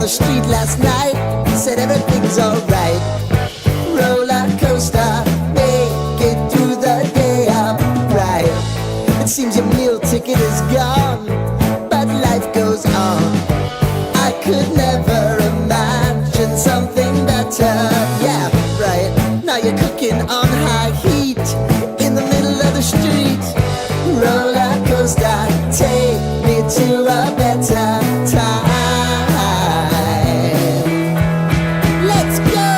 the street last night, said everything's alright. Roller coaster, make it through the day upright. It seems your meal ticket is gone, but life goes on. I could never imagine something better. Yeah, right. Now you're cooking on high heat in the middle of the street. Roller coaster, take me to a better time. Let's go.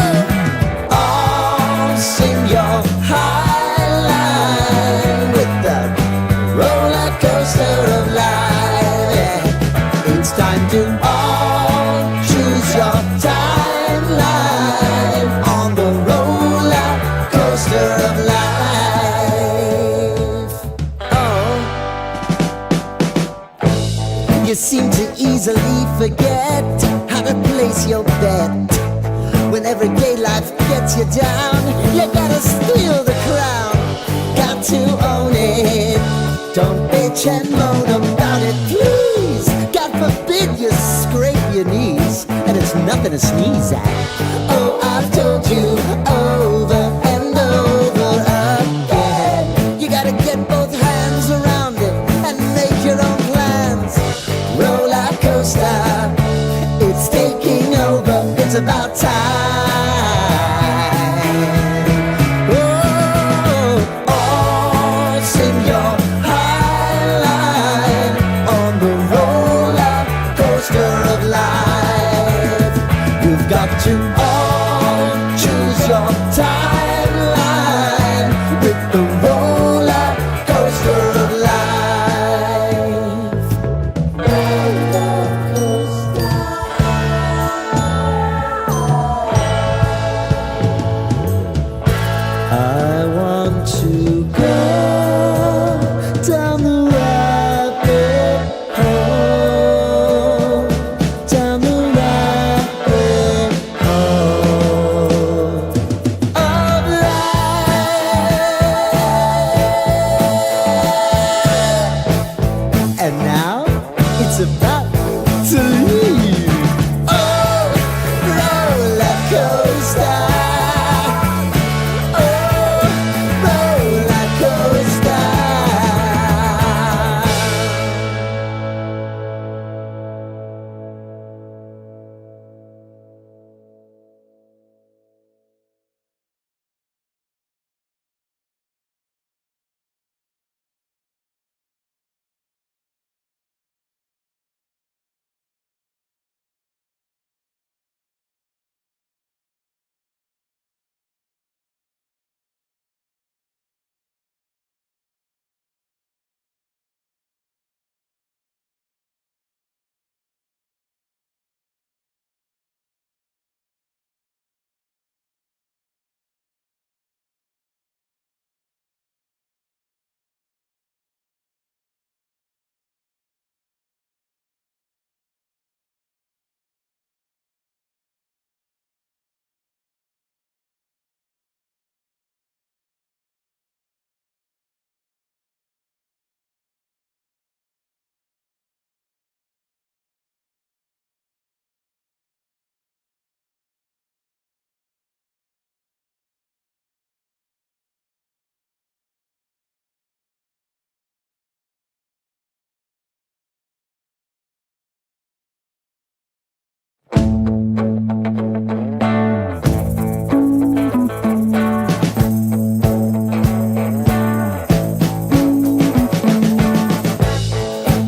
All sing your high line with the roller coaster of life. Yeah. It's time to all choose your timeline on the roller coaster of life. Oh, you seem to easily forget how to place your bet. When every day life gets you down, you gotta steal the crown. Got to own it. Don't bitch and moan about it, please. God forbid you scrape your knees, and it's nothing to sneeze at. Oh, I've told you over and over again, you gotta get both hands around it and make your own plans. Roller coaster, it's taking over, it's about time. Oh, all sing your high line on the roller coaster of life. You've got to all choose your timeline with the roller coaster of life. Roller coaster. I want to go down the rabbit hole, down the rabbit hole of life. And now it's about to leave. Oh, roller coaster. Oh, roller coaster.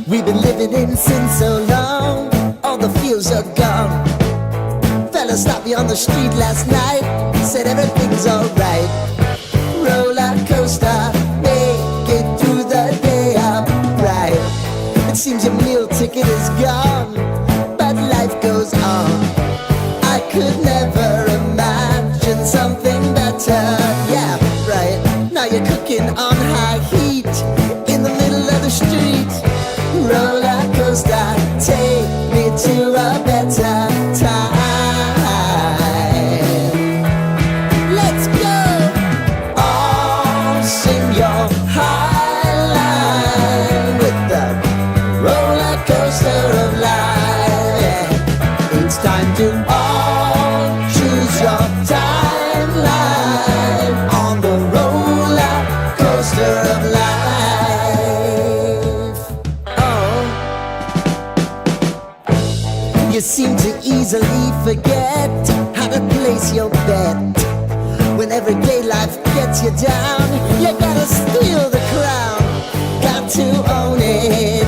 We've been living in sin so long, all the feels are gone. Fella stopped me on the street last night, said everything's alright. Roller coaster, make it through the day upright. It seems your meal ticket is gone, but life goes on. I could never imagine something better. Yeah, right. Now you're cooking on high heat in the middle of the street. Roller coaster, take me to a better time. Let's go. All sing easily forget how to place your bet. When everyday life gets you down, you gotta steal the crown. Got to own it.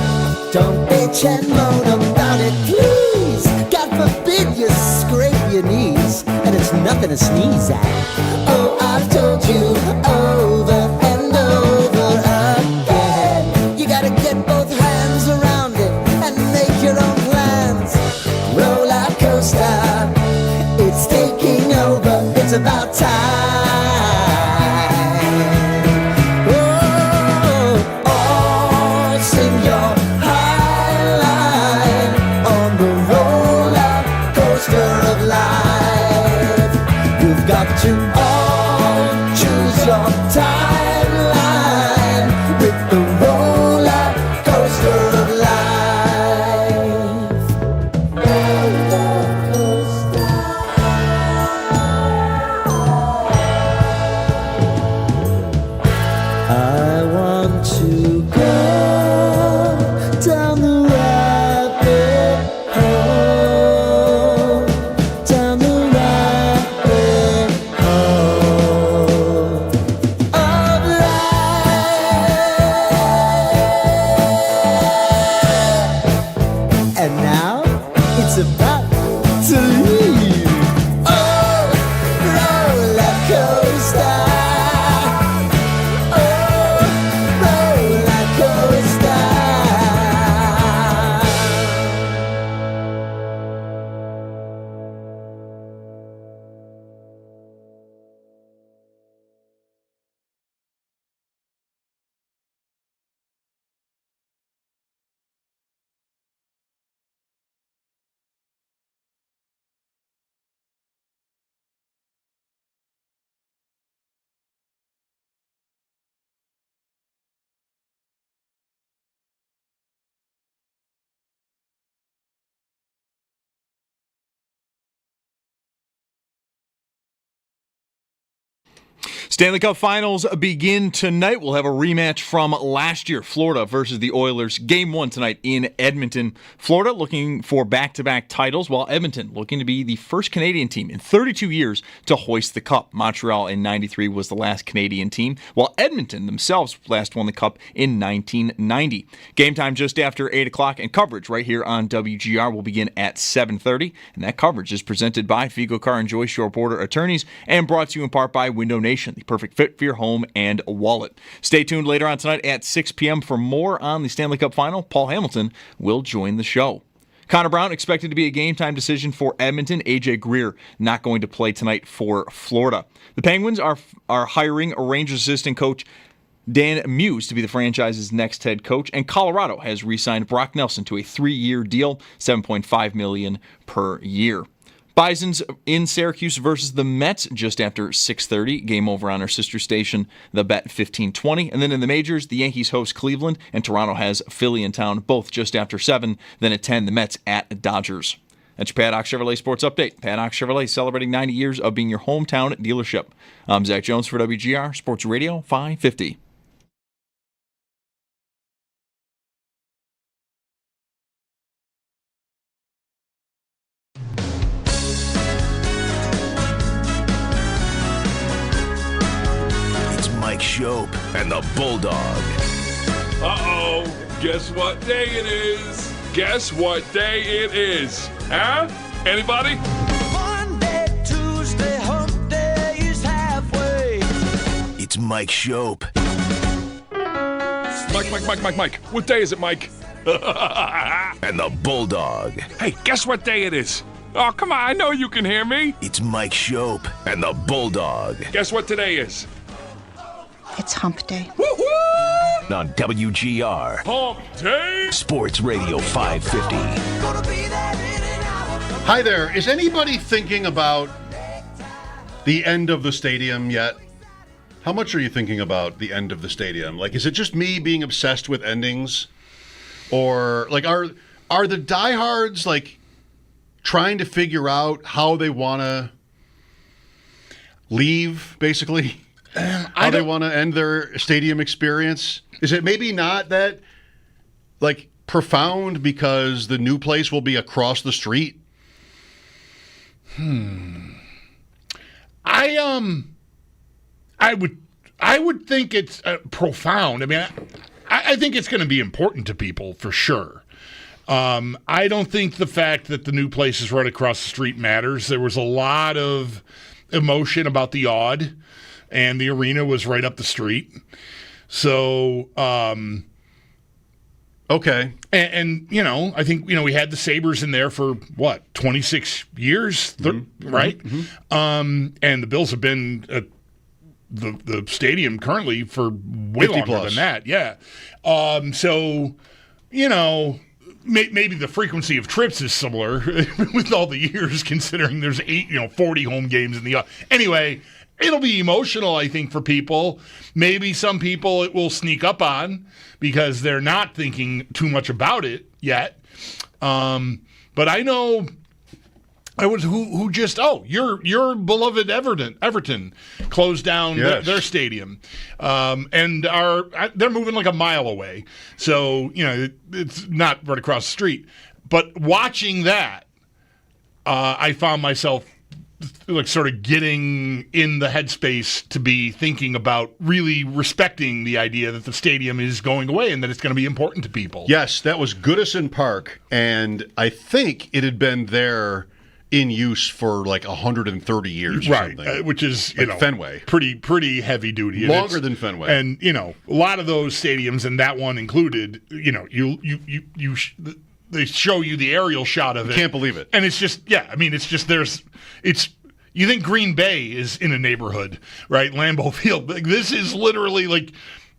Don't bitch and moan about it, please. God forbid you scrape your knees, and it's nothing to sneeze at. Oh, I've told you over and over again, you gotta get both hands around it and make your own plans. Roller coaster, it's taking over, it's about time. Oh, sing your high line on the roller coaster of life. You've got to all choose your timeline with the roller coaster of life. Roller coaster. I want to go down the rabbit hole, down the rabbit hole of life. And now it's about to leave. Oh, roller coaster. Oh, roller coaster. Stanley Cup Finals begin tonight. We'll have a rematch from last year, Florida versus the Oilers. Game 1 tonight in Edmonton. Florida looking for back-to-back titles, while Edmonton looking to be the first Canadian team in 32 years to hoist the Cup. Montreal in 93 was the last Canadian team, while Edmonton themselves last won the Cup in 1990. Game time just after 8 o'clock, and coverage right here on WGR will begin at 7:30. And that coverage is presented by Figo Car and Joy Shore Border Attorneys and brought to you in part by Window Nation, the perfect fit for your home and wallet. Stay tuned later on tonight at 6 p.m. for more on the Stanley Cup Final. Paul Hamilton will join the show. Connor Brown expected to be a game-time decision for Edmonton. A.J. Greer not going to play tonight for Florida. The Penguins are hiring a Rangers assistant coach Dan Muse to be the franchise's next head coach, and Colorado has re-signed Brock Nelson to a 3-year deal, $7.5 million per year. Bisons in Syracuse versus the Mets just after 6:30. Game over on our sister station, the Bet 1520. And then in the majors, the Yankees host Cleveland, and Toronto has Philly in town, both just after 7. Then at 10, the Mets at Dodgers. That's your Paddock Chevrolet Sports Update. Paddock Chevrolet celebrating 90 years of being your hometown dealership. I'm Zach Jones for WGR Sports Radio 550. Schopp and the Bulldog. Uh-oh. Guess what day it is? Guess what day it is? Huh? Anybody? Monday, Tuesday, hump day is halfway. It's Mike Schopp. Mike. What day is it, Mike? And the Bulldog. Hey, guess what day it is? Oh, come on. I know you can hear me. It's Mike Schopp and the Bulldog. Guess what today is? It's hump day. Woo-hoo! On WGR Hump Day Sports Radio 550. Hi there. Is anybody thinking about the end of the stadium yet? How much are you thinking about the end of the stadium? Like, is it just me being obsessed with endings? Or, like, are the diehards, like, trying to figure out how they want to leave, basically? How they want to end their stadium experience? Is it maybe not that, like, profound because the new place will be across the street? I would think it's profound. I mean, I think it's going to be important to people for sure. I don't think the fact that the new place is right across the street matters. There was a lot of emotion about the odd, and the arena was right up the street. So, okay. And you know, I think, you know, we had the Sabres in there for, 26 years, right? Mm-hmm. And the Bills have been at the stadium currently for way longer plus. than that. Yeah. So, you know, maybe the frequency of trips is similar with all the years, considering there's 40 home games in the. Anyway, it'll be emotional, I think, for people. Maybe some people it will sneak up on because they're not thinking too much about it yet. But I know I was who just your beloved Everton closed down their stadium, and they're moving like a mile away. So you know it's not right across the street. But watching that, I found myself like sort of getting in the headspace to be thinking about really respecting the idea that the stadium is going away and that it's going to be important to people. Yes, that was Goodison Park, and I think it had been there in use for like 130 years or right, something. Which is, like Fenway. Pretty heavy duty. Longer than Fenway. And, you know, a lot of those stadiums, and that one included, you know, they show you the aerial shot of it. Can't believe it. And it's just, you think Green Bay is in a neighborhood, right? Lambeau Field. This is literally like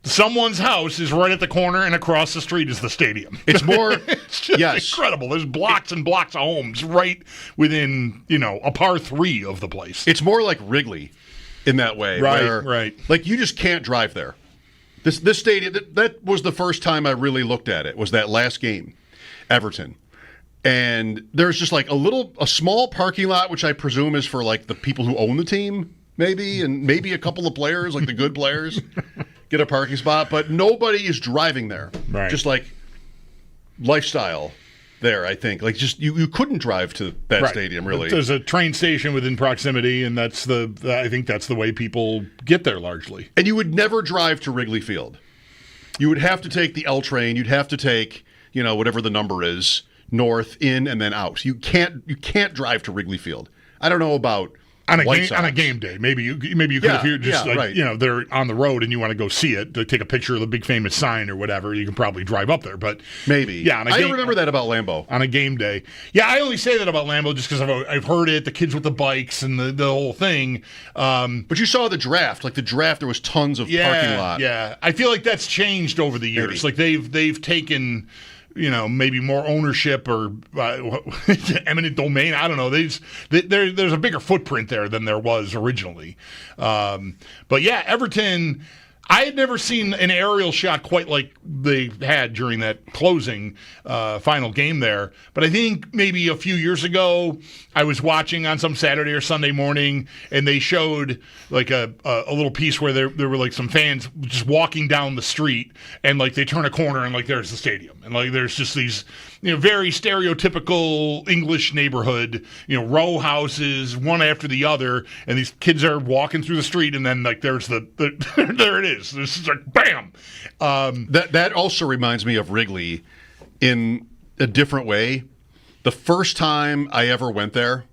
someone's house is right at the corner, and across the street is the stadium. It's more, it's just incredible. There's blocks and blocks of homes right within, you know, a par 3 of the place. It's more like Wrigley in that way. Right. Like you just can't drive there. This stadium, that was the first time I really looked at it, was that last game, Everton. And there's just like a small parking lot, which I presume is for like the people who own the team, maybe, and maybe a couple of players, like the good players, get a parking spot. But nobody is driving there. Right. Just like lifestyle there, I think. Like just you couldn't drive to that stadium, really. There's a train station within proximity, and I think that's the way people get there largely. And you would never drive to Wrigley Field. You would have to take the L train. You'd have to take, you know, whatever the number is, north, in, and then out. You can't drive to Wrigley Field. I don't know about on a game day. Maybe you could if you're just you know, they're on the road and you want to go see it, to take a picture of the big famous sign or whatever. You can probably drive up there, but maybe I remember that about Lambeau on a game day. Yeah, I only say that about Lambeau just because I've heard it. The kids with the bikes and the whole thing. But you saw the draft. Like the draft, there was tons of parking lot. Yeah, I feel like that's changed over the years. Maybe. Like they've taken, you know, maybe more ownership or eminent domain. I don't know. There's a bigger footprint there than there was originally. But yeah, Everton, I had never seen an aerial shot quite like they had during that closing final game there. But I think maybe a few years ago, I was watching on some Saturday or Sunday morning, and they showed like a little piece where there were like some fans just walking down the street, and like they turn a corner and like there's the stadium, and like there's just these, you know, very stereotypical English neighborhood, you know, row houses one after the other, and these kids are walking through the street, and then like there's the there it is. This is like bam. That also reminds me of Wrigley in a different way. The first time I ever went there,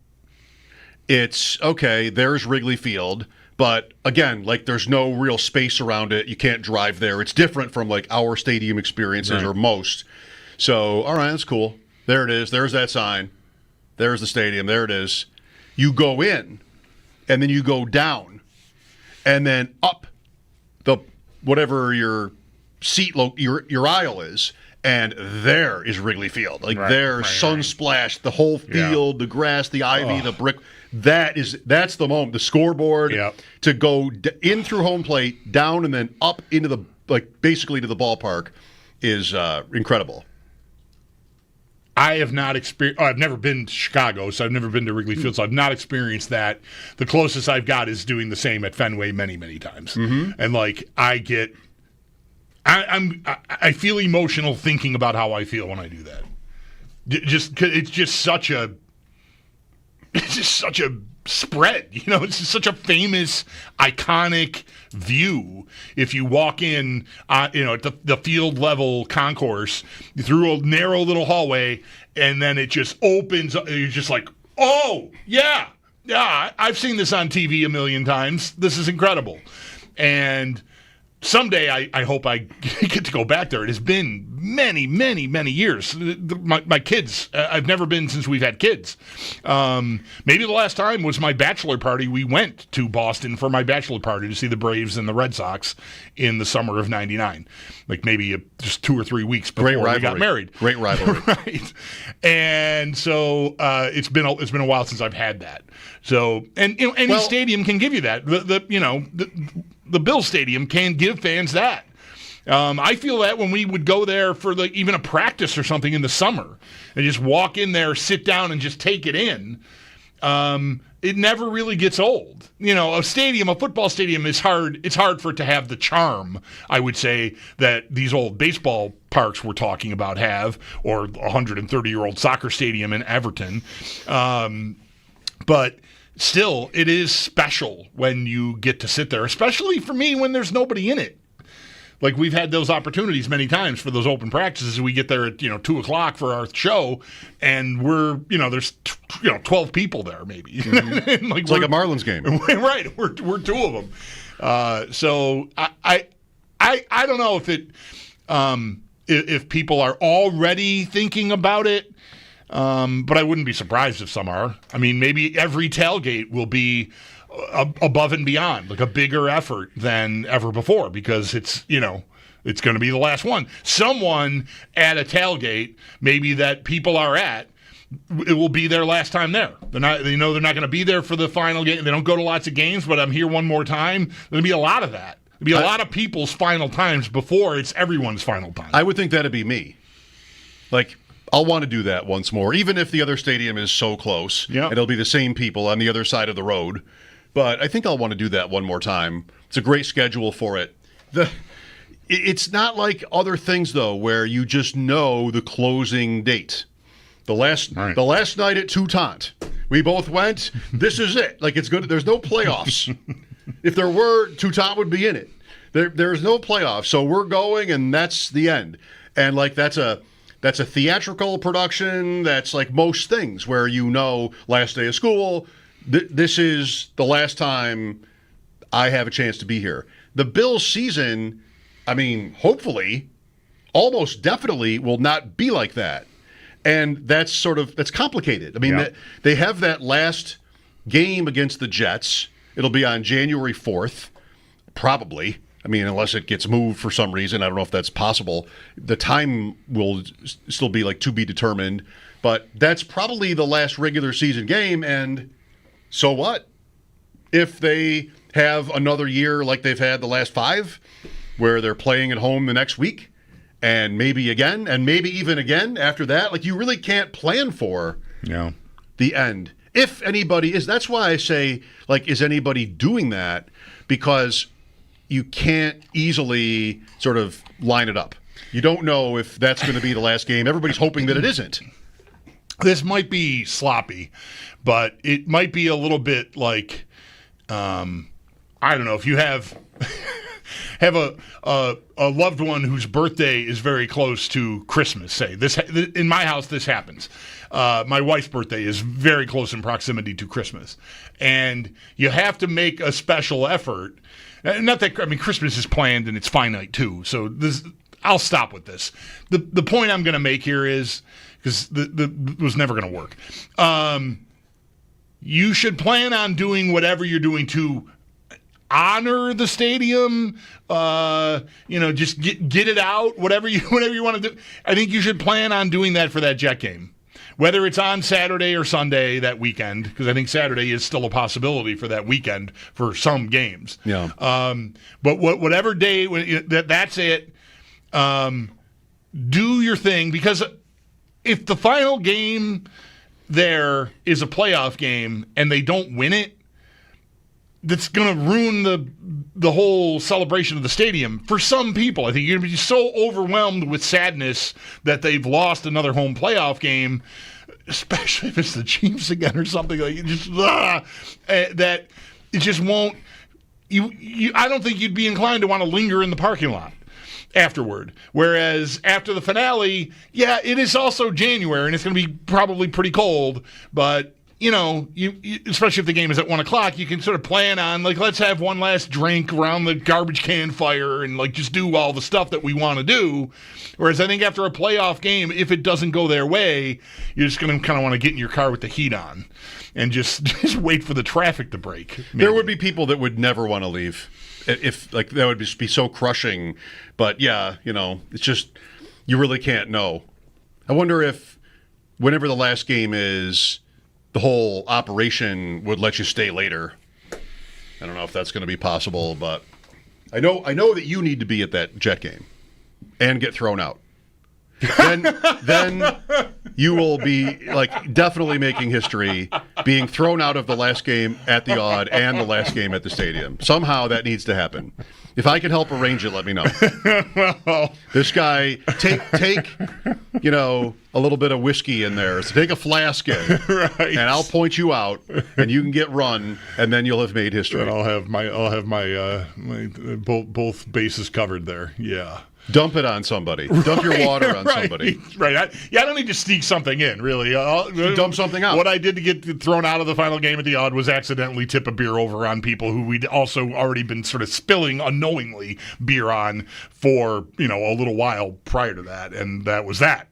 it's okay, there's Wrigley Field, but again, like there's no real space around it. You can't drive there. It's different from like our stadium experiences or most. So, all right, that's cool. There it is. There's that sign. There's the stadium. There it is. You go in, and then you go down, and then up the whatever your seat your aisle is, and there is Wrigley Field. Like sun splashed, the whole field, the grass, the ivy, the brick. That's the moment. The scoreboard to go in through home plate, down, and then up into the basically to the ballpark is incredible. I have not experienced. I've never been to Chicago, so I've never been to Wrigley Field, so I've not experienced that. The closest I've got is doing the same at Fenway many, many times, and like I feel emotional thinking about how I feel when I do that. It's just such a it's just such a spread. It's just such a famous, iconic view. If you walk in, at the field level concourse through a narrow little hallway, and then it just opens up. You're just like, oh, yeah, I've seen this on TV a million times. This is incredible. And someday I hope I get to go back there. It has been many, many, many years. My kids, I've never been since we've had kids. Maybe the last time was my bachelor party. We went to Boston for my bachelor party to see the Braves and the Red Sox in the summer of '99. Like maybe just 2 or 3 weeks before we got married. Great rivalry. Right. And so it's been a while since I've had that. So, and any stadium can give you that. The Bill Stadium can give fans that. I feel that when we would go there for even a practice or something in the summer and just walk in there, sit down, and just take it in, it never really gets old. A football stadium is hard. It's hard for it to have the charm, I would say, that these old baseball parks we're talking about have, or a 130-year-old soccer stadium in Everton. But still, it is special when you get to sit there, especially for me when there's nobody in it. Like, we've had those opportunities many times for those open practices. We get there at 2:00 for our show, and there's 12 people there maybe. Mm-hmm. It's like a Marlins game, right? We're two of them. So I don't know if people are already thinking about it. But I wouldn't be surprised if some are. I mean, maybe every tailgate will be above and beyond, like a bigger effort than ever before, because it's going to be the last one. Someone at a tailgate, maybe that people are at, it will be their last time there. They're not going to be there for the final game. They don't go to lots of games, but I'm here one more time. There'll be a lot of that. There'll be a lot of people's final times before it's everyone's final time. I would think that'd be me. Like, I'll want to do that once more, even if the other stadium is so close. Yep. And it'll be the same people on the other side of the road. But I think I'll want to do that one more time. It's a great schedule for it. It's not like other things, though, where you just know the closing date. The last night at Toutant, we both went. This is it. Like, it's good. There's no playoffs. If there were, Toutant would be in it. There's no playoffs. So we're going, and that's the end. And, like, that's a theatrical production. That's like most things where last day of school, this is the last time I have a chance to be here. The Bills season, I mean, hopefully, almost definitely will not be like that. And that's complicated. I mean, they have that last game against the Jets. It'll be on January 4th, probably. I mean, unless it gets moved for some reason. I don't know if that's possible. The time will still be to be determined. But that's probably the last regular season game. And so what? If they have another year like they've had the last 5, where they're playing at home the next week, and maybe again, and maybe even again after that, you really can't plan for the end. If anybody is. That's why I say, is anybody doing that? Because you can't easily sort of line it up. You don't know if that's going to be the last game. Everybody's hoping that it isn't. This might be sloppy, but it might be a little bit like, I don't know, if you have a loved one whose birthday is very close to Christmas, say. In my house, this happens. My wife's birthday is very close in proximity to Christmas. And you have to make a special effort. Not that, Christmas is planned and it's finite too. So I'll stop with this. The point I'm going to make here is, because it was never going to work. You should plan on doing whatever you're doing to honor the stadium. Just get it out. Whatever you want to do. I think you should plan on doing that for that Jet game. Whether it's on Saturday or Sunday that weekend, because I think Saturday is still a possibility for that weekend for some games. Yeah. But whatever day that's it. Do your thing, because if the final game there is a playoff game and they don't win it, that's going to ruin the whole celebration of the stadium for some people. I think you're going to be so overwhelmed with sadness that they've lost another home playoff game especially if it's the Chiefs again or something like that it just won't. I don't think you'd be inclined to want to linger in the parking lot afterward. Whereas after the finale, yeah, it is also January and it's going to be probably pretty cold, but you especially if the game is at 1 o'clock, you can sort of plan on, like, let's have one last drink around the garbage can fire and, like, just do all the stuff that we want to do. Whereas I think after a playoff game, if it doesn't go their way, you're just going to kind of want to get in your car with the heat on and just wait for the traffic to break. Maybe. There would be people that would never want to leave. If like, that would just be so crushing. But, yeah, it's just, you really can't know. I wonder if whenever the last game is, the whole operation would let you stay later. I don't know if that's going to be possible, but I know that you need to be at that Jet game and get thrown out. Then you will be like definitely making history, being thrown out of the last game at the Odd and the last game at the stadium. Somehow that needs to happen. If I can help arrange it, let me know. Well, this guy, take a little bit of whiskey in there. So take a flask in, right, and I'll point you out, and you can get run, and then you'll have made history. And I'll have my both bases covered there. Yeah. Dump it on somebody. Dump your water on somebody. Right. I don't need to sneak something in, really. Dump something out. What I did to get thrown out of the final game at the Odd was accidentally tip a beer over on people who we'd also already been sort of spilling unknowingly beer on for, a little while prior to that. And that was that.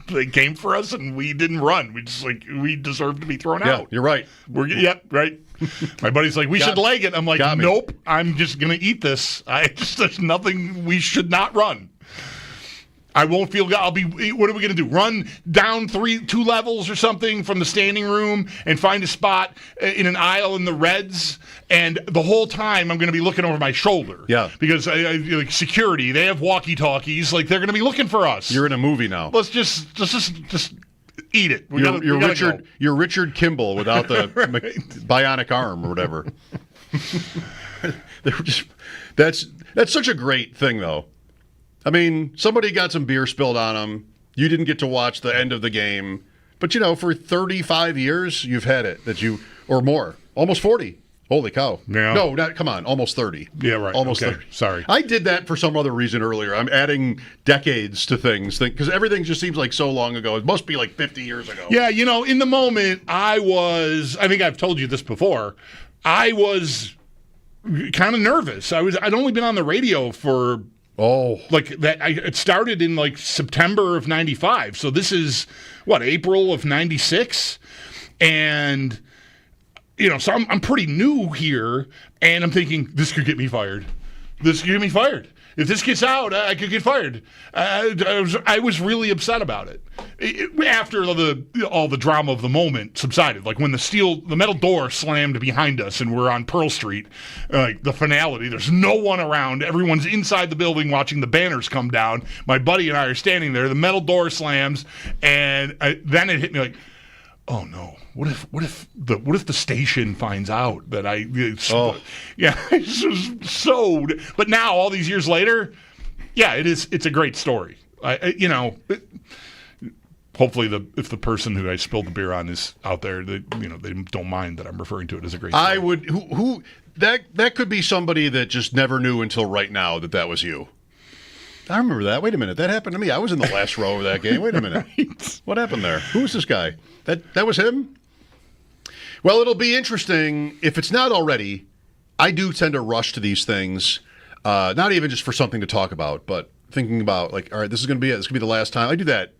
They came for us and we didn't run. We deserved to be thrown out. You're right. Right. My buddy's like, we should leg it. I'm like, nope, I'm just going to eat this. There's nothing, we should not run. I won't feel good. What are we going to do? Run down 2 levels or something from the standing room and find a spot in an aisle in the Reds? And the whole time I'm going to be looking over my shoulder. Yeah. Because like security, they have walkie-talkies. Like, they're going to be looking for us. You're in a movie now. Let's just eat it. You're Richard Kimball without the bionic arm or whatever. That's such a great thing, though. I mean, somebody got some beer spilled on them. You didn't get to watch the end of the game, but for 35 years you've had it or more, almost 40. Holy cow! Yeah. No, come on, almost 30. Yeah, right. Almost okay. 30. Sorry, I did that for some other reason earlier. I'm adding decades to things because everything just seems like so long ago. It must be like 50 years ago. Yeah, in the moment, I think I've told you this before. I was kind of nervous. I'd only been on the radio for like that. It started in like September of '95. So this is April of '96, and. So I'm pretty new here, and I'm thinking, this could get me fired. This could get me fired. If this gets out, I could get fired. I was really upset about it. After all the drama of the moment subsided, like when the metal door slammed behind us and we're on Pearl Street, like the finality, there's no one around. Everyone's inside the building watching the banners come down. My buddy and I are standing there. The metal door slams, and then it hit me like, oh no! What if the station finds out that yeah, it's so. But now, all these years later, yeah, it's a great story. Hopefully, if the person who I spilled the beer on is out there, they don't mind that I'm referring to it as a great story. I would. Who that could be somebody that just never knew until right now that was you. I remember that. Wait a minute. That happened to me. I was in the last row of that game. Wait a minute. Right. What happened there? Who was this guy? That was him? Well, it'll be interesting. If it's not already, I do tend to rush to these things, not even just for something to talk about, but thinking about, like, all right, this is going to be it. This is going to be the last time. I do that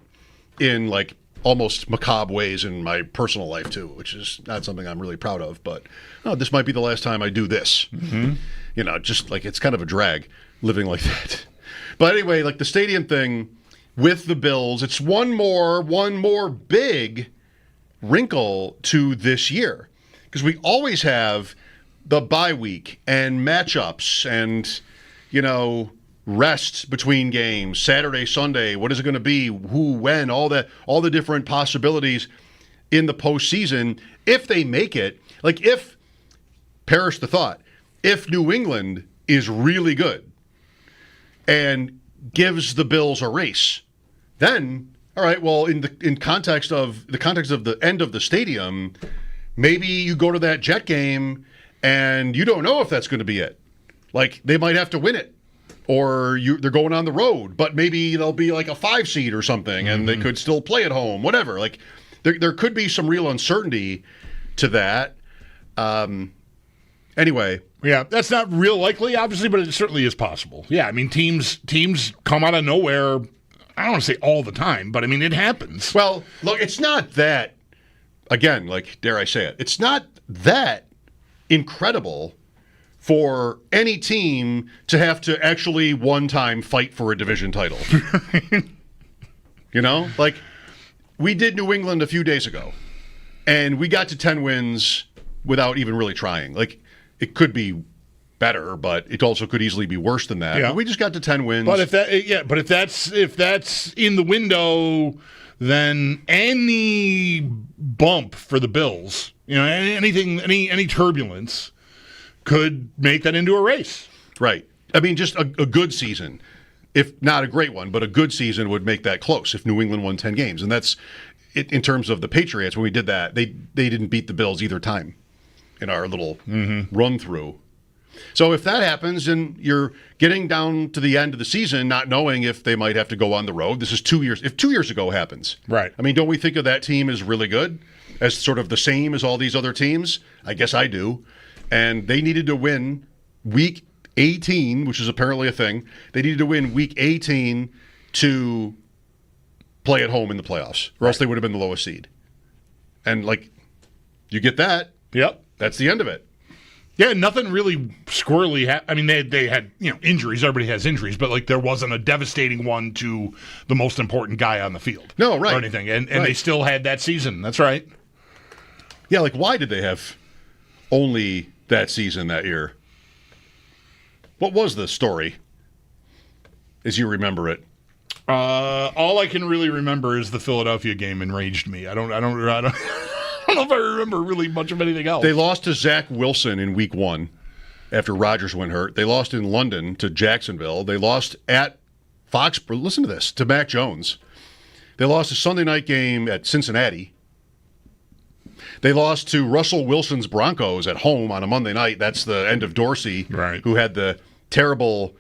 in, like, almost macabre ways in my personal life, too, which is not something I'm really proud of. But, this might be the last time I do this. Mm-hmm. Just like it's kind of a drag living like that. But anyway, like the stadium thing with the Bills, it's one more big wrinkle to this year because we always have the bye week and matchups and, rest between games, Saturday, Sunday, what is it going to be, who, when, all the different possibilities in the postseason. If they make it, like perish the thought, if New England is really good, and gives the Bills a race, then All right. Well, in context of the end of the stadium, maybe you go to that Jet game and you don't know if that's going to be it. Like they might have to win it, or they're going on the road, but maybe they'll be like a 5 seed or something, and they could still play at home. Whatever. Like there could be some real uncertainty to that. Anyway. Yeah, that's not real likely, obviously, but it certainly is possible. Yeah, I mean, teams come out of nowhere. I don't want to say all the time, but I mean, it happens. Well, look, it's not that, again, like, dare I say it, it's not that incredible for any team to have to actually one time fight for a division title. You know? Like, we did New England a few days ago, and we got to 10 wins without even really trying. Like, it could be better, but it also could easily be worse than that. Yeah. But we just got to 10 wins. But if that's in the window, then any bump for the Bills, any turbulence could make that into a race. Right. I mean, just a good season, if not a great one, but a good season would make that close if New England won 10 games. And that's, in terms of the Patriots, when we did that, they didn't beat the Bills either time in our little run-through. So if that happens, and you're getting down to the end of the season not knowing if they might have to go on the road, this is 2 years. If 2 years ago happens. Right. I mean, don't we think of that team as really good, as sort of the same as all these other teams? I guess I do. And they needed to win week 18, which is apparently a thing. They needed to win week 18 to play at home in the playoffs, or else they would have been the lowest seed. And, like, you get that. Yep. That's the end of it. Yeah, nothing really squirrely. I mean, they had injuries. Everybody has injuries, but like there wasn't a devastating one to the most important guy on the field. No, right. Or anything, and Right. they still had that season. That's right. Yeah, like why did they have only that season that year? What was the story, as you remember it? All I can really remember is the Philadelphia game enraged me. I don't know if I remember really much of anything else. They lost to Zach Wilson in week 1 after Rodgers went hurt. They lost in London to Jacksonville. They lost at Foxborough. Listen to this, to Mac Jones. They lost a Sunday night game at Cincinnati. They lost to Russell Wilson's Broncos at home on a Monday night. That's the end of Dorsey, right, who had the terrible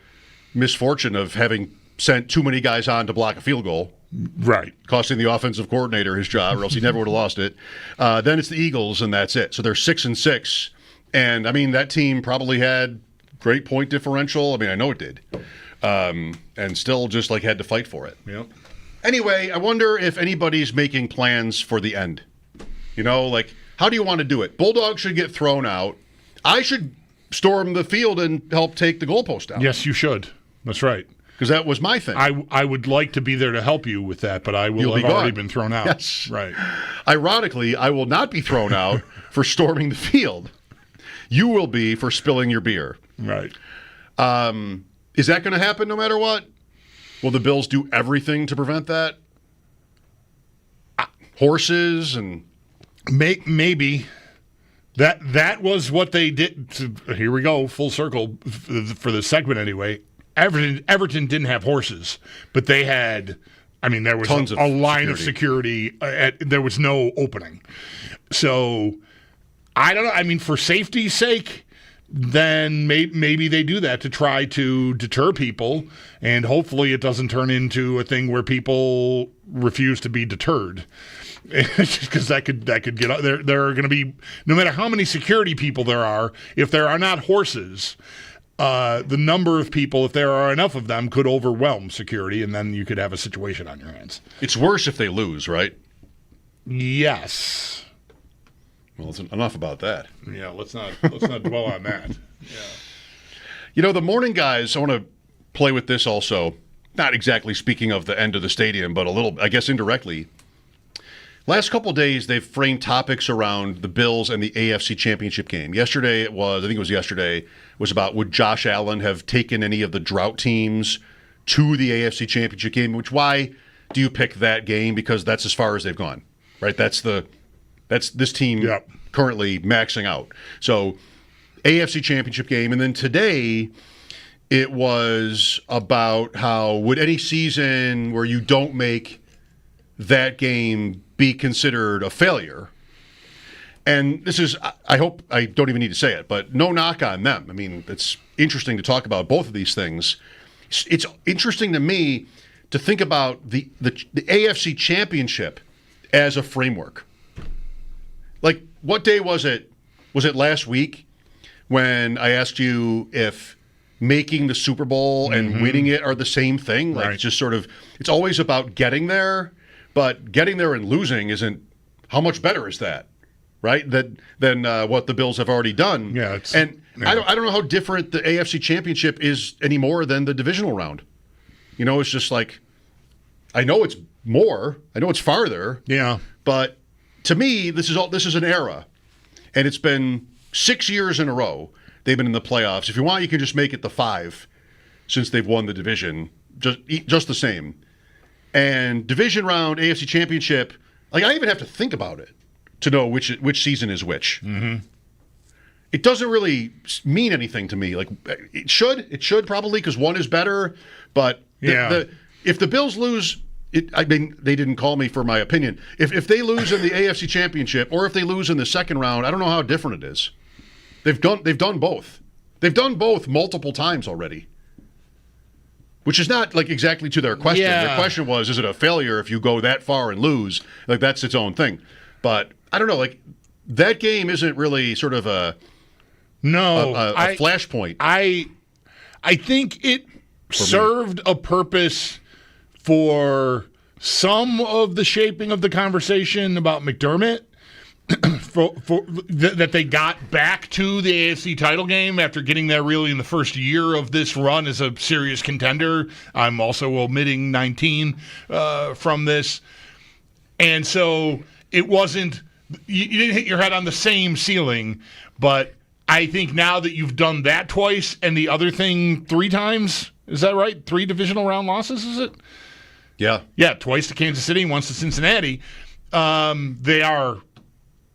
misfortune of having sent too many guys on to block a field goal. Right. Costing the offensive coordinator his job, or else he never would have lost it. Then it's the Eagles, and that's it. So they're 6-6. And, I mean, that team probably had great point differential. I mean, I know it did. And still just, like, had to fight for it. Yep. Anyway, I wonder if anybody's making plans for the end. You know, like, how do you want to do it? Bulldog should get thrown out. I should storm the field and help take the goalpost down. Yes, you should. That's right. Because that was my thing. I would like to be there to help you with that, but I will have already been thrown out. Yes. Right. Ironically, I will not be thrown out for storming the field. You will be for spilling your beer. Right. Is that going to happen no matter what? Will the Bills do everything to prevent that? Horses and... Maybe. That was what they did. Here we go, full circle for the segment anyway. Everton didn't have horses, but they had, I mean, there was tons a line of security. There was no opening. So, I don't know. I mean, for safety's sake, then maybe they do that to try to deter people, and hopefully it doesn't turn into a thing where people refuse to be deterred. Because that could get out. There are going to be, no matter how many security people there are, if there are not horses, the number of people, if there are enough of them, could overwhelm security, and then you could have a situation on your hands. It's worse if they lose, right? Yes. Well, it's enough about that. Yeah, let's not dwell on that. Yeah. You know, the morning guys, I want to play with this also. Not exactly speaking of the end of the stadium, but a little, I guess, indirectly. Last couple of days, they've framed topics around the Bills and the AFC Championship game. Yesterday, was about would Josh Allen have taken any of the drought teams to the AFC Championship game, why do you pick that game? Because that's as far as they've gone, right? That's this team currently maxing out. So AFC Championship game. And then today, it was about how would any season where you don't make that game be considered a failure. And this is, I hope I don't even need to say it, but no knock on them. I mean, it's interesting to talk about both of these things. It's interesting to me to think about the AFC Championship as a framework. Like, what day was it? Was it last week when I asked you if making the Super Bowl and winning it are the same thing? Like, it's just sort of, it's always about getting there, but getting there and losing isn't, how much better is that? Right? Than what the Bills have already done. Yeah, I don't know how different the AFC Championship is anymore than the divisional round. You know, it's just like, I know it's more, I know it's farther. Yeah. But to me, this is an era, and it's been 6 years in a row they've been in the playoffs. If you want, you can just make it the 5 since they've won the division, just the same. And division round, AFC Championship, like, I don't even have to think about it to know which season is which. Mm-hmm. It doesn't really mean anything to me. Like, it should probably, because one is better. But if the Bills lose, I mean, they didn't call me for my opinion. If they lose in the AFC Championship, or if they lose in the second round, I don't know how different it is. They've done both. They've done both multiple times already. Which is not like exactly to their question. Yeah. Their question was, is it a failure if you go that far and lose? Like, that's its own thing. But I don't know, like, that game isn't really sort of a flashpoint. I think it served a purpose for some of the shaping of the conversation about McDermott. That they got back to the AFC title game after getting there really in the first year of this run as a serious contender. I'm also omitting 19 from this. And so it wasn't, you didn't hit your head on the same ceiling, but I think now that you've done that twice and the other thing 3 times, is that right? 3 divisional round losses, is it? Yeah. Yeah, twice to Kansas City, once to Cincinnati.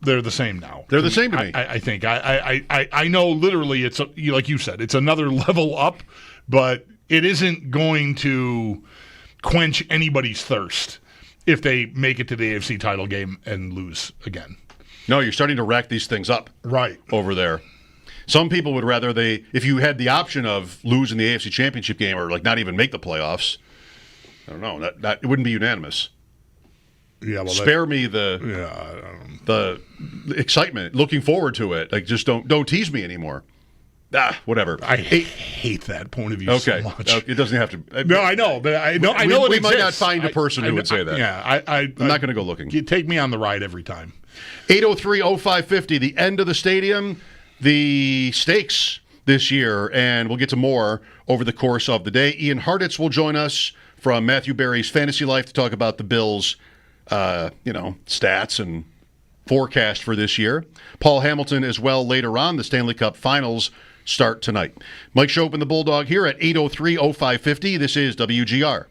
They're the same now. They're the same to me. I think. I know literally it's, like you said, it's another level up, but it isn't going to quench anybody's thirst if they make it to the AFC title game and lose again. No, you're starting to rack these things up right over there. Some people would rather if you had the option of losing the AFC Championship game or like not even make the playoffs, I don't know, that it wouldn't be unanimous. Yeah, well, spare me the excitement, looking forward to it. Like, just don't tease me anymore. Whatever. I hate that point of view so much. It doesn't have to. No, I know, but I know we it might not exists. find a person who would say that. Yeah, I'm not going to go looking. You take me on the ride every time. 803-0550, the end of the stadium, the stakes this year, and we'll get to more over the course of the day. Ian Harditz will join us from Matthew Berry's Fantasy Life to talk about the Bills' stats and forecast for this year. Paul Hamilton as well later on. The Stanley Cup Finals start tonight. Mike Schopp and the Bulldog here at 803-0550. This is WGR.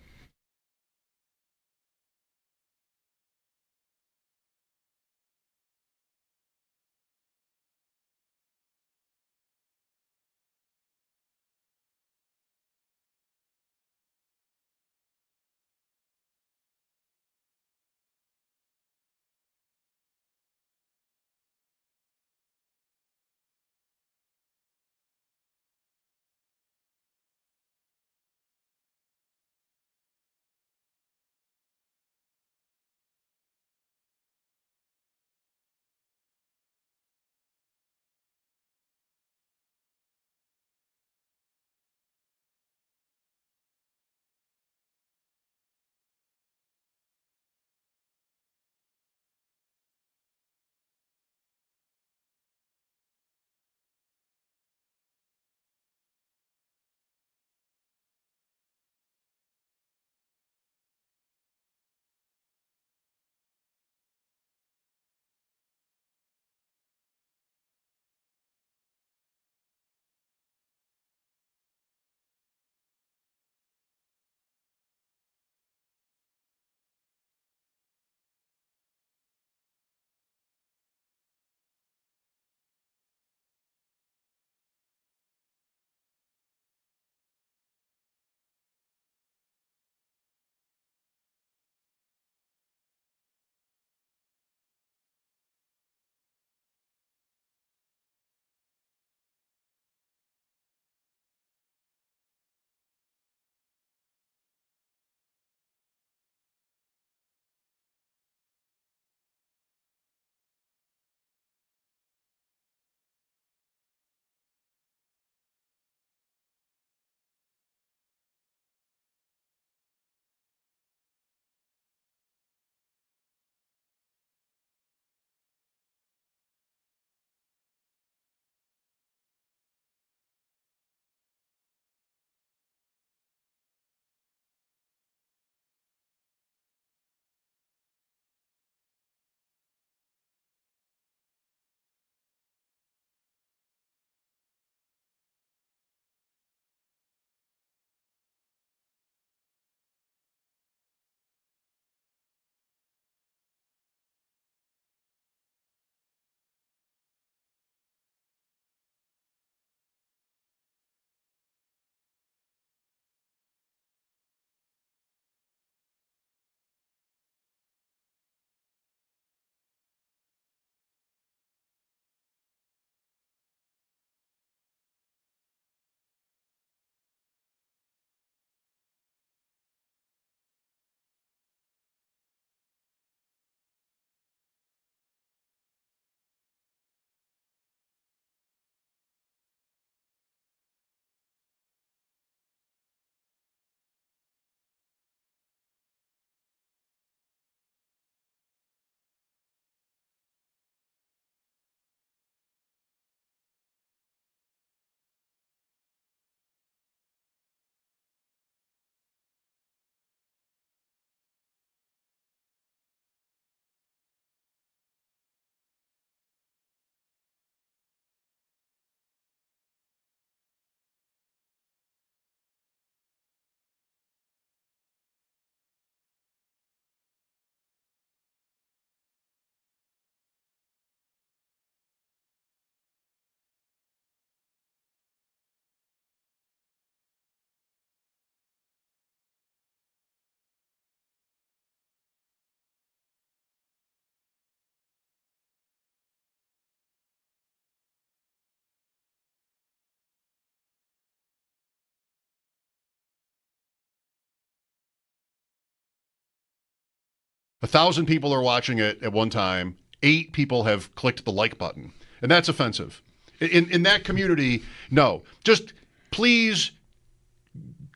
1,000 people are watching it at one time. 8 people have clicked the like button, and that's offensive. In that community, no. Just please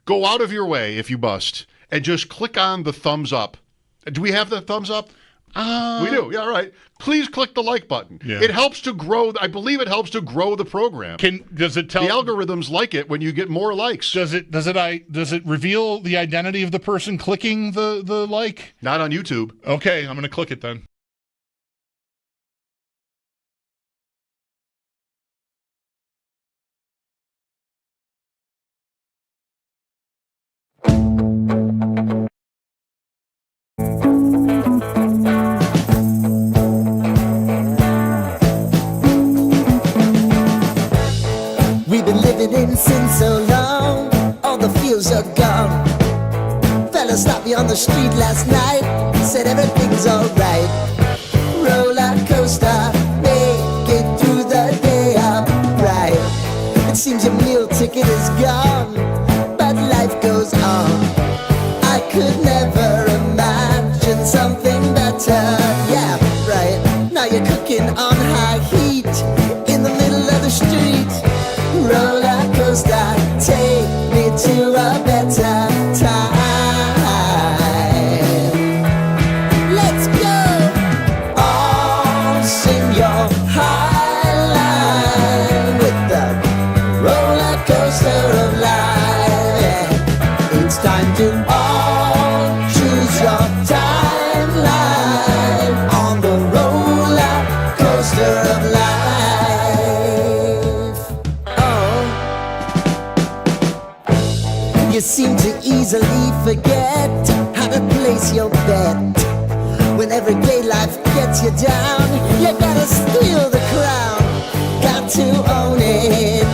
go out of your way, if you must, and just click on the thumbs up. Do we have the thumbs up? We do. Yeah, all right. Please click the like button. Yeah. It helps to grow. I believe it helps to grow the program. Does it tell the algorithms like it when you get more likes? Does it reveal the identity of the person clicking the like? Not on YouTube. Okay, I'm going to click it then. We've been living in sin so long, all the feels are gone. Fella stopped me on the street last night, said everything's alright. Roller coaster, make it through the day upright. It seems your meal ticket is gone, but life goes on. I could never imagine something better. Yeah, right. Now you're cooking on high heat in the middle of the street. Roller coaster, take me to a better time. Let's go! All sing your high line with the roller coaster of life. Yeah. It's time to all choose your timeline on the roller coaster of life. You seem to easily forget how to place your bet. When everyday life gets you down, you gotta steal the crown. Got to own it.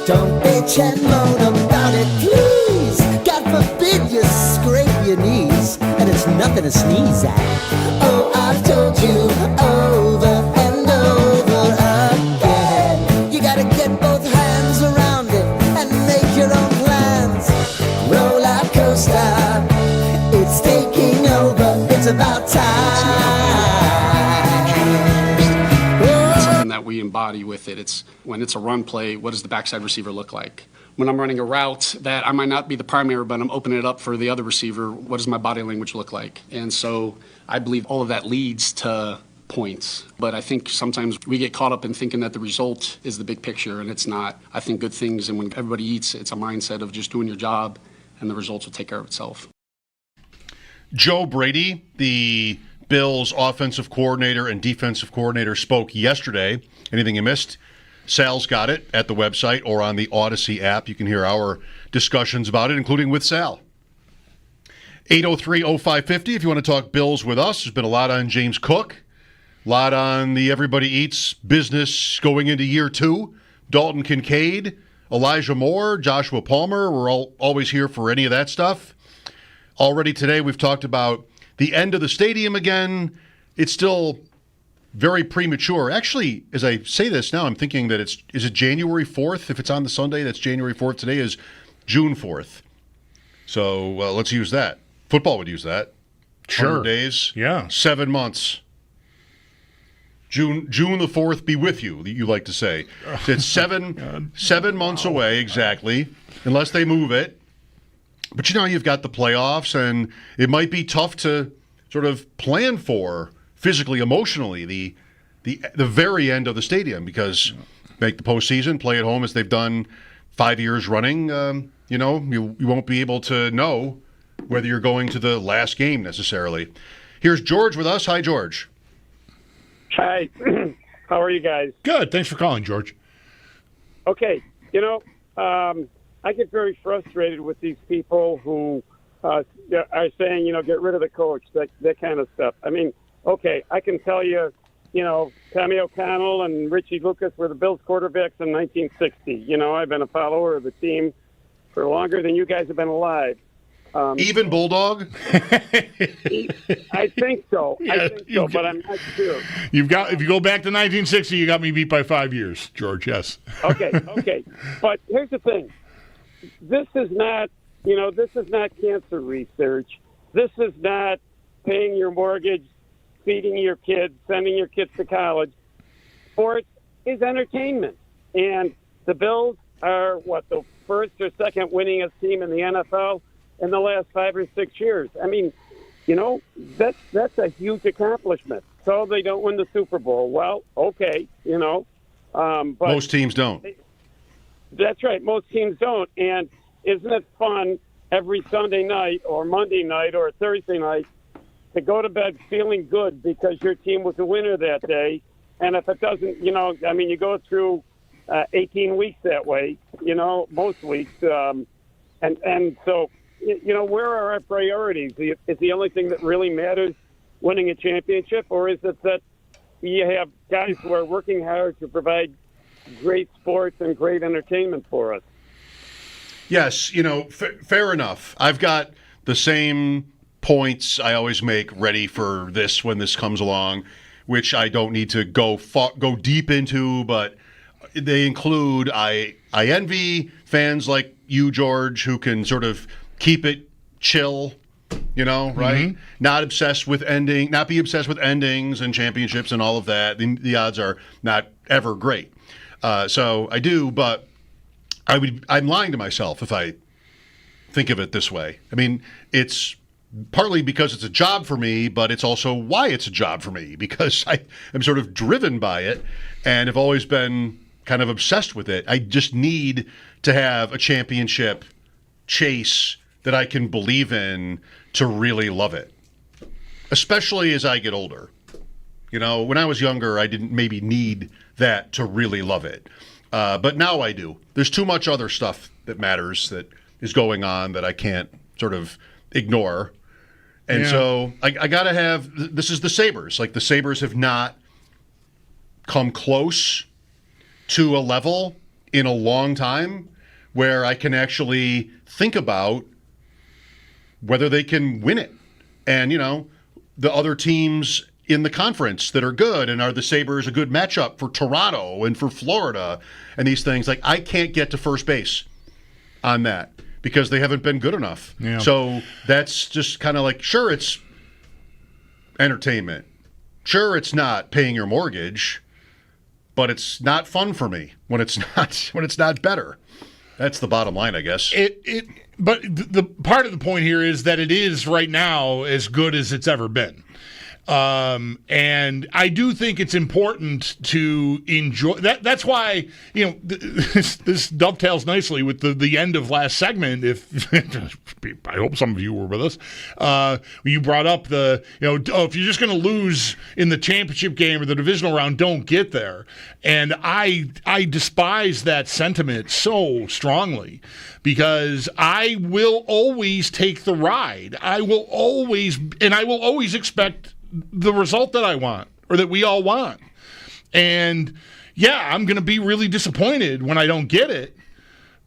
Don't bitch and moan about it, please. God forbid you scrape your knees, and it's nothing to sneeze at. Oh, I've told you over and over again. You gotta get both hands around it and make your own plans. Roller coaster, it's taking over. It's about time. Something that we embody with it. It's when it's a run play, what does the backside receiver look like? When I'm running a route that I might not be the primary, but I'm opening it up for the other receiver, what does my body language look like? And so I believe all of that leads to points. But I think sometimes we get caught up in thinking that the result is the big picture, and it's not. I think good things, and when everybody eats, it's a mindset of just doing your job, and the results will take care of itself. Joe Brady, the Bills offensive coordinator and defensive coordinator, spoke yesterday. Anything you missed? Sal's got it at the website or on the Odyssey app. You can hear our discussions about it, including with Sal. 803-0550 if you want to talk Bills with us. There's been a lot on James Cook, a lot on the Everybody Eats business going into year 2. Dalton Kincaid, Elijah Moore, Joshua Palmer. We're always here for any of that stuff. Already today we've talked about the end of the stadium again. It's still very premature. Actually, as I say this now, I'm thinking that is it January 4th? If it's on the Sunday, that's January 4th. Today is June 4th. So let's use that. Football would use that. Sure. 100 days. Yeah. 7 months. June the 4th be with you, you like to say. It's 7 months away, exactly, unless they move it. But you've got the playoffs, and it might be tough to sort of plan for physically, emotionally, the very end of the stadium, because make the postseason, play at home as they've done 5 years running. You won't be able to know whether you're going to the last game necessarily. Here's George with us. Hi, George. Hi. How are you guys? Good. Thanks for calling, George. Okay. I get very frustrated with these people who are saying, get rid of the coach, that kind of stuff. I mean, okay, I can tell you, Tommy O'Connell and Richie Lucas were the Bills quarterbacks in 1960. I've been a follower of the team for longer than you guys have been alive. Even Bulldog? I think so. But I'm not sure. If you go back to 1960, you got me beat by 5 years, George. Yes. Okay. But here's the thing. This is not cancer research. This is not paying your mortgage, feeding your kids, sending your kids to college. Sports is entertainment. And the Bills are, the first or second winningest team in the NFL in the last 5 or 6 years. I mean, that's a huge accomplishment. So they don't win the Super Bowl. Well, okay, but most teams don't. That's right. Most teams don't. And isn't it fun every Sunday night or Monday night or Thursday night to go to bed feeling good because your team was a winner that day? And if it doesn't, you go through 18 weeks that way, most weeks. And so, where are our priorities? Is the only thing that really matters winning a championship, or is it that you have guys who are working hard to provide great sports and great entertainment for us? Yes, fair enough. I've got the same points I always make ready for this when this comes along, which I don't need to go deep into, but they include I envy fans like you, George, who can sort of keep it chill, right? Mm-hmm. Not be obsessed with endings and championships and all of that. The odds are not ever great. So I do, but I'm lying to myself if I think of it this way. I mean, it's partly because it's a job for me, but it's also why it's a job for me, because I am sort of driven by it and have always been kind of obsessed with it. I just need to have a championship chase that I can believe in to really love it, especially as I get older. When I was younger, I didn't maybe need that to really love it. But now I do. There's too much other stuff that matters that is going on that I can't sort of ignore. And so I got to have – this is the Sabres. Like, the Sabres have not come close to a level in a long time where I can actually think about whether they can win it. And, the other teams in the conference that are good, and are the Sabres a good matchup for Toronto and for Florida and these things. Like, I can't get to first base on that because they haven't been good enough. Yeah. So that's just kind of like, sure, it's entertainment. Sure, it's not paying your mortgage, but it's not fun for me when it's not better. That's the bottom line, I guess. But the part of the point here is that it is right now as good as it's ever been. And I do think it's important to enjoy that. That's why, this dovetails nicely with the end of last segment. If I hope some of you were with us, you brought up if you're just going to lose in the championship game or the divisional round, don't get there. And I despise that sentiment so strongly, because I will always take the ride. I will always expect the result that I want, or that we all want. And I'm going to be really disappointed when I don't get it,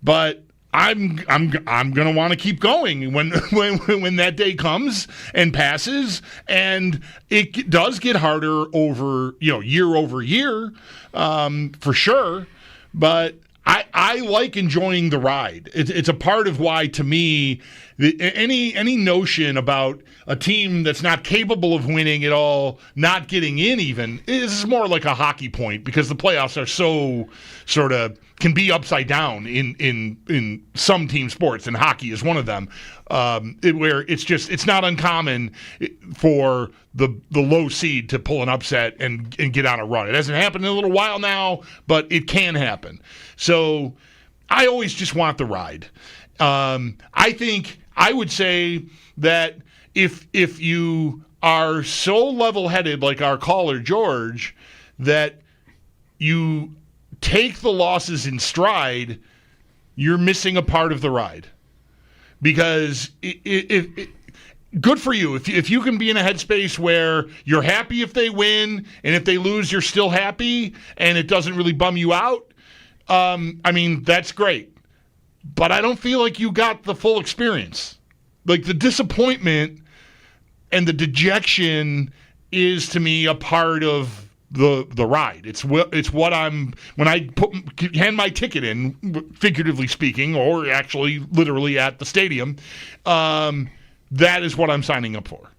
but I'm going to want to keep going when that day comes and passes, and it does get harder over year over year, for sure. But I like enjoying the ride. It's a part of why, to me, any notion about a team that's not capable of winning at all, not getting in even, is more like a hockey point, because the playoffs are so sort of can be upside down in some team sports, and hockey is one of them, where it's not uncommon for the low seed to pull an upset and get on a run. It hasn't happened in a little while now, but it can happen. So I always just want the ride. I think I would say that if you are so level-headed like our caller George, that you take the losses in stride, you're missing a part of the ride. Because good for you. If you can be in a headspace where you're happy if they win, and if they lose, you're still happy, and it doesn't really bum you out, that's great. But I don't feel like you got the full experience. Like, the disappointment and the dejection is, to me, a part of the ride. It's what I'm, when I hand my ticket in, figuratively speaking, or actually literally at the stadium, that is what I'm signing up for.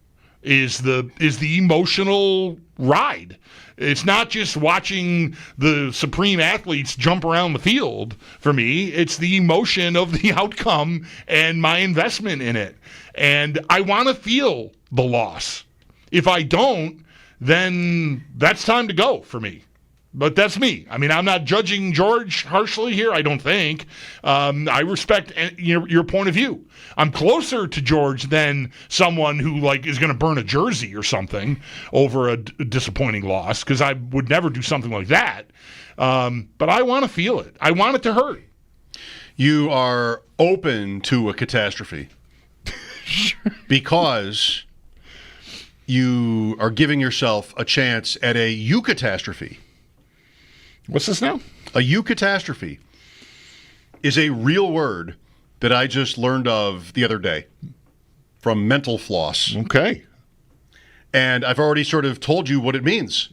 is the emotional ride. It's not just watching the supreme athletes jump around the field for me. It's the emotion of the outcome and my investment in it. And I want to feel the loss. If I don't, then that's time to go for me. But that's me. I mean, I'm not judging George harshly here, I don't think. I respect your point of view. I'm closer to George than someone who is going to burn a jersey or something over a disappointing loss, because I would never do something like that. But I want to feel it. I want it to hurt. You are open to a catastrophe because you are giving yourself a chance at a eucatastrophe. What's this now? A eucatastrophe is a real word that I just learned of the other day from Mental Floss. Okay. And I've already sort of told you what it means.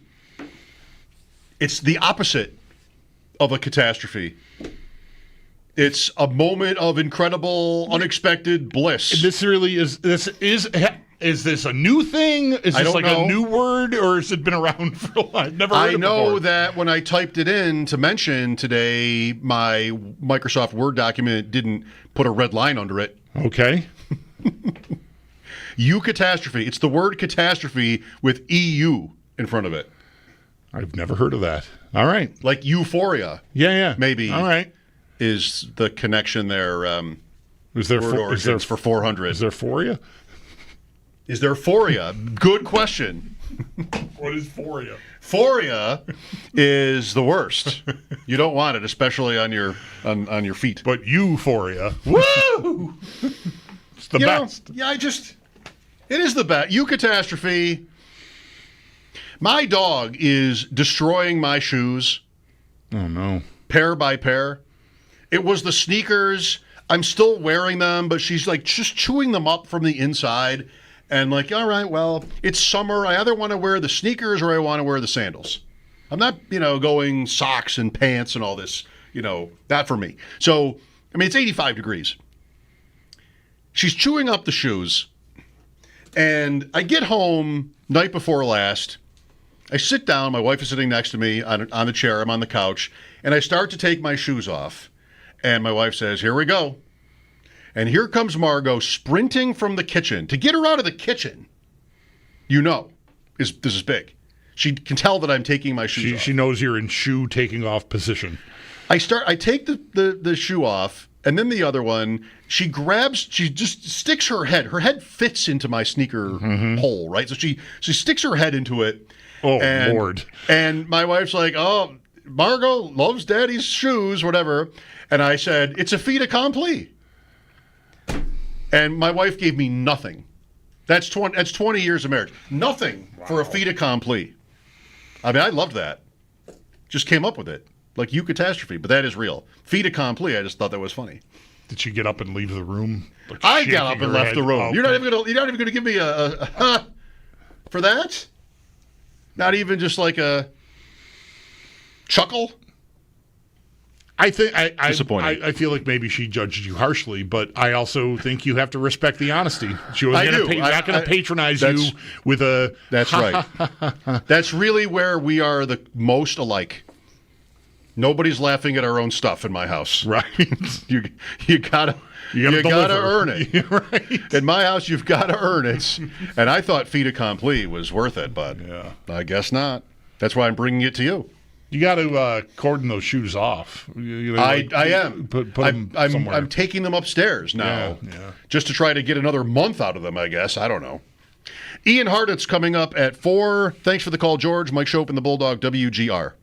It's the opposite of a catastrophe. It's a moment of incredible, unexpected bliss. This really is. Is this a new thing? Is this a new word, or has it been around for a while? I've never heard it before. I know that when I typed it in to mention today, my Microsoft Word document didn't put a red line under it. Okay. Eucatastrophe. It's the word catastrophe with EU in front of it. I've never heard of that. All right. Like euphoria. Yeah. Maybe. All right. Is the connection there? Is there for 400? Is there phoria? Is there phoria? Good question. What is phoria? Phoria is the worst. You don't want it, especially on your feet. But euphoria, woo! It's the best. It is the best. Eucatastrophe. My dog is destroying my shoes. Oh no! Pair by pair. It was the sneakers. I'm still wearing them, but she's just chewing them up from the inside. And all right, well, it's summer. I either want to wear the sneakers or I want to wear the sandals. I'm not, going socks and pants and all this, not for me. So, it's 85 degrees. She's chewing up the shoes. And I get home night before last. I sit down. My wife is sitting next to me on the chair. I'm on the couch. And I start to take my shoes off. And my wife says, "Here we go." And here comes Margot sprinting from the kitchen. To get her out of the kitchen, this is big. She can tell that I'm taking my shoes off. She knows you're in shoe taking off position. I take the shoe off, and then the other one, she just sticks her head. Her head fits into my sneaker hole, right? So she sticks her head into it. Oh, Lord. And my wife's like, "Oh, Margot loves Daddy's shoes," whatever. And I said, "It's a fait accompli." And my wife gave me nothing. That's 20 years of marriage. Nothing for a fait accompli. I loved that. Just came up with it. Like eucatastrophe, but that is real. Fait accompli, I just thought that was funny. Did she get up and leave the room? I got up and left the room. Oh, You're not even gonna give me a for that? Not even just like a chuckle? Disappointing. I feel like maybe she judged you harshly, but I also think you have to respect the honesty. She was not going to patronize you with a. That's right. That's really where we are the most alike. Nobody's laughing at our own stuff in my house. Right. You gotta earn it. Right. In my house, you've got to earn it. And I thought fait accompli was worth it, but I guess not. That's why I'm bringing it to you. You got to cordon those shoes off. I am. Put them somewhere. I'm taking them upstairs now, just to try to get another month out of them. I guess I don't know. Ian Hartnett's coming up at 4. Thanks for the call, George. Mike Schopp and the Bulldog, WGR.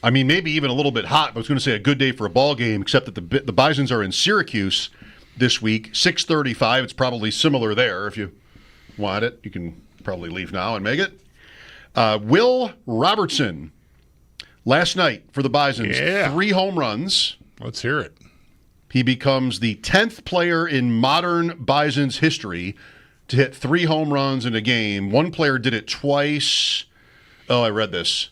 I mean, maybe even a little bit hot, but I was going to say a good day for a ball game, except that the Bisons are in Syracuse this week, 6:35. It's probably similar there. If you want it, you can probably leave now and make it. Will Robertson, last night for the Bisons, 3 home runs. Let's hear it. He becomes the 10th player in modern Bisons history to hit 3 home runs in a game. One player did it twice. Oh, I read this.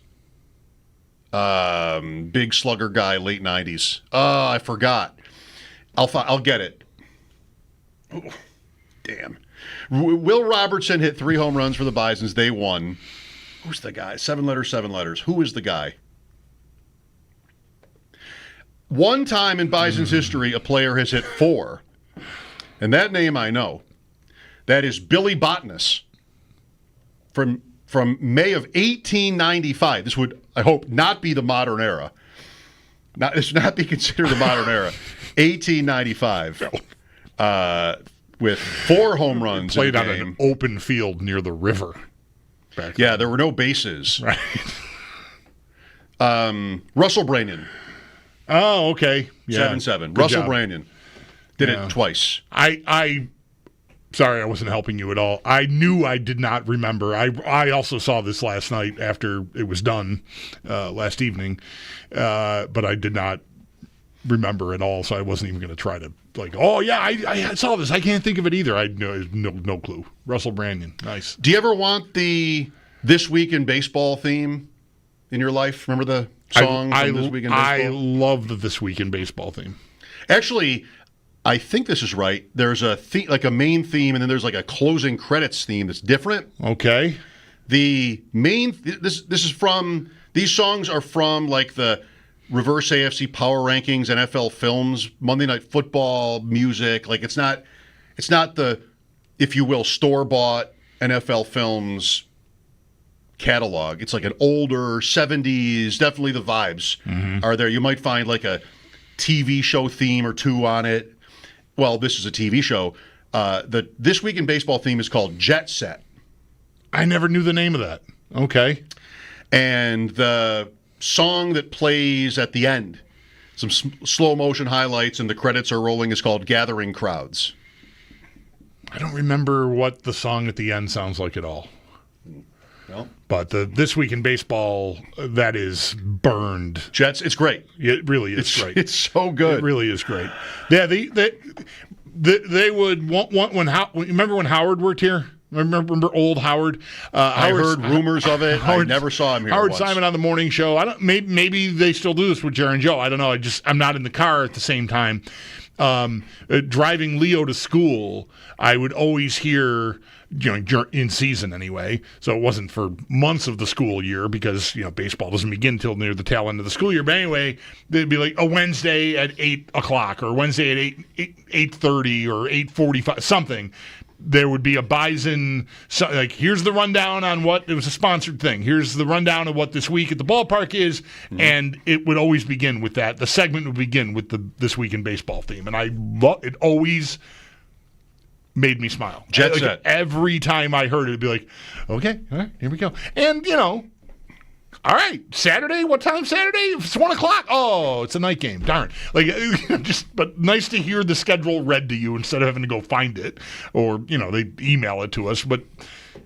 Big slugger guy, late 90s. Oh, I forgot. I'll get it. Oh, damn. Will Robertson hit 3 home runs for the Bisons. They won. Who's the guy? 7 letters. Who is the guy? One time in Bison's history, a player has hit 4. And that name I know. That is Billy Botnas from May of 1895. This would, I hope, not be the modern era. This would not be considered the modern era. 1895. With 4 home runs. Played on an open field near the river. Yeah, there were no bases. Right. Russell Branyan. Oh, okay. Yeah. 7-7. Russell Branyan did it twice. Sorry, I wasn't helping you at all. I knew I did not remember. I also saw this last night after it was done last evening, but I did not remember at all, so I wasn't even going to try to, I saw this. I can't think of it either. I no clue. Russell Branyan. Nice. Do you ever want the This Week in Baseball theme in your life? Remember the song from This Week in Baseball? I love the This Week in Baseball theme. Actually, I think this is right. There's a like a main theme, and then there's like a closing credits theme that's different. Okay. The main this is from these songs are from like the Reverse AFC Power Rankings, NFL Films, Monday Night Football music. Like it's not the, if you will, store-bought NFL Films catalog. It's like an older 70s, definitely the vibes are there. You might find like a TV show theme or 2 on it. Well, this is a TV show. The This Week in Baseball theme is called Jet Set. I never knew the name of that. Okay. And the song that plays at the end, some slow motion highlights and the credits are rolling, is called Gathering Crowds. I don't remember what the song at the end sounds like at all. Well, but the This Week in Baseball, that is burned. Jets, it's great. It really is great. It's so good. It really is great. Yeah, they would want when remember when Howard worked here? Remember old Howard? I heard rumors of it. I never saw him here. Howard once. Simon on the morning show. I don't. Maybe they still do this with Jerry and Joe. I don't know. I'm not in the car at the same time. Driving Leo to school, I would always hear, in season anyway. So it wasn't for months of the school year because, baseball doesn't begin until near the tail end of the school year. But anyway, they'd be like a Wednesday at 8 o'clock or Wednesday at 8:30 or 8:45, something. There would be a Bison, like, here's the rundown on what, it was a sponsored thing. Here's the rundown of what this week at the ballpark is, and it would always begin with that. The segment would begin with the This Week in Baseball theme, and it always made me smile. Jet Set. Every time I heard it, it'd be like, okay, all right, here we go. And, all right, Saturday? What time Saturday? It's 1 o'clock. Oh, it's a night game. Darn. But nice to hear the schedule read to you instead of having to go find it or, they email it to us. But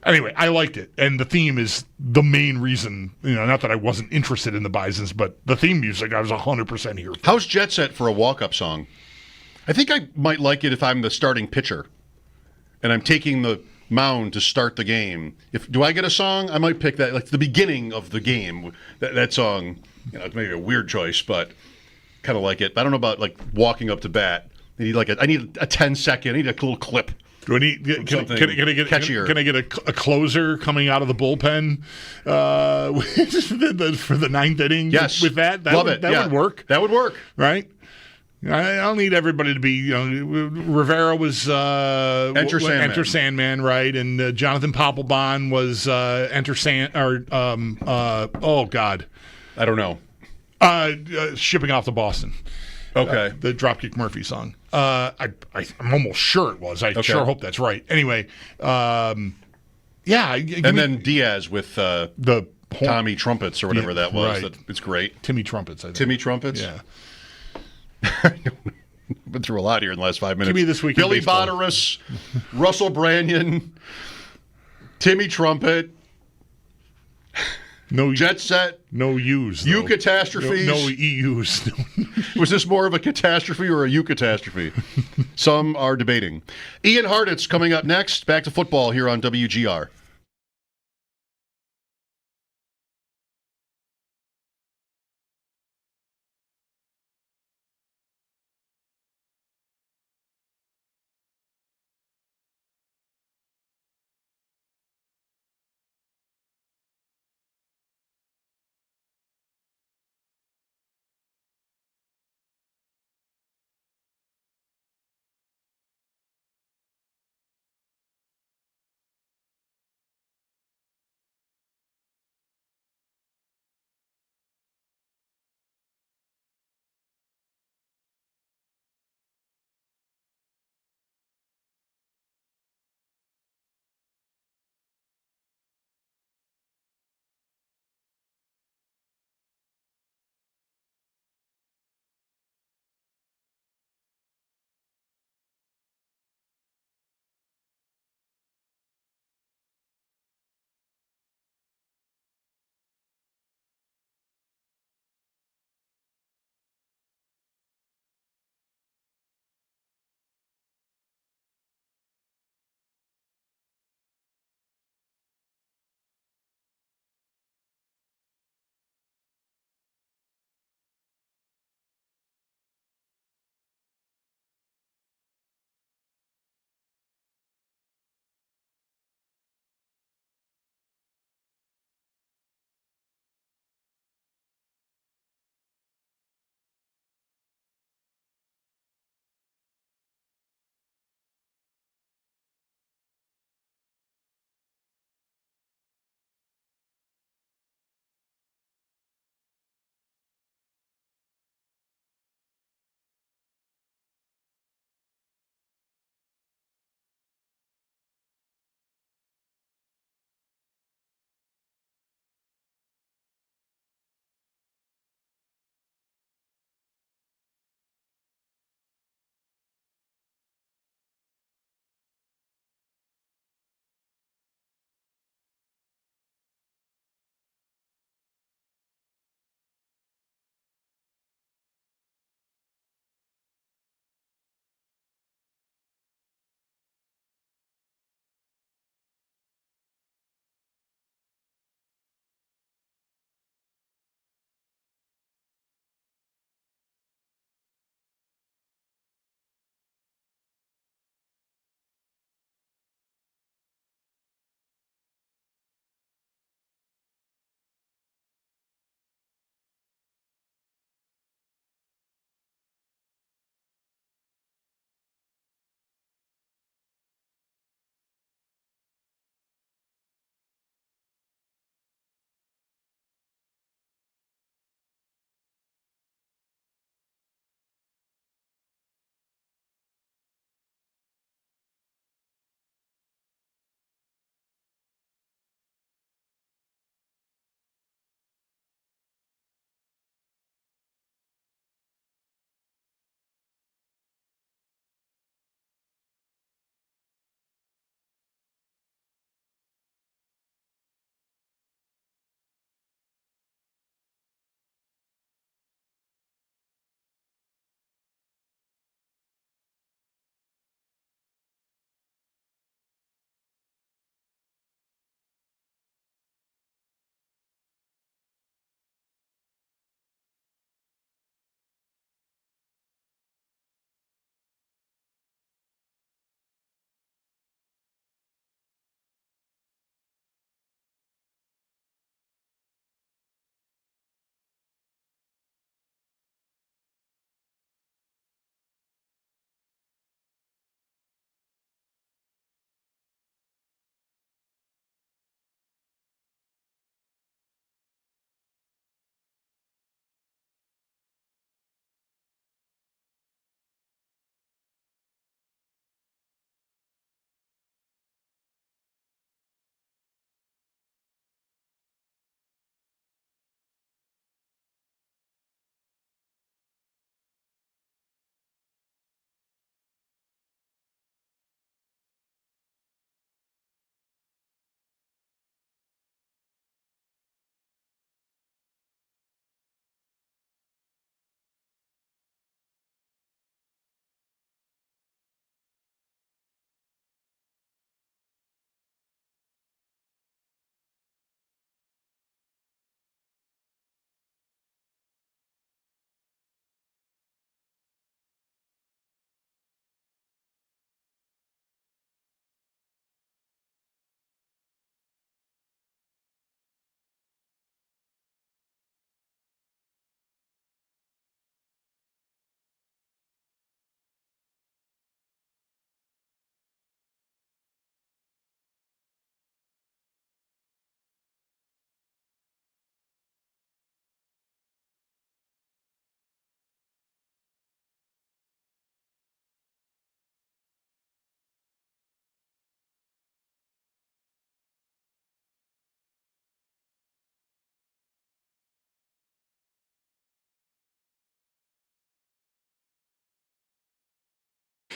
anyway, I liked it. And the theme is the main reason, not that I wasn't interested in the Bisons, but the theme music, I was 100% here for. How's Jet Set for a walk-up song? I think I might like it if I'm the starting pitcher and I'm taking the mound to start the game. Do I get a song? I might pick that, like the beginning of the game. That song, it's maybe a weird choice, but kind of like it. I don't know about like walking up to bat. I need a 10-second. I need a little clip. Do I need? Can I get catchier? Can I get a closer coming out of the bullpen for the ninth inning? Yes, with that love it. That would work. That would work, right? I don't need everybody to be. Rivera was Enter Sandman, right? And Jonathan Papelbon was Enter Sand. Oh God, I don't know. Shipping Off to Boston. Okay, the Dropkick Murphy song. I'm almost sure it was. I sure hope that's right. Anyway, yeah. And then Diaz with the Tommy Trumpets or whatever that was. Right. It's great. Timmy Trumpets, I think. Timmy Trumpets? Yeah. Been through a lot here in the last 5 minutes. Give me this week in Billy baseball. Bonnerus, Russell Branyan, Timmy Trumpet, No Jet Set, no U's. U though. catastrophes. No EUs. Was this more of a catastrophe or a U catastrophe? Some are debating. Ian Hartitz coming up next. Back to football here on WGR.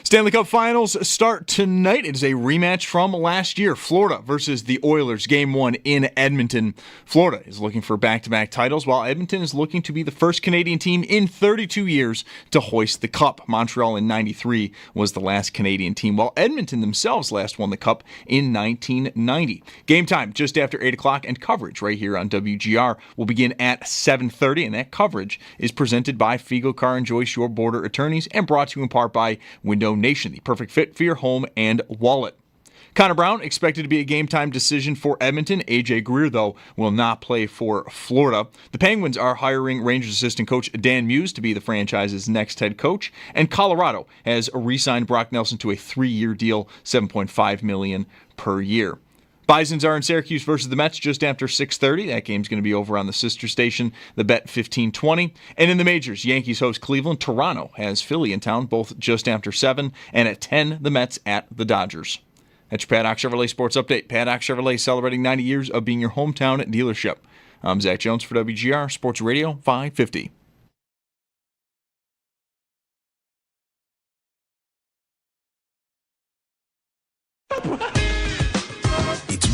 Stanley Cup Finals start tonight. It is a rematch from last year. Florida versus the Oilers, Game 1 in Edmonton. Florida is looking for back-to-back titles, while Edmonton is looking to be the first Canadian team in 32 years to hoist the Cup. Montreal in 93 was the last Canadian team, while Edmonton themselves last won the Cup in 1990. Game time just after 8 o'clock, and coverage right here on WGR will begin at 7:30, and that coverage is presented by Fiegel Car and Joyce, your border attorneys, and brought to you in part by Window Nation, the perfect fit for your home and wallet. Connor Brown expected to be a game-time decision for Edmonton. A.J. Greer, though, will not play for Florida. The Penguins are hiring Rangers assistant coach Dan Muse to be the franchise's next head coach. And Colorado has re-signed Brock Nelson to a 3-year deal, $7.5 million per year. Bisons are in Syracuse versus the Mets just after 6:30. That game's going to be over on the sister station, the Bet 1520. And in the majors, Yankees host Cleveland. Toronto has Philly in town, both just after 7. And at 10, the Mets at the Dodgers. That's your Paddock Chevrolet Sports Update. Paddock Chevrolet celebrating 90 years of being your hometown dealership. I'm Zach Jones for WGR Sports Radio 550.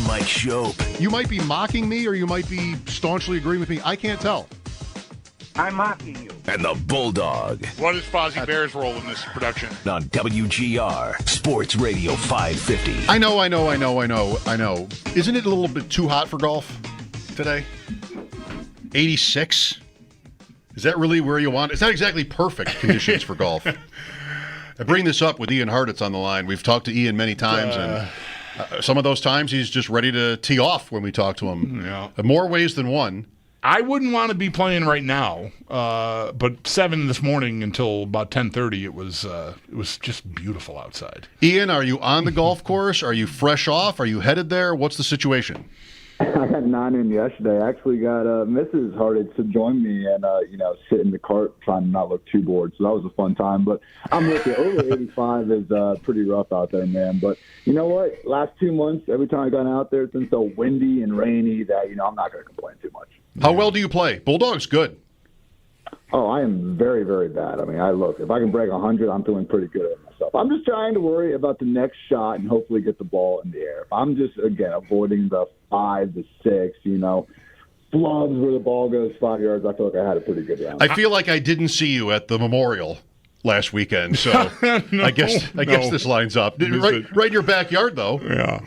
Mike Schopp. You might be mocking me or you might be staunchly agreeing with me. I can't tell. I'm mocking you. And the Bulldog. What is Fozzie Bear's role in this production? On WGR Sports Radio 550. I know. Isn't it a little bit too hot for golf today? 86? Is that really where you want? It's not exactly perfect conditions for golf. I bring this up with Ian Hartitz on the line. We've talked to Ian many times, and some of those times he's just ready to tee off when we talk to him. Yeah. More ways than one. I wouldn't want to be playing right now, but 7 this morning until about 10:30, it was just beautiful outside. Ian, are you on the golf course? Are you fresh off? Are you headed there? What's the situation? I got 9 in yesterday. I actually got Mrs. Hartitz to join me and, sit in the cart trying to not look too bored. So that was a fun time. But I'm with you. Over 85 is pretty rough out there, man. But you know what? Last 2 months, every time I got out there, it's been so windy and rainy that, I'm not going to complain too much. How well do you play? Bulldog's good. Oh, I am very, very bad. I mean, if I can break 100, I'm feeling pretty good at myself. I'm just trying to worry about the next shot and hopefully get the ball in the air. I'm just, again, avoiding the 5, the 6, flubs where the ball goes 5 yards. I feel like I had a pretty good round. I feel like I didn't see you at the Memorial last weekend, so No, I guess this lines up. Right in your backyard, though. Yeah.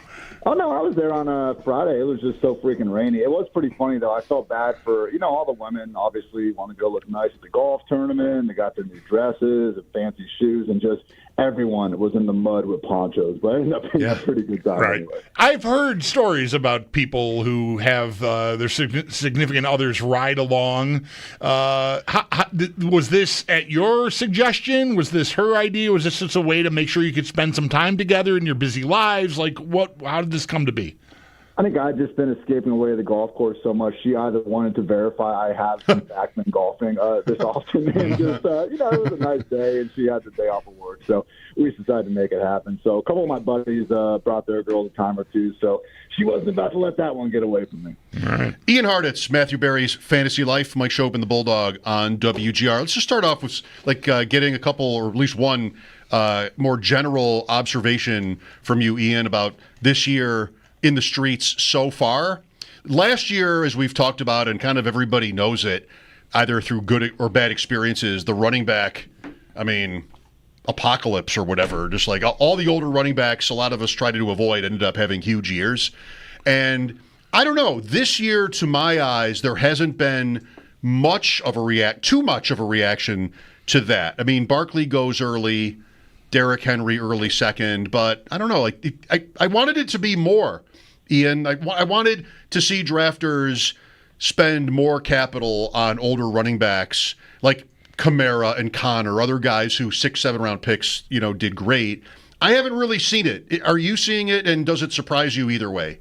Oh, no, I was there on a Friday. It was just so freaking rainy. It was pretty funny, though. I felt bad for, all the women obviously want to go look nice at the golf tournament. They got their new dresses and fancy shoes, and just everyone was in the mud with ponchos. But it ended up being a pretty good time anyway. I've heard stories about people who have their significant others ride along. Was this at your suggestion? Was this her idea? Was this just a way to make sure you could spend some time together in your busy lives? How did this come to be? I think I'd just been escaping away to the golf course so much. She either wanted to verify I have since been golfing this often, and just, it was a nice day, and she had the day off of work. So we just decided to make it happen. So a couple of my buddies brought their girls a time or two, so she wasn't about to let that one get away from me. All right. Ian Hartitz, Matthew Berry's Fantasy Life, Mike Schopp and the Bulldog on WGR. Let's just start off with getting a couple, or at least one, more general observation from you, Ian, about this year in the streets so far. Last year, as we've talked about, and kind of everybody knows it, either through good or bad experiences, the running back, apocalypse or whatever, just like all the older running backs a lot of us tried to avoid ended up having huge years. And I don't know, this year, to my eyes, there hasn't been too much of a reaction to that. Barkley goes early, Derrick Henry early second, but I don't know, I wanted it to be more. Ian, I wanted to see drafters spend more capital on older running backs like Kamara and Connor, other guys who 6-7 round picks, did great. I haven't really seen it. Are you seeing it, and does it surprise you either way?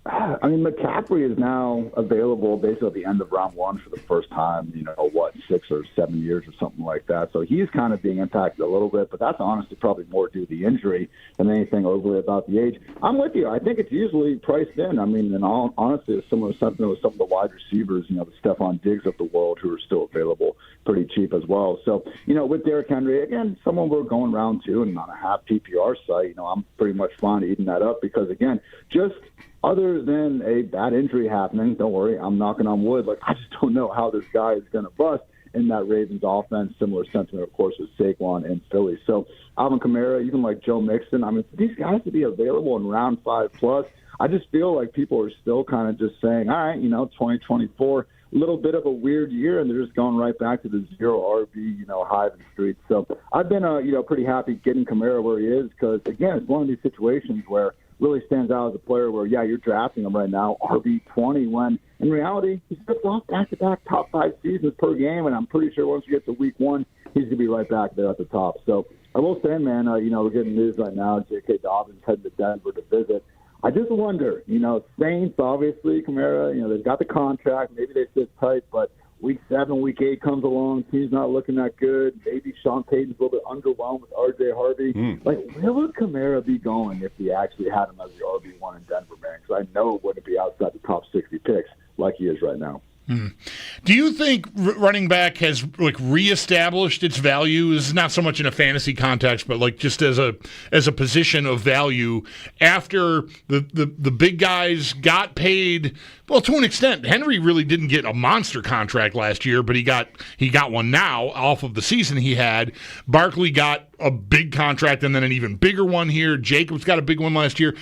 I mean, McCaffrey is now available basically at the end of round one for the first time, 6 or 7 years or something like that. So he's kind of being impacted a little bit, but that's honestly probably more due to the injury than anything overly about the age. I'm with you. I think it's usually priced in. I mean, and honestly, it's similar to something with some of the wide receivers, the Stephon Diggs of the world who are still available pretty cheap as well. So, with Derrick Henry, again, someone we're going round two and on a half PPR site, I'm pretty much fine eating that up because, again, just other than a bad injury happening, don't worry, I'm knocking on wood. I just don't know how this guy is going to bust in that Ravens offense. Similar sentiment, of course, with Saquon and Philly. So Alvin Kamara, even like Joe Mixon, I mean, for these guys to be available in round 5+, I just feel like people are still kind of just saying, all right, 2024, a little bit of a weird year, and they're just going right back to the zero RB, hive in the streets. So I've been, pretty happy getting Kamara where he is because, again, it's one of these situations where really stands out as a player where, yeah, you're drafting him right now, RB20, when in reality, he's just off back-to-back top 5 seasons per game, and I'm pretty sure once we get to week 1, he's going to be right back there at the top. So I will say, man, we're getting news right now. J.K. Dobbins heading to Denver to visit. I just wonder, Saints, obviously, Kamara, they've got the contract. Maybe they sit tight, but week 7, week 8 comes along. Team's not looking that good. Maybe Sean Payton's a little bit underwhelmed with R.J. Harvey. Where would Kamara be going if we actually had him as the RB1 in Denver, man? Because I know it wouldn't be outside the top 60 picks like he is right now. Do you think running back has reestablished its value? This is not so much in a fantasy context, but just as a position of value after the big guys got paid. Well, to an extent, Henry really didn't get a monster contract last year, but he got one now off of the season he had. Barkley got a big contract and then an even bigger one here. Jacobs got a big one last year.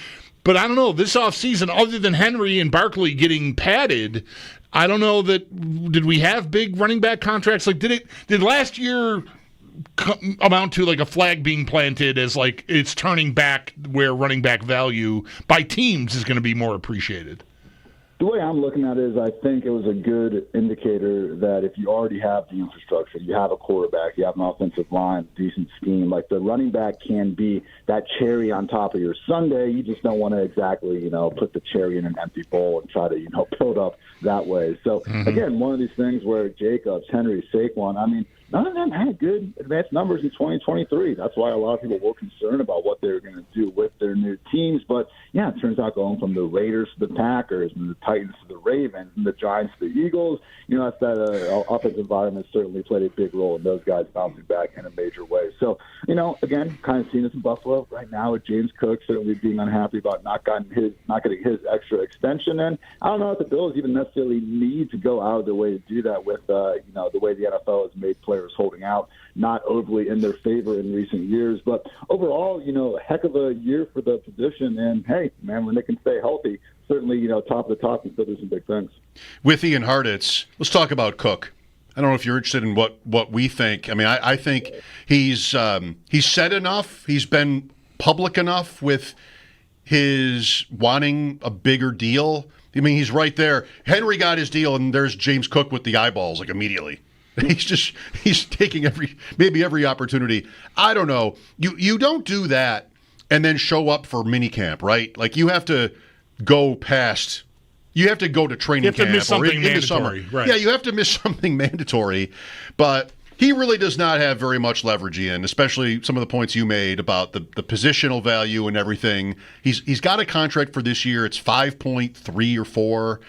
But I don't know, this offseason, other than Henry and Barkley getting padded, I don't know did we have big running back contracts? Did last year amount to a flag being planted as it's turning back where running back value by teams is going to be more appreciated? The way I'm looking at it is I think it was a good indicator that if you already have the infrastructure, you have a quarterback, you have an offensive line, decent scheme, the running back can be that cherry on top of your sundae. You just don't want to exactly, put the cherry in an empty bowl and try to, build up that way. So, again, one of these things where Jacobs, Henry, Saquon, I mean, none of them had good advanced numbers in 2023. That's why a lot of people were concerned about what they were going to do with their new teams. But, yeah, it turns out going from the Raiders to the Packers and the Titans to the Ravens and the Giants to the Eagles, that's that offensive environment certainly played a big role in those guys bouncing back in a major way. So, again, kind of seeing this in Buffalo right now with James Cook certainly being unhappy about not getting his extra extension in. I don't know if the Bills even necessarily need to go out of their way to do that with, the way the NFL has made players holding out, not overly in their favor in recent years. But overall, a heck of a year for the position. And, hey, man, when they can stay healthy, certainly, top of the top and still do some big things. With Ian Hartitz, let's talk about Cook. I don't know if you're interested in what we think. I mean, I think he's said enough. He's been public enough with his wanting a bigger deal. I mean, he's right there. Henry got his deal, and there's James Cook with the eyeballs, immediately. He's taking every opportunity. I don't know. You don't do that and then show up for minicamp, right? You have to go past. You have to go to training camp or into summer. Right. Yeah, you have to miss something mandatory. But he really does not have very much leverage, Ian, especially some of the points you made about the positional value and everything. He's got a contract for this year. It's 5.3 or 4.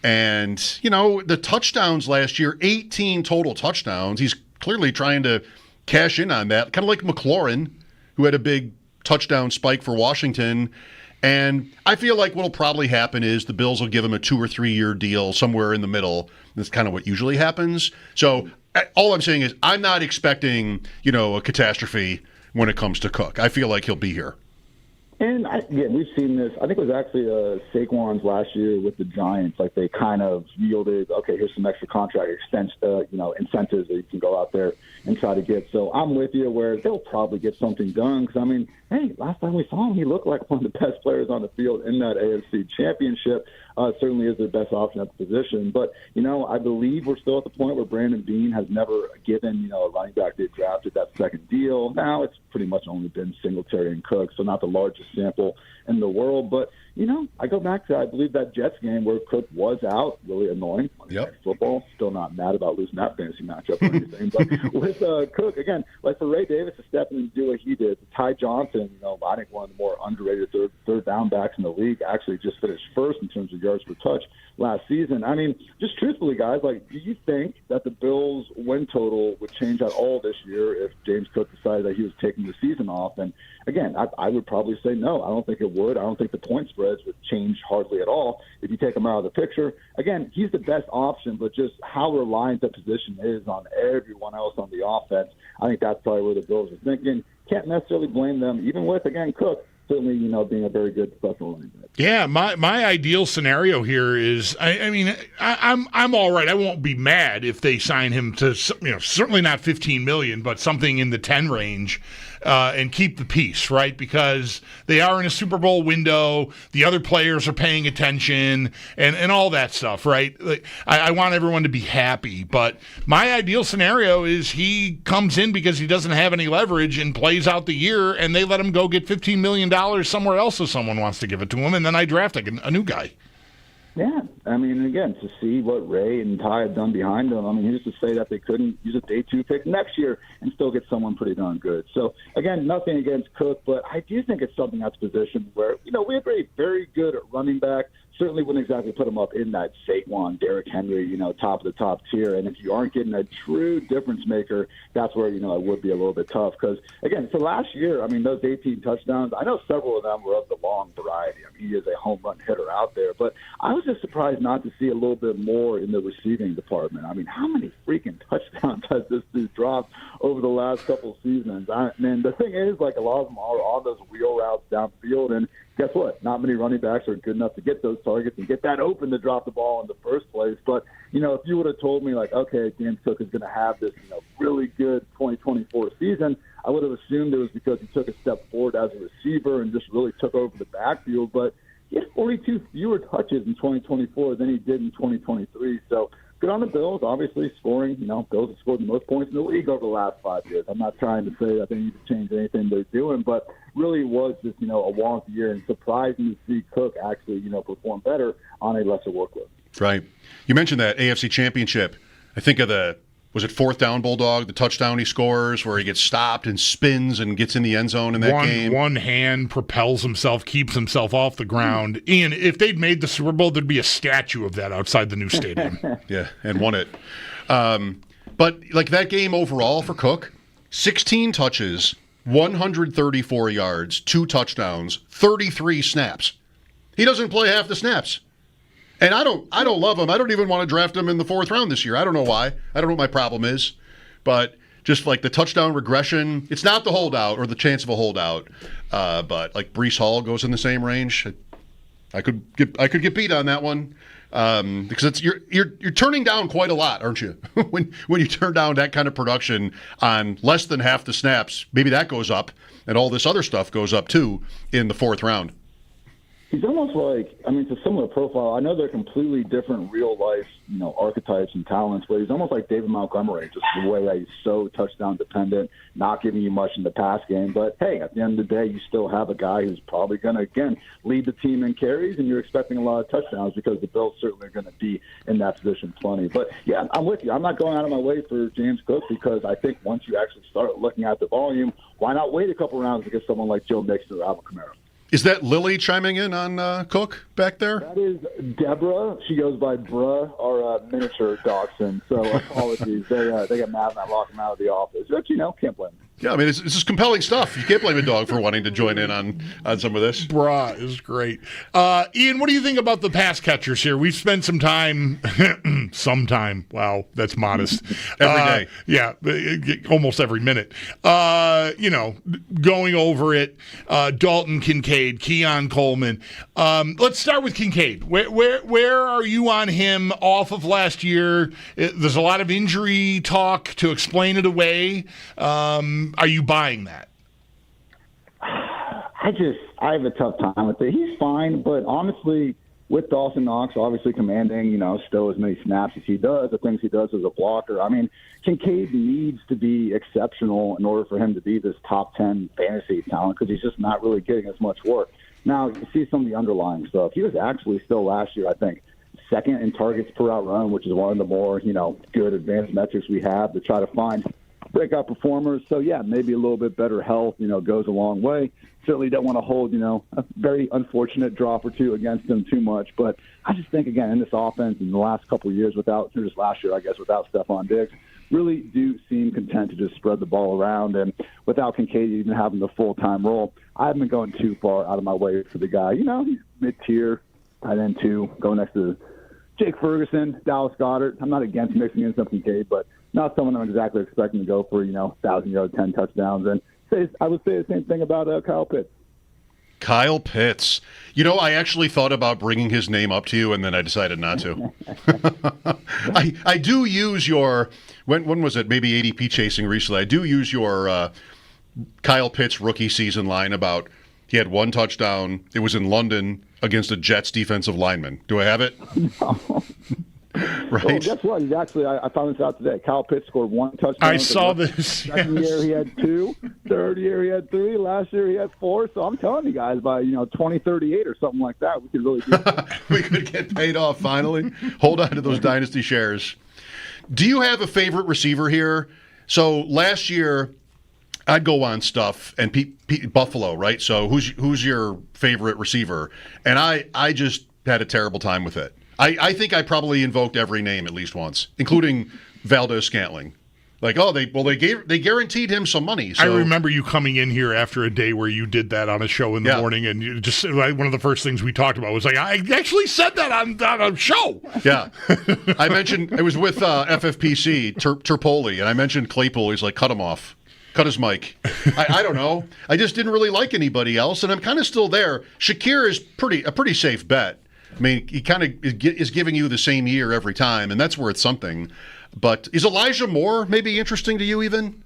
And, the touchdowns last year, 18 total touchdowns. He's clearly trying to cash in on that, kind of like McLaurin, who had a big touchdown spike for Washington. And I feel like what will probably happen is the Bills will give him a 2 or 3 year deal somewhere in the middle. That's kind of what usually happens. So all I'm saying is I'm not expecting, a catastrophe when it comes to Cook. I feel like he'll be here. And, again, we've seen this. I think it was actually Saquon's last year with the Giants. They kind of yielded, okay, here's some extra contract incentives that you can go out there and try to get. So I'm with you where they'll probably get something done because, hey, last time we saw him, he looked like one of the best players on the field in that AFC Championship. Certainly is their best option at the position. But, I believe we're still at the point where Brandon Beane has never given, a running back they drafted that second deal. Now it's pretty much only been Singletary and Cook, so not the largest sample in the world. But, I go back to, I believe, that Jets game where Cook was out, really annoying. Yep. Football, still not mad about losing that fantasy matchup or anything. But with Cook, again, like for Ray Davis to step in and do what he did, Ty Johnson, I think one of the more underrated third down backs in the league, actually just finished first in terms of yards per touch last season. I mean, just truthfully, guys, do you think that the Bills' win total would change at all this year if James Cook decided that he was taking the season off? And again, I would probably say no. I don't think it would. I don't think the point spreads would change hardly at all if you take him out of the picture. Again, he's the best option, but just how reliant the position is on everyone else on the offense, I think that's probably where the Bills are thinking. Can't necessarily blame them, even with, again, Cook. Certainly, being a very good professional running back. Yeah, my ideal scenario here is, I'm all right. I won't be mad if they sign him to, certainly not $15 million, but something in the 10 range, and keep the peace, right? Because they are in a Super Bowl window. The other players are paying attention, and all that stuff, right? Like, I want everyone to be happy, but my ideal scenario is he comes in because he doesn't have any leverage and plays out the year, and they let him go get $15 million somewhere else if someone wants to give it to him, and then I draft a new guy. Yeah, I mean, again, to see what Ray and Ty had done behind them, I mean, who's to say that they couldn't use a day 2 pick next year and still get someone pretty darn good. So, again, nothing against Cook, but I do think it's something that's positioned where, we have a very good running back. Certainly wouldn't exactly put him up in that Saquon, Derrick Henry, top of the top tier. And if you aren't getting a true difference maker, that's where, it would be a little bit tough. Because, again, so last year, I mean, those 18 touchdowns, I know several of them were of the long variety. I mean, he is a home run hitter out there. But I was just surprised not to see a little bit more in the receiving department. I mean, how many freaking touchdowns has this dude dropped over the last couple seasons? And the thing is, a lot of them are on those wheel routes downfield. And guess what? Not many running backs are good enough to get those targets and get that open to drop the ball in the first place. But, if you would have told me, okay, James Cook is going to have this, really good 2024 season, I would have assumed it was because he took a step forward as a receiver and just really took over the backfield. But he had 42 fewer touches in 2024 than he did in 2023. So good on the Bills, obviously scoring. Bills have scored the most points in the league over the last 5 years. I'm not trying to say that they need to change anything they're doing, but really was just, a wonky year and surprising to see Cook actually, perform better on a lesser workload. Right. You mentioned that AFC Championship. I think of was it fourth down Bulldog, the touchdown he scores where he gets stopped and spins and gets in the end zone in that game? One hand propels himself, keeps himself off the ground. Ian, if they'd made the Super Bowl, there'd be a statue of that outside the new stadium. Yeah, and won it. But that game overall for Cook, 16 touches, 134 yards, 2 touchdowns, 33 snaps. He doesn't play half the snaps. And I don't love him. I don't even want to draft him in the 4th round this year. I don't know why. I don't know what my problem is. But just the touchdown regression, it's not the holdout or the chance of a holdout. But Breece Hall goes in the same range. I could get beat on that one. Because you're turning down quite a lot, aren't you? when you turn down that kind of production on less than half the snaps, maybe that goes up, and all this other stuff goes up too in the 4th round. He's almost it's a similar profile. I know they're completely different real life, archetypes and talents, but he's almost like David Montgomery, just the way that he's so touchdown dependent, not giving you much in the pass game. But hey, at the end of the day, you still have a guy who's probably going to, again, lead the team in carries, and you're expecting a lot of touchdowns because the Bills certainly are going to be in that position plenty. But yeah, I'm with you. I'm not going out of my way for James Cook because I think once you actually start looking at the volume, why not wait a couple rounds to get someone like Joe Mixon or Alvin Kamara? Is that Lily chiming in on Cook back there? That is Deborah. She goes by Bruh, our miniature dachshund. So apologies. They get mad and I lock them out of the office. But, can't blame them. Yeah, I mean, it's just compelling stuff. You can't blame a dog for wanting to join in on some of this. Bruh is great. Ian, what do you think about the pass catchers here? We've spent some time, wow, that's modest. Every day. Yeah, almost every minute. Going over it, Dalton Kincaid, Keon Coleman. Let's start with Kincaid. Where are you on him off of last year? There's a lot of injury talk to explain it away. Are you buying that? I have a tough time with it. He's fine, but honestly, with Dawson Knox obviously commanding, still as many snaps as he does, the things he does as a blocker. I mean, Kincaid needs to be exceptional in order for him to be this top 10 fantasy talent because he's just not really getting as much work. Now, you see some of the underlying stuff. He was actually still last year, I think, second in targets per out run, which is one of the more, good advanced metrics we have to try to find breakout performers. So, yeah, maybe a little bit better health, goes a long way. Certainly don't want to hold, a very unfortunate drop or two against him too much. But I just think, again, in this offense in the last couple of years just last year, I guess, without Stephon Diggs, really do seem content to just spread the ball around. And without Kincaid even having the full-time role, I haven't been going too far out of my way for the guy. He's mid-tier, tight end 2, going next to Jake Ferguson, Dallas Goedert. I'm not against mixing in some Kincaid, but not someone I'm exactly expecting to go for, 1,000-yard, 10 touchdowns. And I would say the same thing about Kyle Pitts. Kyle Pitts. I actually thought about bringing his name up to you, and then I decided not to. I do use your, when was it, maybe ADP chasing recently, I do use your Kyle Pitts rookie season line about he had 1 touchdown. It was in London against a Jets defensive lineman. Do I have it? No. Right. Well, guess what? He's actually, I found this out today. Kyle Pitts scored 1 touchdown. I saw this. Second year he had 2. Third year he had 3. Last year he had 4. So I'm telling you guys, by 2038 or something like that, we could really do it. We could get paid off finally. Hold on to those dynasty shares. Do you have a favorite receiver here? So last year, I'd go on stuff and Buffalo, right? So who's your favorite receiver? And I just had a terrible time with it. I think I probably invoked every name at least once, including Valdez-Scantling. Like, they guaranteed him some money. So. I remember you coming in here after a day where you did that on a show in the morning, and you just one of the first things we talked about was like, I actually said that on a show. Yeah, I mentioned it was with FFPC Terpoli, and I mentioned Claypool. He's like, cut him off. Cut his mic. I don't know. I just didn't really like anybody else, and I'm kind of still there. Shakir is a pretty safe bet. I mean, he kind of is giving you the same year every time, and that's worth something. But is Elijah Moore maybe interesting to you even?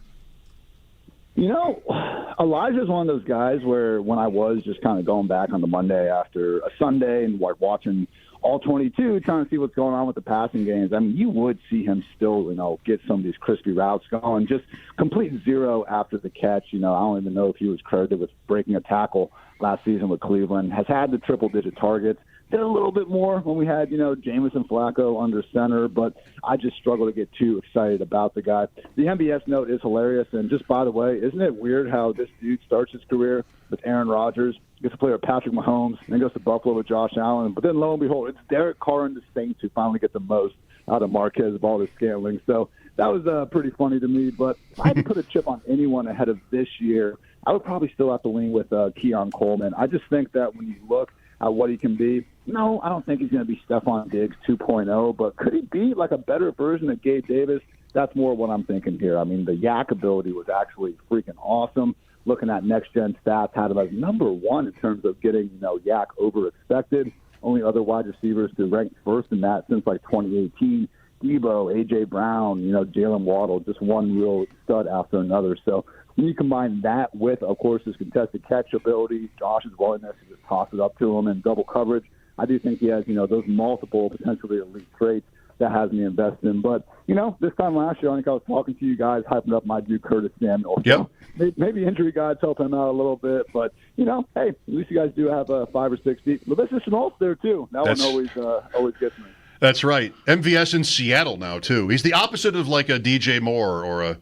Elijah's one of those guys where when I was just kind of going back on the Monday after a Sunday and watching all 22, trying to see what's going on with the passing games, I mean, you would see him still, get some of these crispy routes going. Just complete zero after the catch. I don't even know if he was credited with breaking a tackle last season with Cleveland. Has had the triple-digit targets. Did a little bit more when we had, Jameson Flacco under center, but I just struggle to get too excited about the guy. The MBS note is hilarious, and just by the way, isn't it weird how this dude starts his career with Aaron Rodgers, gets to play with Patrick Mahomes, then goes to Buffalo with Josh Allen, but then lo and behold, it's Derek Carr and the Saints who finally get the most out of Marquez Valdez-Scantling. So that was pretty funny to me, but if I had to put a chip on anyone ahead of this year, I would probably still have to lean with Keon Coleman. I just think that when you look at what he can be, no, I don't think he's going to be Stephon Diggs 2.0, but could he be like a better version of Gabe Davis? That's more what I'm thinking here. I mean, the yak ability was actually freaking awesome. Looking at next-gen stats, had him as number 1 in terms of getting, yak over expected. Only other wide receivers to rank first in that since like 2018. Debo, A.J. Brown, Jalen Waddle, just one real stud after another. So when you combine that with, of course, his contested catch ability, Josh's willingness to just toss it up to him and double coverage, I do think he has, those multiple potentially elite traits that has me invested in. But, this time last year, I think I was talking to you guys, hyping up my dude Curtis Samuel. Yep. So maybe injury guys help him out a little bit. But, hey, at least you guys do have 5 or 6 deep. Laviska Shenault's there, too. That one always gets me. That's right. MVS in Seattle now, too. He's the opposite of like a DJ Moore or a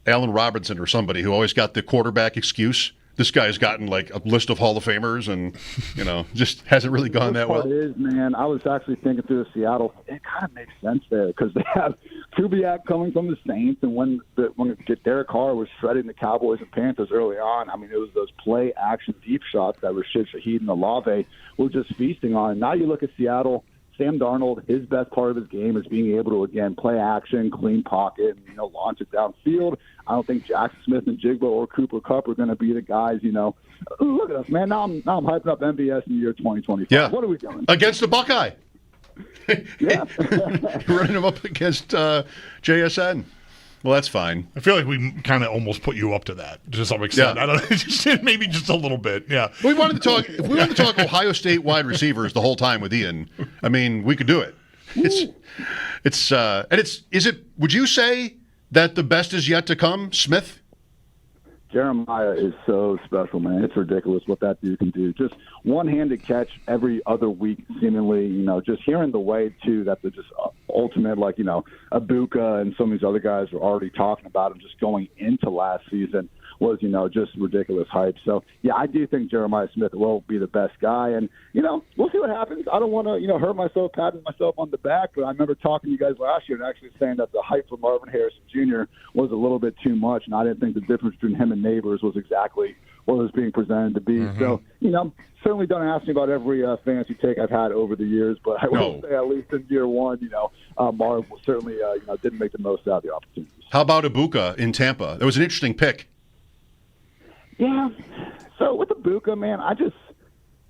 Allen Robinson or somebody who always got the quarterback excuse. This guy's gotten like a list of Hall of Famers and, just hasn't really gone that well. It is, man. I was actually thinking through Seattle. It kind of makes sense there because they have Kubiak coming from the Saints, and when Derek Carr was shredding the Cowboys and Panthers early on, I mean, it was those play-action deep shots that Rashid Shaheed and Olave were just feasting on. Now you look at Seattle, Sam Darnold, his best part of his game is being able to, again, play action, clean pocket, and, launch it downfield. I don't think Jackson Smith and Jigba or Cooper Kupp are going to be the guys, Look at us, man. Now I'm hyping up MVS in the year 2025. Yeah. What are we doing? Against the Buckeye. Yeah. Running him up against JSN. Well, that's fine. I feel like we kind of almost put you up to that to some extent. Yeah. I don't know, maybe just a little bit. Yeah. We wanted to talk Ohio State wide receivers the whole time with Ian. I mean, we could do it. Would you say that the best is yet to come, Smith? Jeremiah is so special, man. It's ridiculous what that dude can do. Just one-handed catch every other week, seemingly. Just hearing the way, too, that they're just ultimate, like, Ibuka and some of these other guys were already talking about him just going into last season was, just ridiculous hype. So, yeah, I do think Jeremiah Smith will be the best guy. And, we'll see what happens. I don't want to, hurt myself, patting myself on the back, but I remember talking to you guys last year and actually saying that the hype for Marvin Harrison Jr. was a little bit too much, and I didn't think the difference between him and Neighbors was exactly what was being presented to be. Mm-hmm. So, certainly don't ask me about every fantasy take I've had over the years, but I will say at least in year one, Marv certainly didn't make the most out of the opportunities. How about Ibuka in Tampa? That was an interesting pick. Yeah. So with Ibuka, man,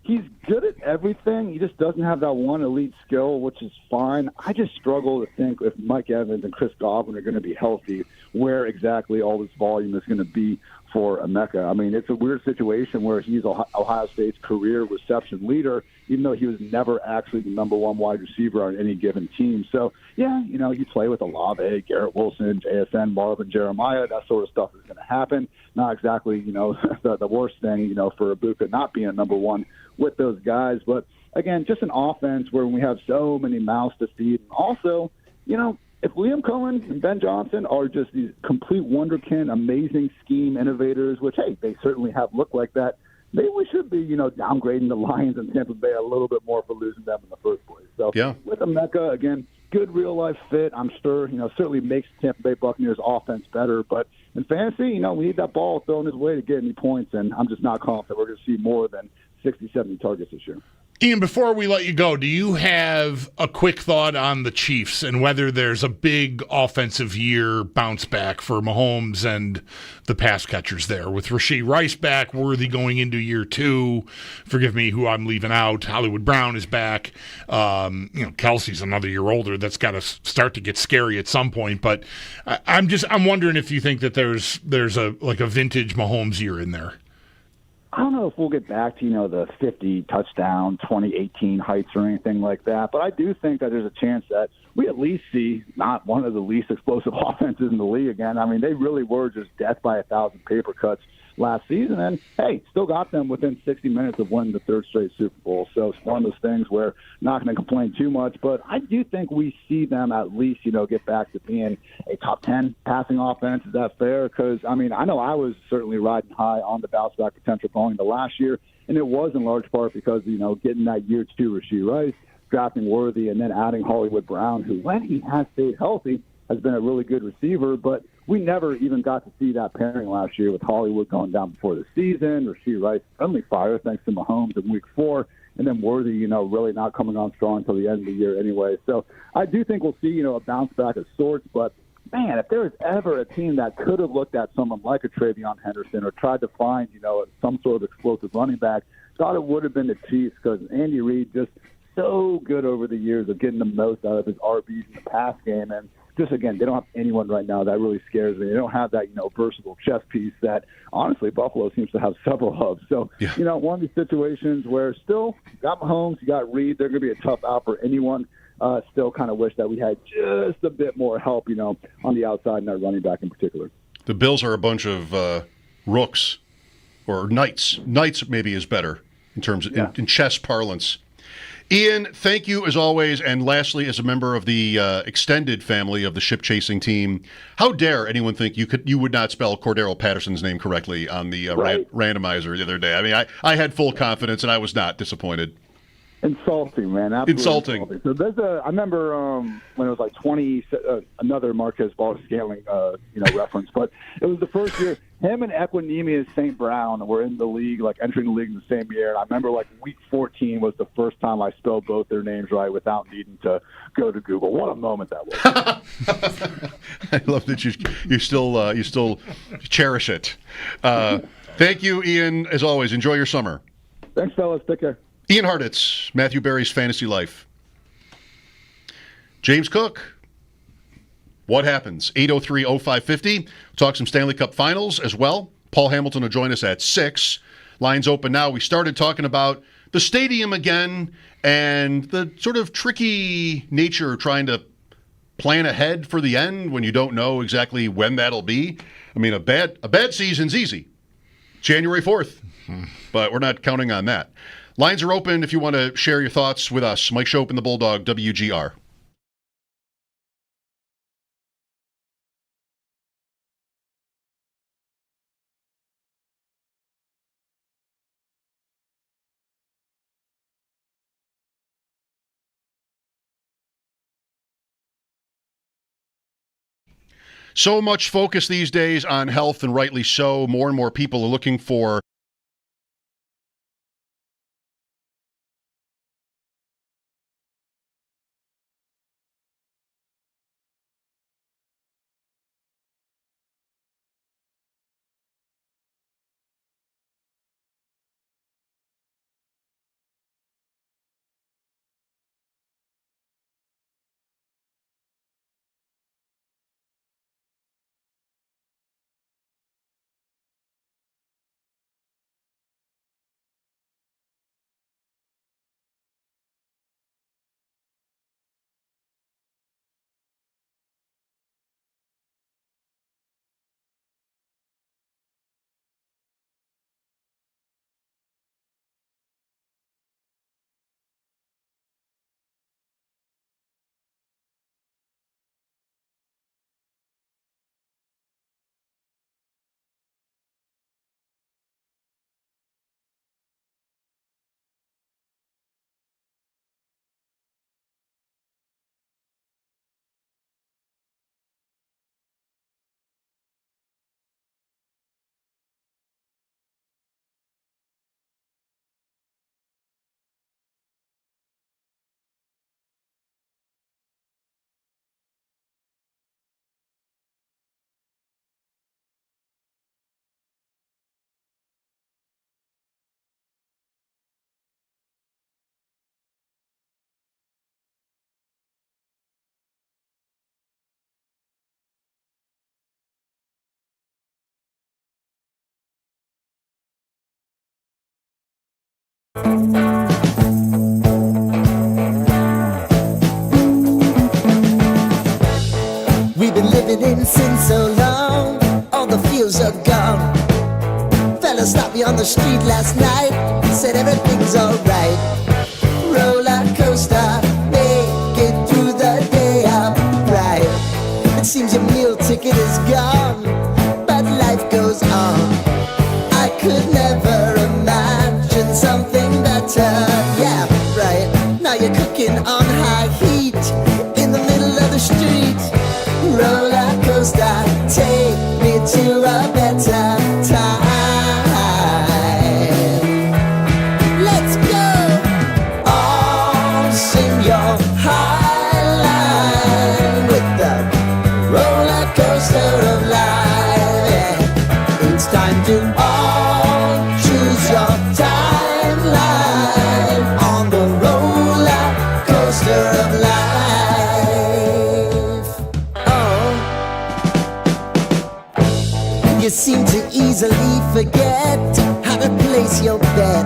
he's good at everything. He just doesn't have that one elite skill, which is fine. I just struggle to think if Mike Evans and Chris Godwin are going to be healthy, where exactly all this volume is going to be for Emeka. I mean, it's a weird situation where he's Ohio State's career reception leader, even though he was never actually the number one wide receiver on any given team. So, yeah, you play with Olave, Garrett Wilson, JSN, Marvin, Jeremiah, that sort of stuff is going to happen. Not exactly, the worst thing, for Ibuka not being a number one with those guys. But, again, just an offense where we have so many mouths to feed. And also, if Liam Cohen and Ben Johnson are just these complete wonderkin, amazing scheme innovators, which, hey, they certainly have looked like that, maybe we should be, downgrading the Lions and Tampa Bay a little bit more for losing them in the first place. So with Emeka, again, good real-life fit, I'm sure, certainly makes Tampa Bay Buccaneers offense better. But in fantasy, we need that ball thrown his way to get any points, and I'm just not confident we're going to see more than 60, 70 targets this year. Ian, before we let you go, do you have a quick thought on the Chiefs and whether there's a big offensive year bounce back for Mahomes and the pass catchers there? With Rashee Rice back, Worthy going into year two, forgive me who I'm leaving out, Hollywood Brown is back, Kelsey's another year older. That's got to start to get scary at some point. But I'm wondering if you think that there's a vintage Mahomes year in there. I don't know if we'll get back to, the 50 touchdown, 2018 heights or anything like that, but I do think that there's a chance that we at least see not one of the least explosive offenses in the league again. I mean, they really were just death by 1,000 paper cuts last season, and hey, still got them within 60 minutes of winning the third straight Super Bowl. So it's one of those things where not going to complain too much, but I do think we see them at least, get back to being a top 10 passing offense. Is that fair? Because, I mean, I know I was certainly riding high on the bounce back potential going into last year, and it was in large part because, getting that year two Rashee Rice, drafting Worthy, and then adding Hollywood Brown, who, when he has stayed healthy, has been a really good receiver, but we never even got to see that pairing last year with Hollywood going down before the season, Rashee Rice suddenly fired thanks to Mahomes in week 4, and then Worthy, really not coming on strong until the end of the year anyway. So I do think we'll see, a bounce back of sorts, but man, if there was ever a team that could have looked at someone like a Travion Henderson or tried to find, some sort of explosive running back, thought it would have been the Chiefs because Andy Reid just so good over the years of getting the most out of his RBs in the pass game. And just, again, they don't have anyone right now that really scares me. They don't have that, versatile chess piece that, honestly, Buffalo seems to have several of. So, one of these situations where still you got Mahomes, you got Reed, they're going to be a tough out for anyone. Still kind of wish that we had just a bit more help, on the outside and that running back in particular. The Bills are a bunch of rooks or knights. Knights maybe is better in terms of in chess parlance. Ian, thank you as always. And lastly, as a member of the extended family of the ship chasing team, how dare anyone think you would not spell Cordero Patterson's name correctly on the randomizer the other day? I mean, I had full confidence and I was not disappointed. Insulting, man. Absolutely insulting. So there's I remember when it was like 20, another Marquez Ball-Scaling, reference, but it was the first year him and Equinemius St. Brown were in the league, like entering the league in the same year. And I remember like week 14 was the first time I spelled both their names right without needing to go to Google. What a moment that was. I love that you still cherish it. Thank you, Ian. As always, enjoy your summer. Thanks, fellas. Take care. Ian Hartitz, Matthew Berry's Fantasy Life. James Cook, what happens? 803-0550. We'll talk some Stanley Cup Finals as well. Paul Hamilton will join us at 6. Lines open now. We started talking about the stadium again and the sort of tricky nature of trying to plan ahead for the end when you don't know exactly when that'll be. I mean, a bad season's easy. January 4th. But we're not counting on that. Lines are open if you want to share your thoughts with us. Mike Schopp and the Bulldog, WGR. So much focus these days on health, and rightly so. More and more people are looking for We've been living in sin so long, all the feels are gone. Fella stopped me on the street last night, said everything's alright. Roller coaster, make it through the day upright. It seems your meal ticket is gone, but life goes on. I could never imagine something better. Yeah, right. Now you're cooking on high heat in the middle of the street. Roller coaster, take me to a better time. Let's go. All sing your high line with the roller coaster of life. Yeah. It's time to all choose your timeline on the roller coaster of life. You seem to easily forget how to place your bet.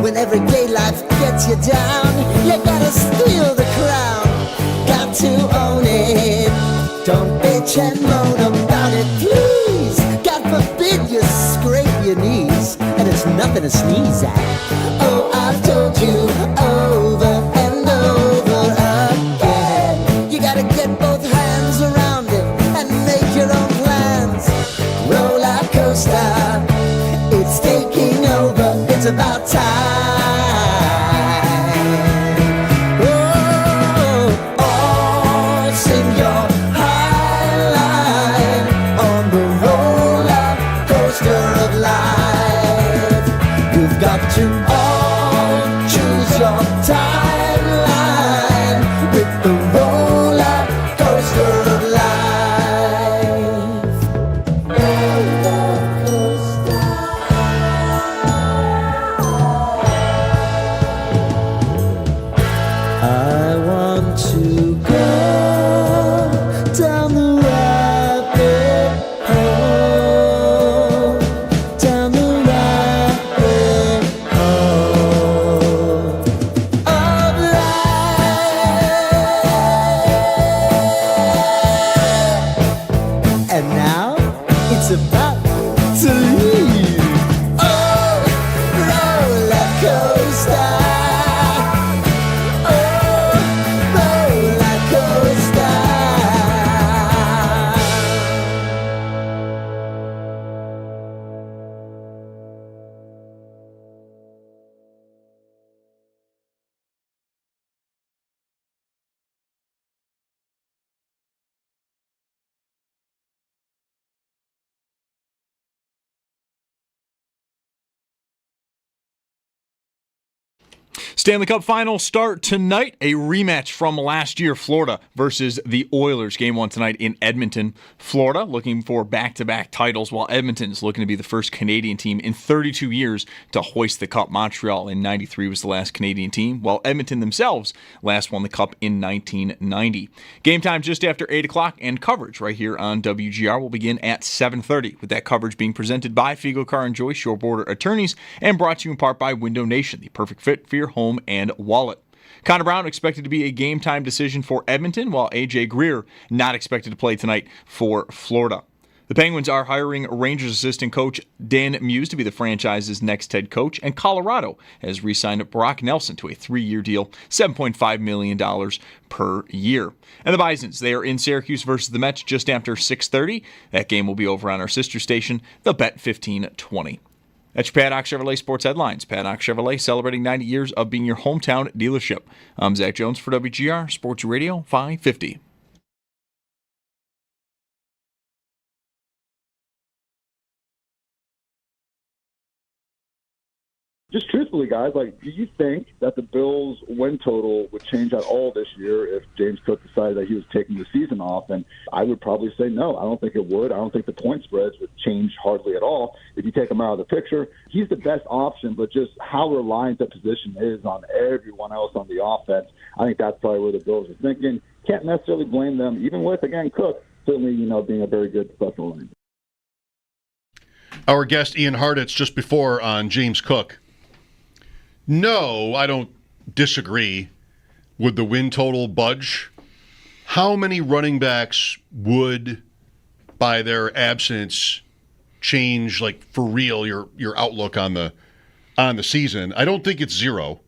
When everyday life gets you down, you gotta steal the crown. Got to own it. Don't bitch and moan about it, please. God forbid you scrape your knees, and it's nothing to sneeze at. Oh, I've told you over and over again. You gotta get both hands around it and make your own plans. Roller coaster, it's taking over, it's about time. Oh, all sing your high line on the roller coaster of life. You've got to all choose your timeline with the roller coaster of life. Roller coaster. Stanley Cup Finals start tonight. A rematch from last year, Florida versus the Oilers. Game 1 tonight in Edmonton, Florida, looking for back-to-back titles, while Edmonton is looking to be the first Canadian team in 32 years to hoist the Cup. Montreal in 93 was the last Canadian team, while Edmonton themselves last won the Cup in 1990. Game time just after 8 o'clock, and coverage right here on WGR will begin at 7:30, with that coverage being presented by Figo Car and Joyce, your border attorneys, and brought to you in part by Window Nation, the perfect fit for your home and wallet. Connor Brown expected to be a game-time decision for Edmonton, while A.J. Greer not expected to play tonight for Florida. The Penguins are hiring Rangers assistant coach Dan Muse to be the franchise's next head coach, and Colorado has re-signed Brock Nelson to a 3-year deal, $7.5 million per year. And the Bisons, they are in Syracuse versus the Mets just after 6:30. That game will be over on our sister station, the Bet 1520. That's your Paddock Chevrolet Sports Headlines. Paddock Chevrolet celebrating 90 years of being your hometown dealership. I'm Zach Jones for WGR Sports Radio 550. Just truthfully, guys, do you think that the Bills' win total would change at all this year if James Cook decided that he was taking the season off? And I would probably say no. I don't think it would. I don't think the point spreads would change hardly at all if you take him out of the picture. He's the best option, but just how reliant the position is on everyone else on the offense, I think that's probably where the Bills are thinking. Can't necessarily blame them, even with, again, Cook certainly, being a very good professional lineman. Our guest, Ian Harditz, just before on James Cook. No, I don't disagree. Would the win total budge? How many running backs would, by their absence, change, for real, your outlook on the season? I don't think it's zero.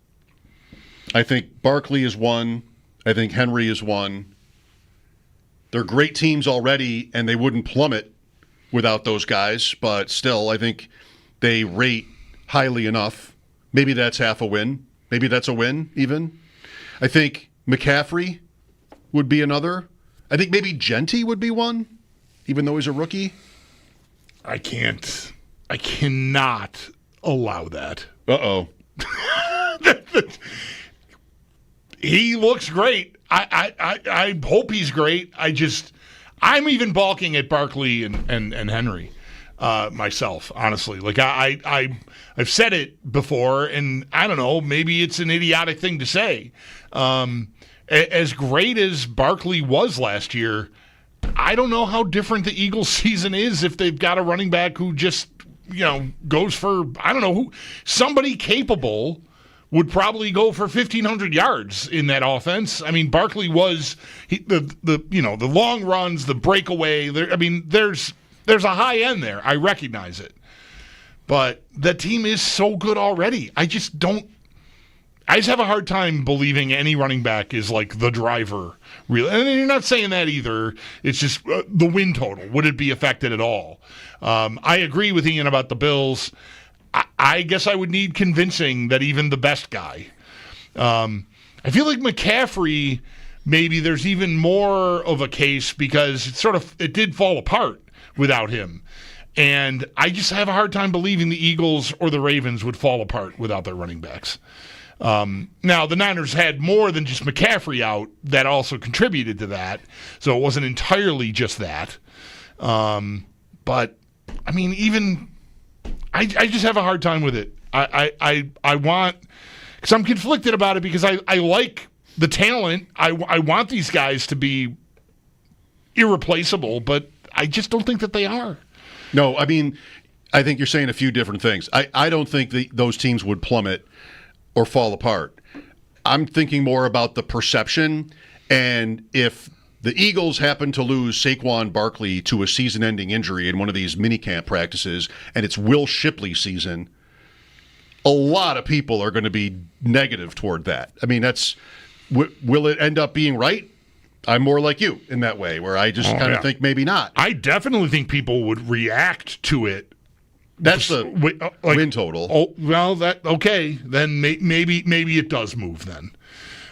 I think Barkley is one. I think Henry is one. They're great teams already, and they wouldn't plummet without those guys, but still, I think they rate highly enough. Maybe that's half a win. Maybe that's a win, even. I think McCaffrey would be another. I think maybe Genty would be one, even though he's a rookie. I cannot allow that. Uh-oh. He looks great. I hope he's great. I'm even balking at Barkley and Henry. Myself, honestly. I've said it before, and I don't know, maybe it's an idiotic thing to say. As great as Barkley was last year, I don't know how different the Eagles season is if they've got a running back who just, goes for, I don't know, who somebody capable would probably go for 1,500 yards in that offense. I mean, Barkley was the long runs, the breakaway. There's a high end there. I recognize it. But the team is so good already. I just have a hard time believing any running back is the driver. Really. And you're not saying that either. It's just the win total. Would it be affected at all? I agree with Ian about the Bills. I guess I would need convincing that even the best guy. I feel like McCaffrey, maybe there's even more of a case because it did fall apart without him. And I just have a hard time believing the Eagles or the Ravens would fall apart without their running backs. Now, the Niners had more than just McCaffrey out that also contributed to that, so it wasn't entirely just that. But, I mean, I just have a hard time with it. I want – because I'm conflicted about it because I like the talent. I want these guys to be irreplaceable, but I just don't think that they are. No, I mean, I think you're saying a few different things. I don't think those teams would plummet or fall apart. I'm thinking more about the perception, and if the Eagles happen to lose Saquon Barkley to a season-ending injury in one of these minicamp practices, and it's Will Shipley season, a lot of people are going to be negative toward that. I mean, will it end up being right? I'm more like you in that way, where I just kind of think maybe not. I definitely think people would react to it. That's the win total. Oh, well, okay. Then maybe it does move then.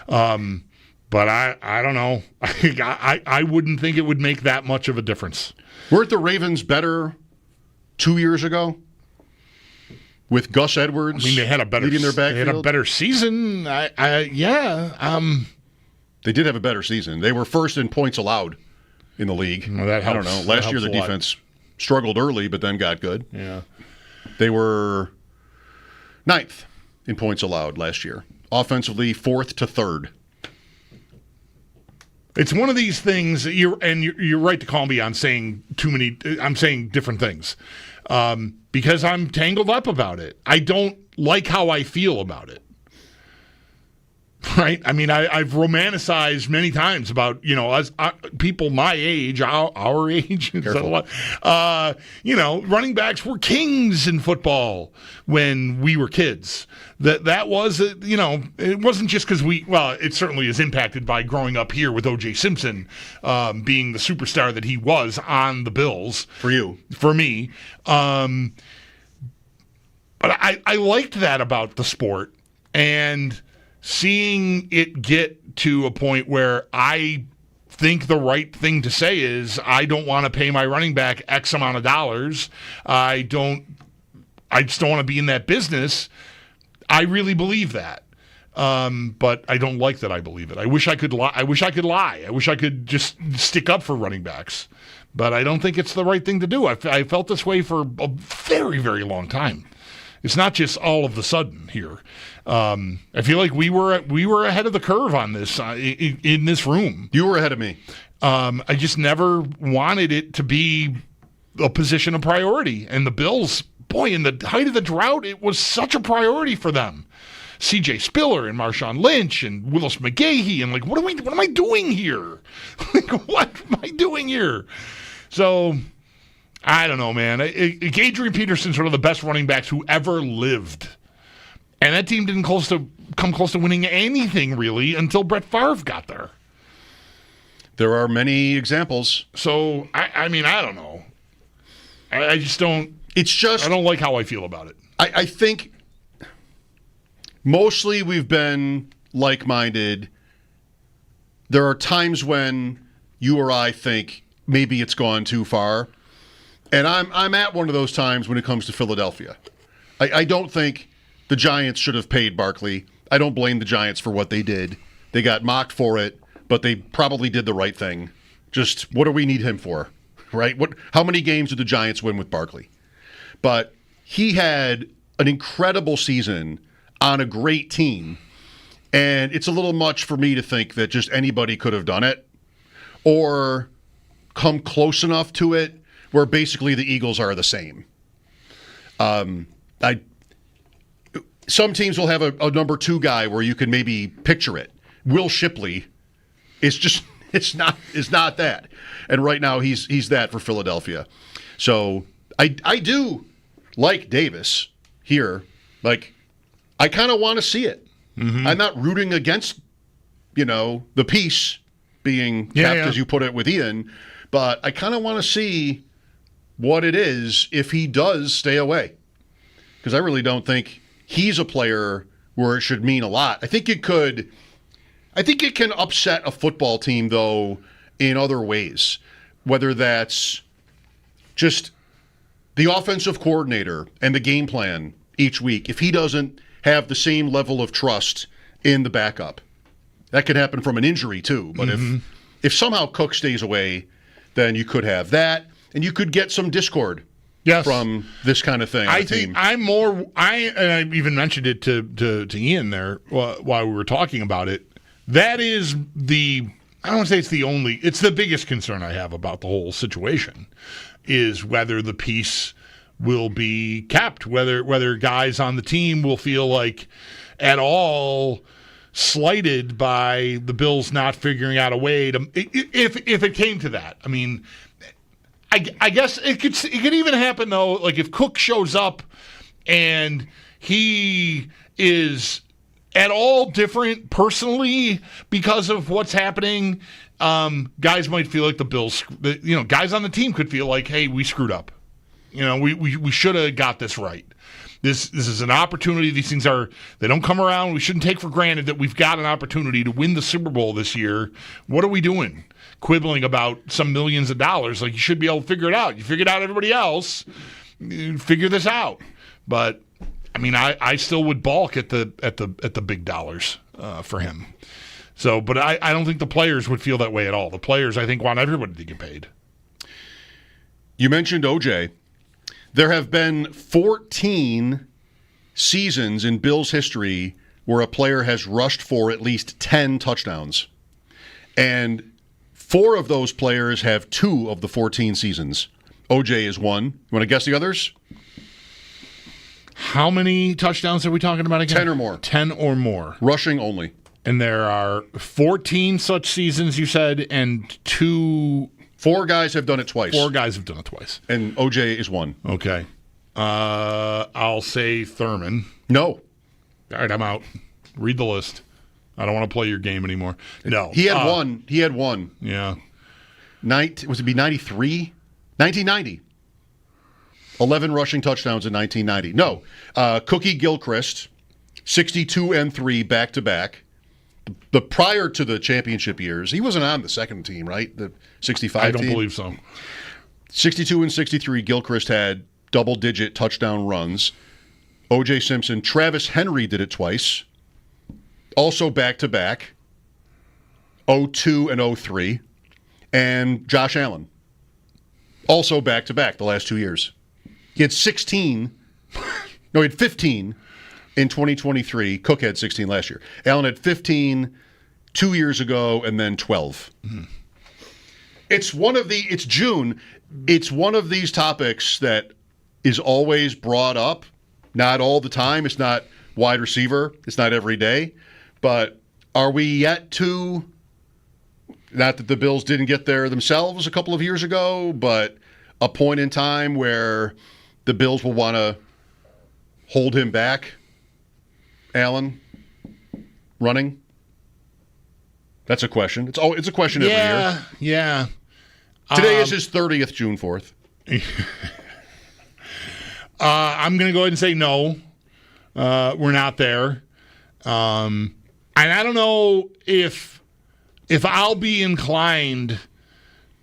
But I don't know. I wouldn't think it would make that much of a difference. Weren't the Ravens better 2 years ago? with Gus Edwards. I mean, they had a better leading their backfield. They had a better season. They did have a better season. They were first in points allowed in the league. Well, that helps. I don't know. Last year the defense struggled early, but then got good. Yeah. They were 9th in points allowed last year. Offensively, 4th to 3rd. It's one of these things. You're right to call me on saying too many. I'm saying different things because I'm tangled up about it. I don't like how I feel about it. Right? I mean, I've romanticized many times about, as people my age, our age, running backs were kings in football when we were kids. That was, it wasn't just because it certainly is impacted by growing up here with O.J. Simpson being the superstar that he was on the Bills. For you. For me. But I liked that about the sport. And seeing it get to a point where I think the right thing to say is I don't want to pay my running back X amount of dollars. I just don't want to be in that business. I really believe that. But I don't like that I believe it. I wish I could lie. I wish I could just stick up for running backs. But I don't think it's the right thing to do. I felt this way for a very, very long time. It's not just all of the sudden here. I feel like we were ahead of the curve on this in this room. You were ahead of me. I just never wanted it to be a position of priority. And the Bills, boy, in the height of the drought, it was such a priority for them. C.J. Spiller and Marshawn Lynch and Willis McGahee and what am I doing here? What am I doing here? So I don't know, man. Adrian Peterson's one of the best running backs who ever lived. And that team didn't come close to winning anything, really, until Brett Favre got there. There are many examples. So, I mean, I don't know. I just don't... I don't like how I feel about it. I think mostly we've been like-minded. There are times when you or I think maybe it's gone too far. And I'm at one of those times when it comes to Philadelphia. I don't think the Giants should have paid Barkley. I don't blame the Giants for what they did. They got mocked for it, but they probably did the right thing. Just what do we need him for, right? How many games did the Giants win with Barkley? But he had an incredible season on a great team, and it's a little much for me to think that just anybody could have done it or come close enough to it where basically the Eagles are the same. Some teams will have a number 2 guy where you can maybe picture it. Will Shipley is it's not that. And right now he's that for Philadelphia. So I do like Davis here. I kind of want to see it. Mm-hmm. I'm not rooting against, the peace being kept, as you put it with Ian, but I kind of want to see what it is if he does stay away. Because I really don't think he's a player where it should mean a lot. I think it can upset a football team, though, in other ways. Whether that's just the offensive coordinator and the game plan each week. If he doesn't have the same level of trust in the backup, that could happen from an injury, too. But if somehow Cook stays away, then you could have that. And you could get some discord from this kind of thing. I think I'm more. I even mentioned it to Ian there while we were talking about it. That is I don't want to say it's the only. It's the biggest concern I have about the whole situation is whether the peace will be kept, whether guys on the team will feel like at all slighted by the Bills not figuring out a way to. If it came to that, I mean. I guess it could even happen, though, like if Cook shows up and he is at all different personally because of what's happening, guys might feel like the Bills, guys on the team could feel like, hey, we screwed up. We should have got this right. This is an opportunity. These things they don't come around. We shouldn't take for granted that we've got an opportunity to win the Super Bowl this year. What are we doing? Quibbling about some millions of dollars. Like, you should be able to figure it out. You figured out everybody else. You figure this out. But I mean, I still would balk at the big dollars for him. So, but I don't think the players would feel that way at all. The players, I think, want everybody to get paid. You mentioned OJ. There have been 14 seasons in Bills history where a player has rushed for at least 10 touchdowns. And 4 of those players have 2 of the 14 seasons. OJ is one. You want to guess the others? How many touchdowns are we talking about again? 10 or more. 10 or more. Rushing only. And there are 14 such seasons, you said, and 4 guys have done it twice. 4 guys have done it twice. And OJ is one. Okay. I'll say Thurman. No. All right, I'm out. Read the list. I don't want to play your game anymore. No. He had one. He had one. Yeah. Was it 93? 1990. 11 rushing touchdowns in 1990. No. Cookie Gilchrist, 62 and 3 back-to-back. The prior to the championship years, he wasn't on the second team, right? The 65 I don't team? believe so. 62 and 63, Gilchrist had double-digit touchdown runs. O.J. Simpson, Travis Henry did it twice. Also back-to-back, 02 and 03. And Josh Allen, also back-to-back the last 2 years. He had 15 in 2023. Cook had 16 last year. Allen had 15 2 years ago and then 12. Mm-hmm. It's June. It's one of these topics that is always brought up. Not all the time. It's not wide receiver. It's not every day. But are we yet to, not that the Bills didn't get there themselves a couple of years ago, but a point in time where the Bills will want to hold him back? Allen running? That's a question. It's a question every year. Yeah. Today is his 30th, June 4th. I'm going to go ahead and say no. We're not there. And I don't know if I'll be inclined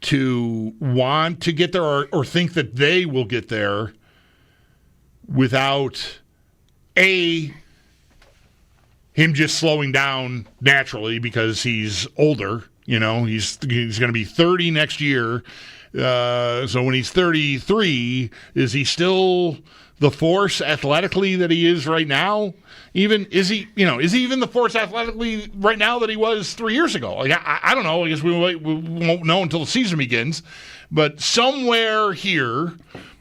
to want to get there or think that they will get there without him just slowing down naturally because he's older. You know, he's going to be 30 next year. So when he's 33, is he still the force athletically that he is right now? Is he even the force athletically right now that he was 3 years ago? Like, I don't know. I guess we won't know until the season begins. But somewhere here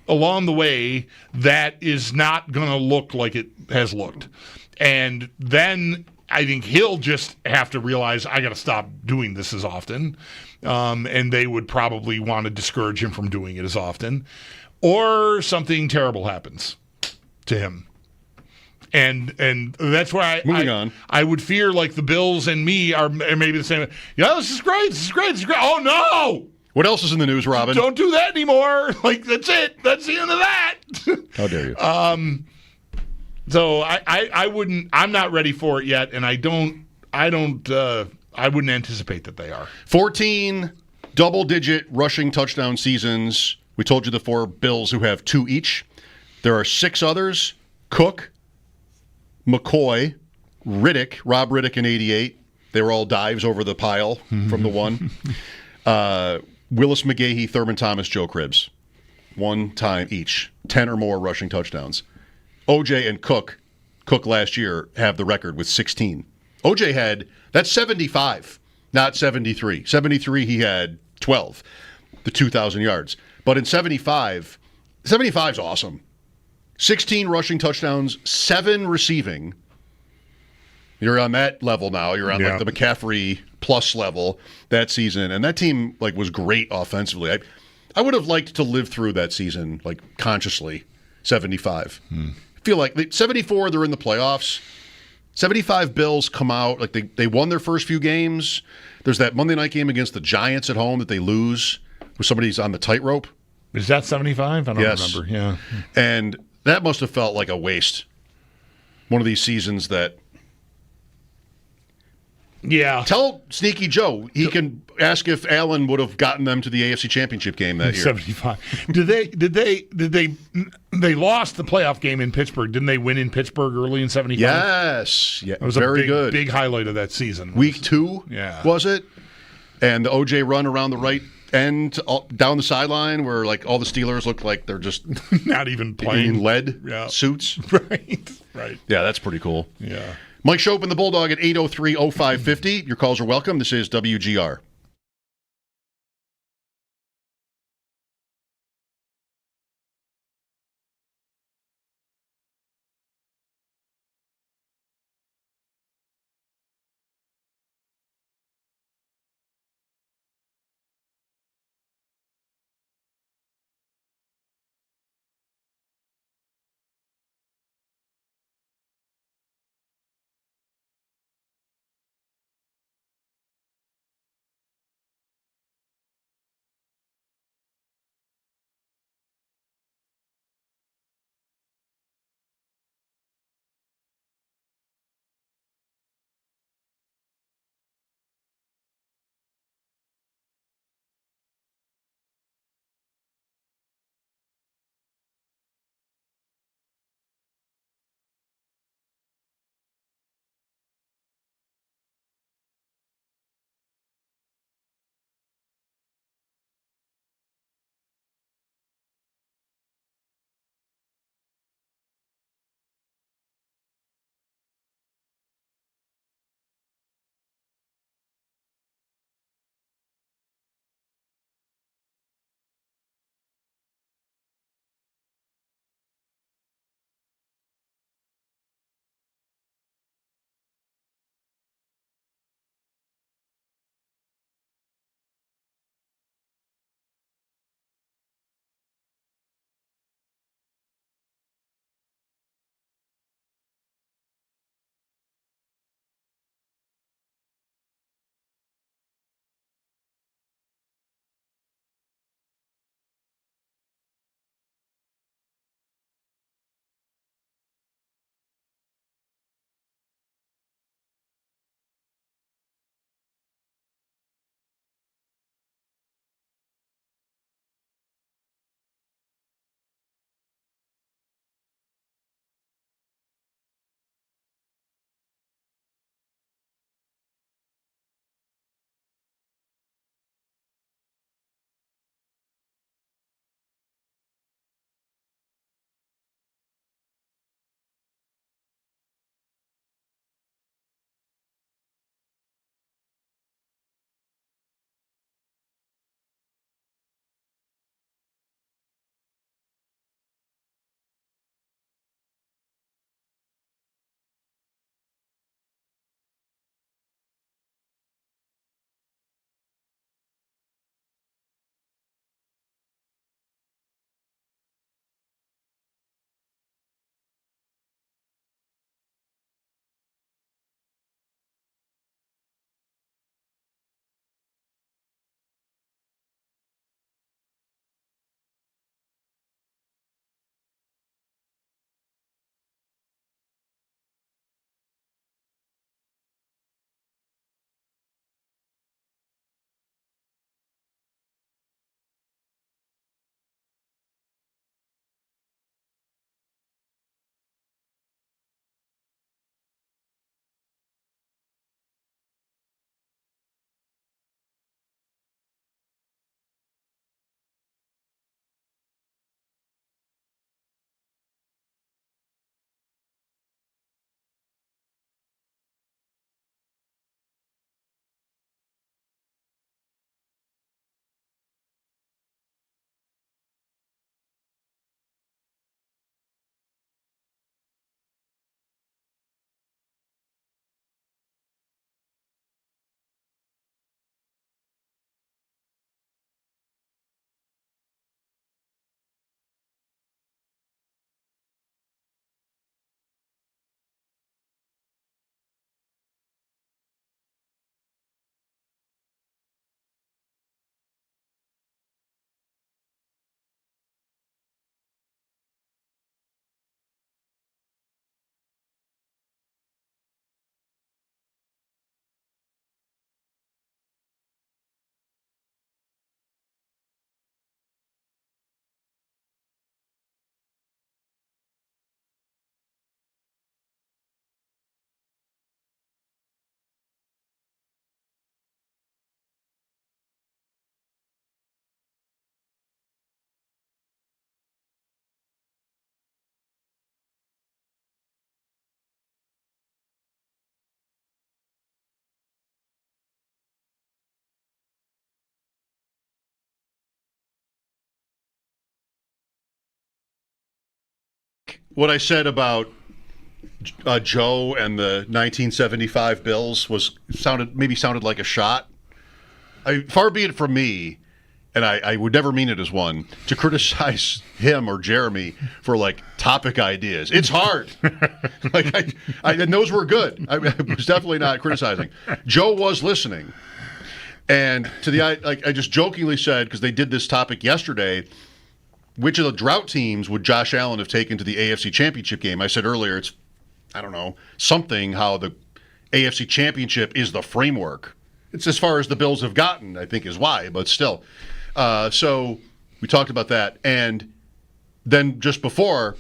along the way, that is not going to look like it has looked. And then I think he'll just have to realize, I got to stop doing this as often. And they would probably want to discourage him from doing it as often. Or something terrible happens to him. And that's where I would fear like the Bills and me are maybe the same. Yeah, this is great. Oh, no! What else is in the news, Robin? Don't do that anymore. Like, that's it. That's the end of that. How dare you? So I wouldn't. I'm not ready for it yet, and I wouldn't anticipate that they are. 14 double-digit rushing touchdown seasons. We told you the 4 Bills who have 2 each. There are 6 others. Cook, McCoy, Rob Riddick in 88. They were all dives over the pile from the 1. Willis McGahee, Thurman Thomas, Joe Cribbs. 1 time each. 10 or more rushing touchdowns. OJ and Cook last year have the record with 16. OJ that's 75, not 73. 73 he had 12, the 2,000 yards. But in 75 is awesome. 16 rushing touchdowns, 7 receiving. You're on that level now. You're on like the McCaffrey plus level that season. And that team was great offensively. I would have liked to live through that season consciously, 75. I feel like 74, they're in the playoffs. 75 Bills come out, they won their first few games. There's that Monday night game against the Giants at home that they lose where somebody's on the tightrope. Is that 75? I don't remember. Yeah. And that must have felt like a waste. One of these seasons that Yeah. Tell Sneaky Joe he can ask if Allen would have gotten them to the AFC Championship game that year. 75. They lost the playoff game in Pittsburgh. Didn't they win in Pittsburgh early in 75? Yes. Yeah, it was very a good. big highlight of that season. Week 2, yeah. was it? And the OJ run around the right end down the sideline where like all the Steelers look like they're just not even playing in lead suits. Right. Yeah, that's pretty cool. Yeah. Mike Schopp and the Bulldog at 803-0550. Your calls are welcome. This is WGR. what I said about Joe and the 1975 Bills sounded like a shot. Far be it from me, and I would never mean it as one, to criticize him or Jeremy for like topic ideas. It's hard. And those were good. I was definitely not criticizing. Joe was listening, and I just jokingly said, because they did this topic yesterday, which of the drought teams would Josh Allen have taken to the AFC Championship game? I said earlier, it's, I don't know, something how the AFC Championship is the framework. It's as far as the Bills have gotten, I think, is why, but still. So we talked about that. And then just before,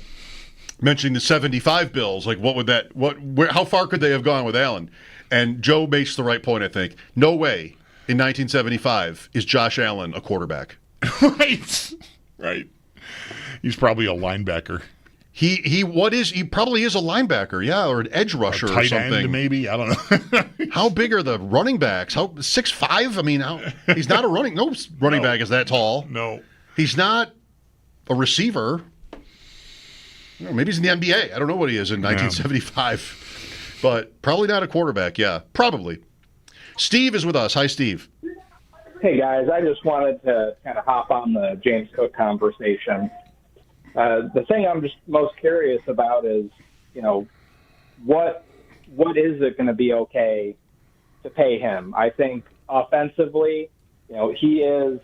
mentioning the 75 Bills, like how far could they have gone with Allen? And Joe makes the right point, I think. No way in 1975 is Josh Allen a quarterback. Right. He's probably a linebacker. He probably is a linebacker, yeah, or an edge rusher or something. Tight end, maybe. I don't know. How big are the running backs? 6'5"? I mean, he's not a running back is that tall. No. He's not a receiver. Maybe he's in the NBA. I don't know what he is in 1975. But probably not a quarterback, yeah. Probably. Steve is with us. Hi, Steve. Hey, guys. I just wanted to kind of hop on the James Cook conversation. The thing I'm just most curious about is, what is it going to be okay to pay him? I think offensively, he is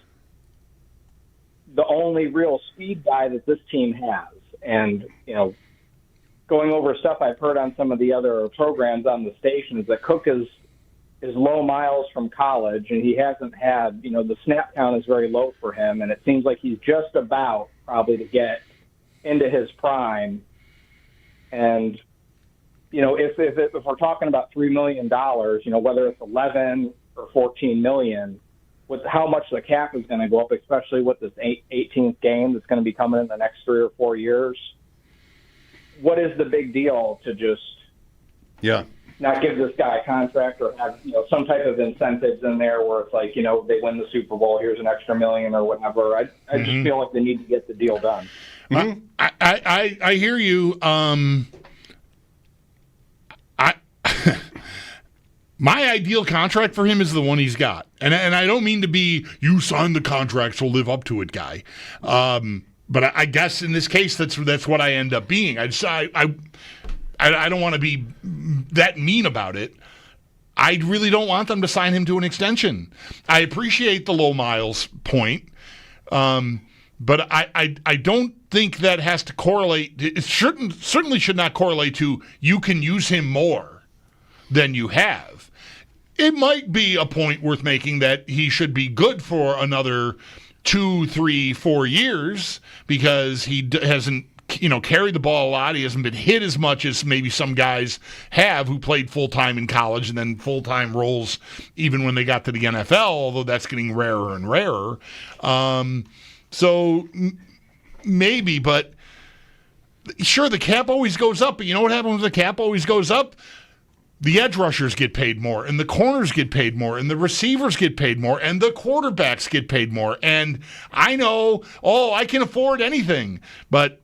the only real speed guy that this team has. And, going over stuff I've heard on some of the other programs on the station is that Cook is low miles from college, and he hasn't had, the snap count is very low for him, and it seems like he's just about probably to get into his prime. And, if we're talking about $3 million, whether it's 11 or 14 million, with how much the cap is going to go up, especially with this 18th game that's going to be coming in the next 3 or 4 years, what is the big deal to just not give this guy a contract or have, some type of incentives in there where it's like, they win the Super Bowl, here's an extra $1 million or whatever. I just feel like they need to get the deal done. Mm-hmm. I hear you. My ideal contract for him is the one he's got. And I don't mean to be, you signed the contract, so live up to it, guy. But I guess in this case, that's what I end up being. I don't want to be that mean about it. I really don't want them to sign him to an extension. I appreciate the low miles point, but I don't think that has to correlate. It certainly should not correlate to you can use him more than you have. It might be a point worth making that he should be good for another 2, 3, 4 years because he hasn't carried the ball a lot. He hasn't been hit as much as maybe some guys have who played full-time in college and then full-time roles even when they got to the NFL, although that's getting rarer and rarer. So maybe, but sure, the cap always goes up. But you know what happens when the cap always goes up? The edge rushers get paid more, and the corners get paid more, and the receivers get paid more, and the quarterbacks get paid more. And I know, I can afford anything, but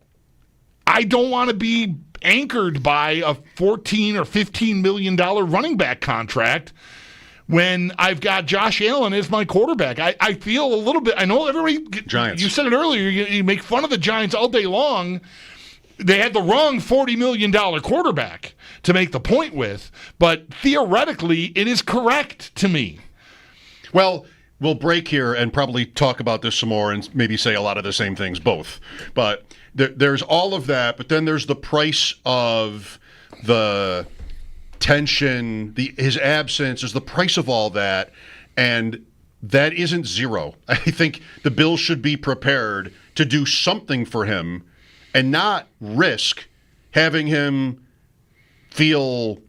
I don't want to be anchored by a $14 or $15 million running back contract when I've got Josh Allen as my quarterback. I feel a little bit, I know everybody, Giants. You said it earlier, you make fun of the Giants all day long. They had the wrong $40 million quarterback to make the point with, but theoretically, it is correct to me. Well, we'll break here and probably talk about this some more and maybe say a lot of the same things, both. But there's all of that, but then there's the price of the tension, his absence is the price of all that, and that isn't zero. I think the Bills should be prepared to do something for him and not risk having him feel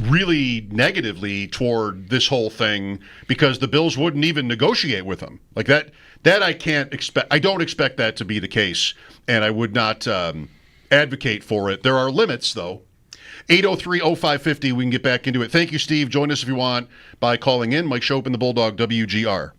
really negatively toward this whole thing because the Bills wouldn't even negotiate with him. Like that I can't expect. I don't expect that to be the case, and I would not advocate for it. There are limits, though. 803-0550, we can get back into it. Thank you, Steve. Join us if you want by calling in. Mike Schopp and the Bulldog, WGR.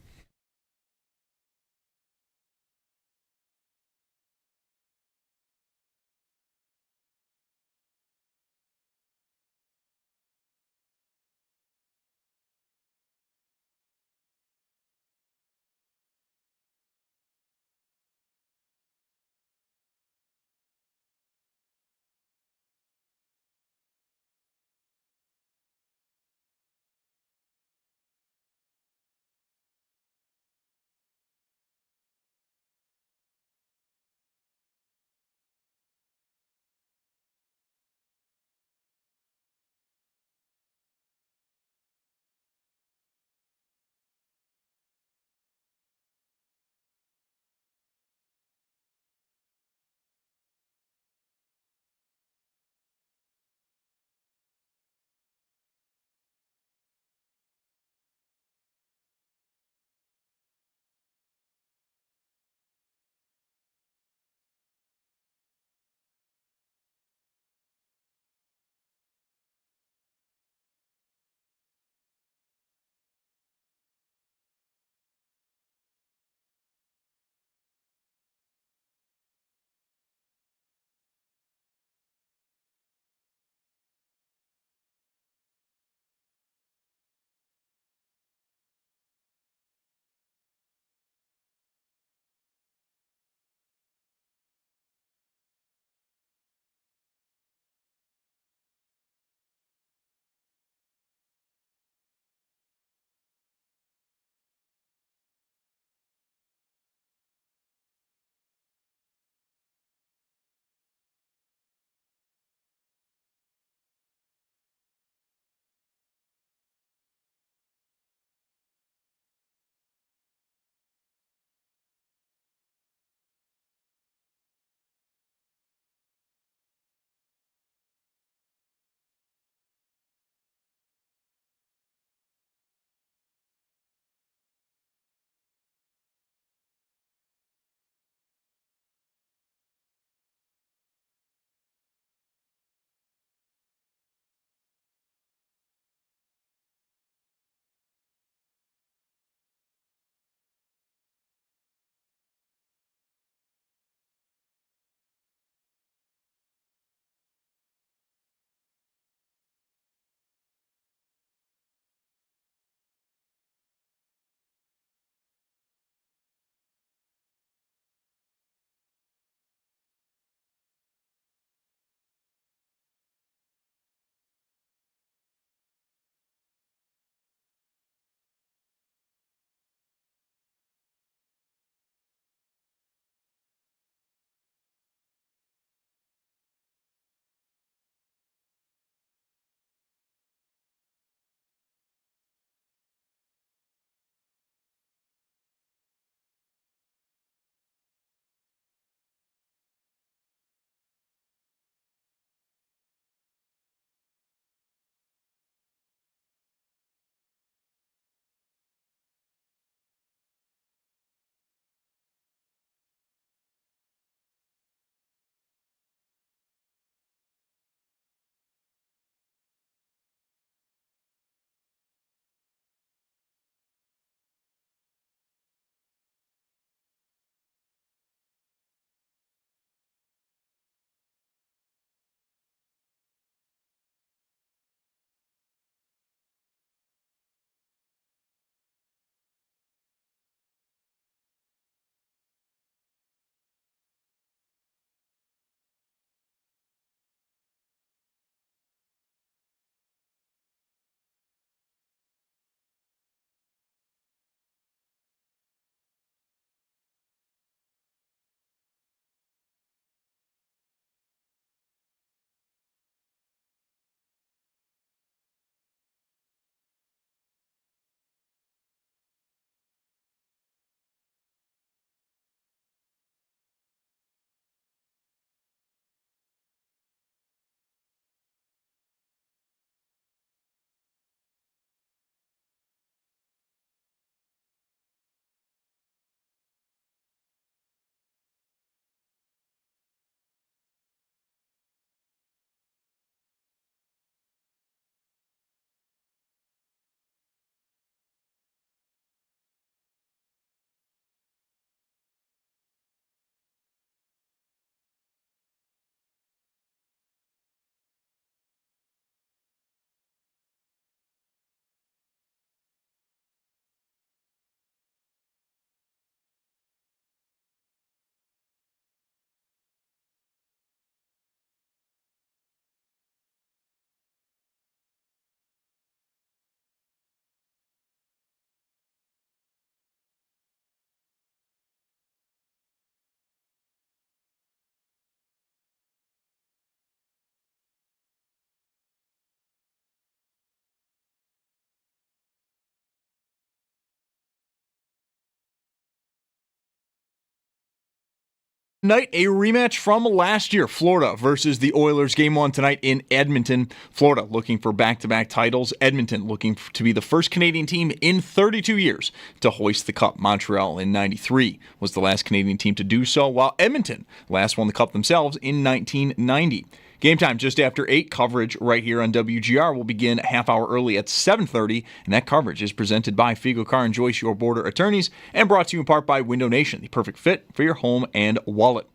Night, a rematch from last year. Florida versus the Oilers. Game 1 tonight in Edmonton. Florida looking for back-to-back titles. Edmonton looking to be the first Canadian team in 32 years to hoist the cup. Montreal in 93 was the last Canadian team to do so, while Edmonton last won the cup themselves in 1990. Game time just after 8. Coverage right here on WGR will begin a half hour early at 7:30, and that coverage is presented by Figo Car and Joyce, your border attorneys, and brought to you in part by Window Nation, the perfect fit for your home and wallet.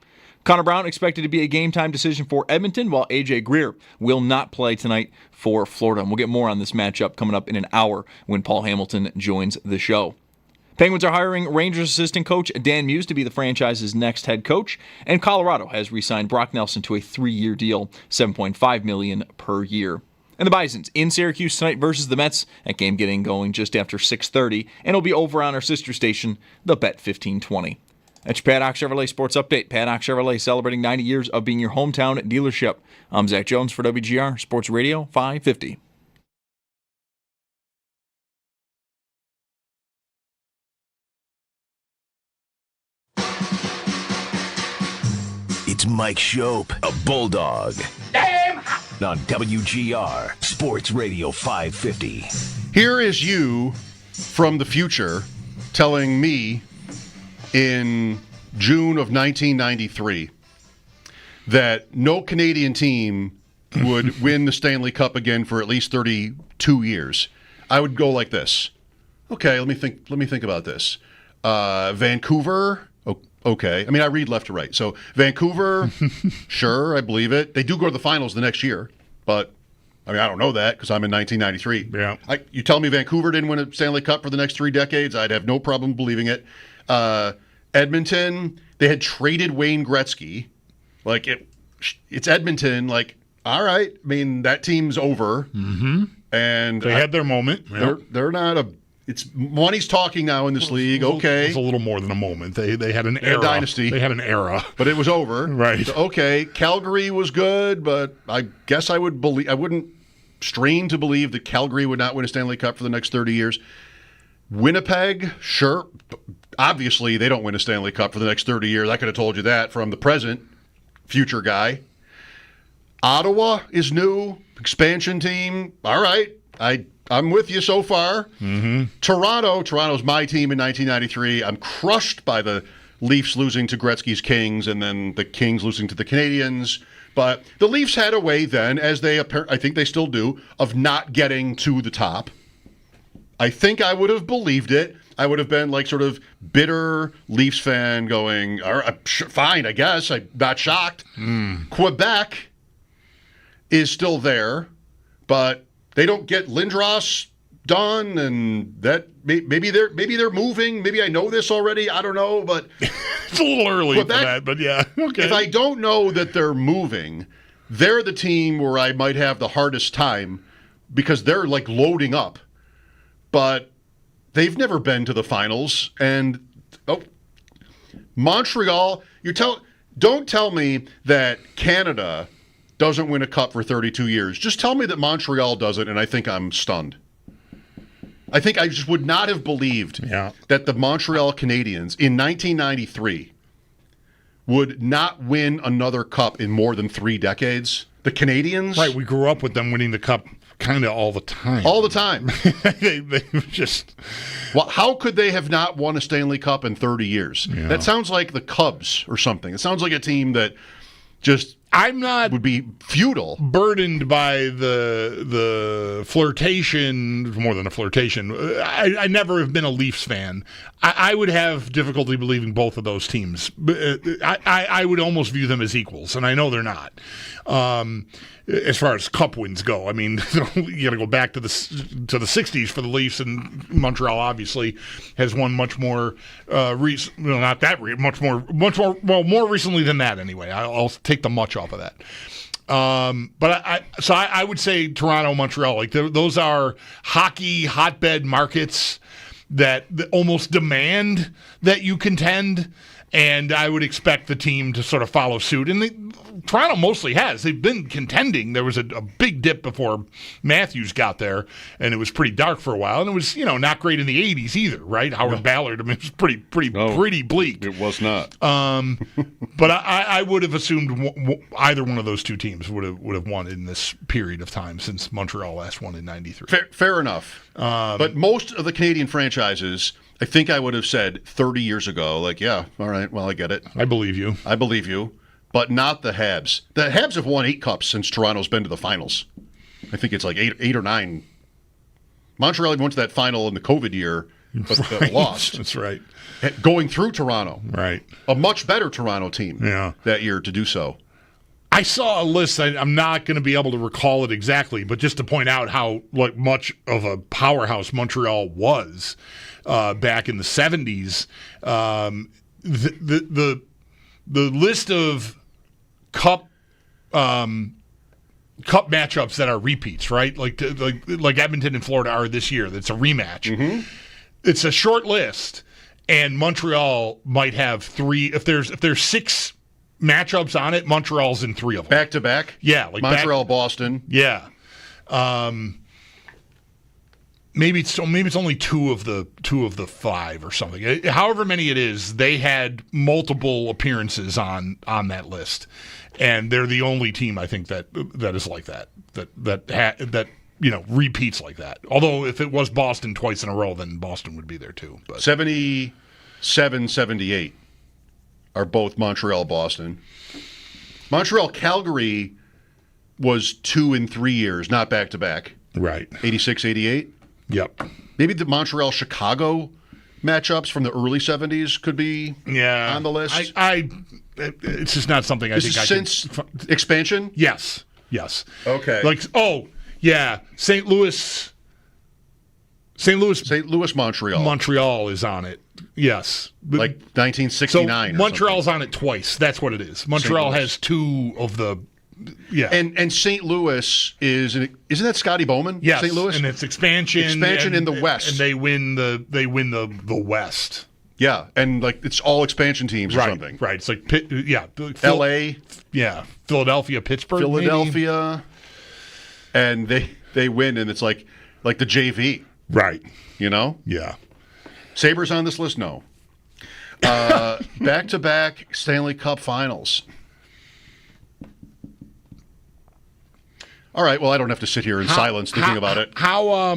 Connor Brown expected to be a game-time decision for Edmonton, while A.J. Greer will not play tonight for Florida. And we'll get more on this matchup coming up in an hour when Paul Hamilton joins the show. Penguins are hiring Rangers assistant coach Dan Muse to be the franchise's next head coach, and Colorado has re-signed Brock Nelson to a 3-year deal, $7.5 million per year. And the Bisons in Syracuse tonight versus the Mets. That game getting going just after 6:30, and it'll be over on our sister station, the Bet 1520. That's your Paddock Chevrolet Sports Update. Paddock Chevrolet celebrating 90 years of being your hometown dealership. I'm Zach Jones for WGR Sports Radio 550. It's Mike Schopp, a Bulldog. Damn! On WGR Sports Radio 550. Here is you from the future telling me in June of 1993 that no Canadian team would win the Stanley Cup again for at least 32 years. I would go like this. Okay, let me think about this. Vancouver. Okay. I mean, I read left to right. So Vancouver, sure, I believe it. They do go to the finals the next year, but I mean, I don't know that because I'm in 1993. Yeah. You tell me Vancouver didn't win a Stanley Cup for the next 3 decades, I'd have no problem believing it. Edmonton, they had traded Wayne Gretzky. Like, it's Edmonton. Like, all right. I mean, that team's over. Mm-hmm. And they had their moment. They're not a... It's money's talking now in this league. Okay, it's a little more than a moment. They had an era. A dynasty. They had an era, but it was over. Right. So, okay, Calgary was good, but I guess I wouldn't strain to believe that Calgary would not win a Stanley Cup for the next 30 years. Winnipeg, sure. Obviously, they don't win a Stanley Cup for the next 30 years. I could have told you that from the present, future guy. Ottawa is new, expansion team. All right, I'm with you so far. Mm-hmm. Toronto's my team in 1993. I'm crushed by the Leafs losing to Gretzky's Kings and then the Kings losing to the Canadiens. But the Leafs had a way then, as I think they still do, of not getting to the top. I think I would have believed it. I would have been like sort of bitter Leafs fan going, all right, fine, I guess. I'm not shocked. Quebec is still there, but they don't get Lindros done, and that maybe they're moving. Maybe I know this already. I don't know, but it's a little early for that. But yeah, okay. If I don't know that they're moving, they're the team where I might have the hardest time because they're like loading up, but they've never been to the finals. And Montreal, don't tell me that Canada doesn't win a cup for 32 years. Just tell me that Montreal doesn't, and I think I'm stunned. I think I just would not have believed that the Montreal Canadiens in 1993 would not win another cup in more than 3 decades. The Canadiens? Right, we grew up with them winning the cup kind of all the time. All the time. they just... Well, how could they have not won a Stanley Cup in 30 years? Yeah. That sounds like the Cubs or something. It sounds like a team that just... would be futile. Burdened by the flirtation, more than a flirtation. I never have been a Leafs fan. I would have difficulty believing both of those teams. I would almost view them as equals, and I know they're not. As far as cup wins go, I mean, you got to go back to the 60s for the Leafs, and Montreal obviously has won much more. More recently than that. Anyway, I'll take the much off of that. But I would say Toronto, Montreal, like those are hockey hotbed markets that almost demand that you contend. And I would expect the team to sort of follow suit. And Toronto mostly has. They've been contending. There was a big dip before Matthews got there, and it was pretty dark for a while. And it was, not great in the 80s either, right? Howard Ballard, it was pretty bleak. It was not. But I would have assumed either one of those two teams would have won in this period of time since Montreal last won in 93. Fair enough. But most of the Canadian franchises, I think I would have said 30 years ago, like, yeah, all right, well, I get it. I believe you. But not the Habs. The Habs have won 8 cups since Toronto's been to the finals. I think it's like 8 or 9. Montreal went to that final in the COVID year, but lost. That's right. Going through Toronto. Right. A much better Toronto team that year to do so. I saw a list. I'm not going to be able to recall it exactly, but just to point out how much of a powerhouse Montreal was back in the 70s. The list of cup matchups that are repeats, right? Like Edmonton and Florida are this year. That's a rematch. Mm-hmm. It's a short list, and Montreal might have 3. If there's 6 matchups on it, Montreal's in 3 of them. Back to back? Yeah. Montreal, Boston. Yeah. Maybe it's only 2 of the 5 or something. However many it is, they had multiple appearances on that list, and they're the only team I think that is like that repeats like that. Although if it was Boston twice in a row, then Boston would be there too. But 77, 78 are both Montreal, Boston. Montreal, Calgary was 2 in 3 years, not back to back. Right. 86, 88. Yep. Maybe the Montreal-Chicago matchups from the early 70s could be on the list. It's just not something I think I can... Since expansion? Yes. Okay. St. Louis, Montreal. Montreal is on it. Yes. Like 1969 So Montreal's on it twice. That's what it is. Montreal has 2 of the... Yeah, and St. Louis isn't that Scotty Bowman? Yes, St. Louis, and it's expansion in the West, and they win the West. Yeah, and it's all expansion teams or something. Right, it's like L.A. Yeah, Philadelphia, Pittsburgh, maybe. And they win, and it's like the JV, right? Yeah. Sabres on this list? No. Back-to-back Stanley Cup Finals. All right. Well, I don't have to sit here in silence thinking about it. How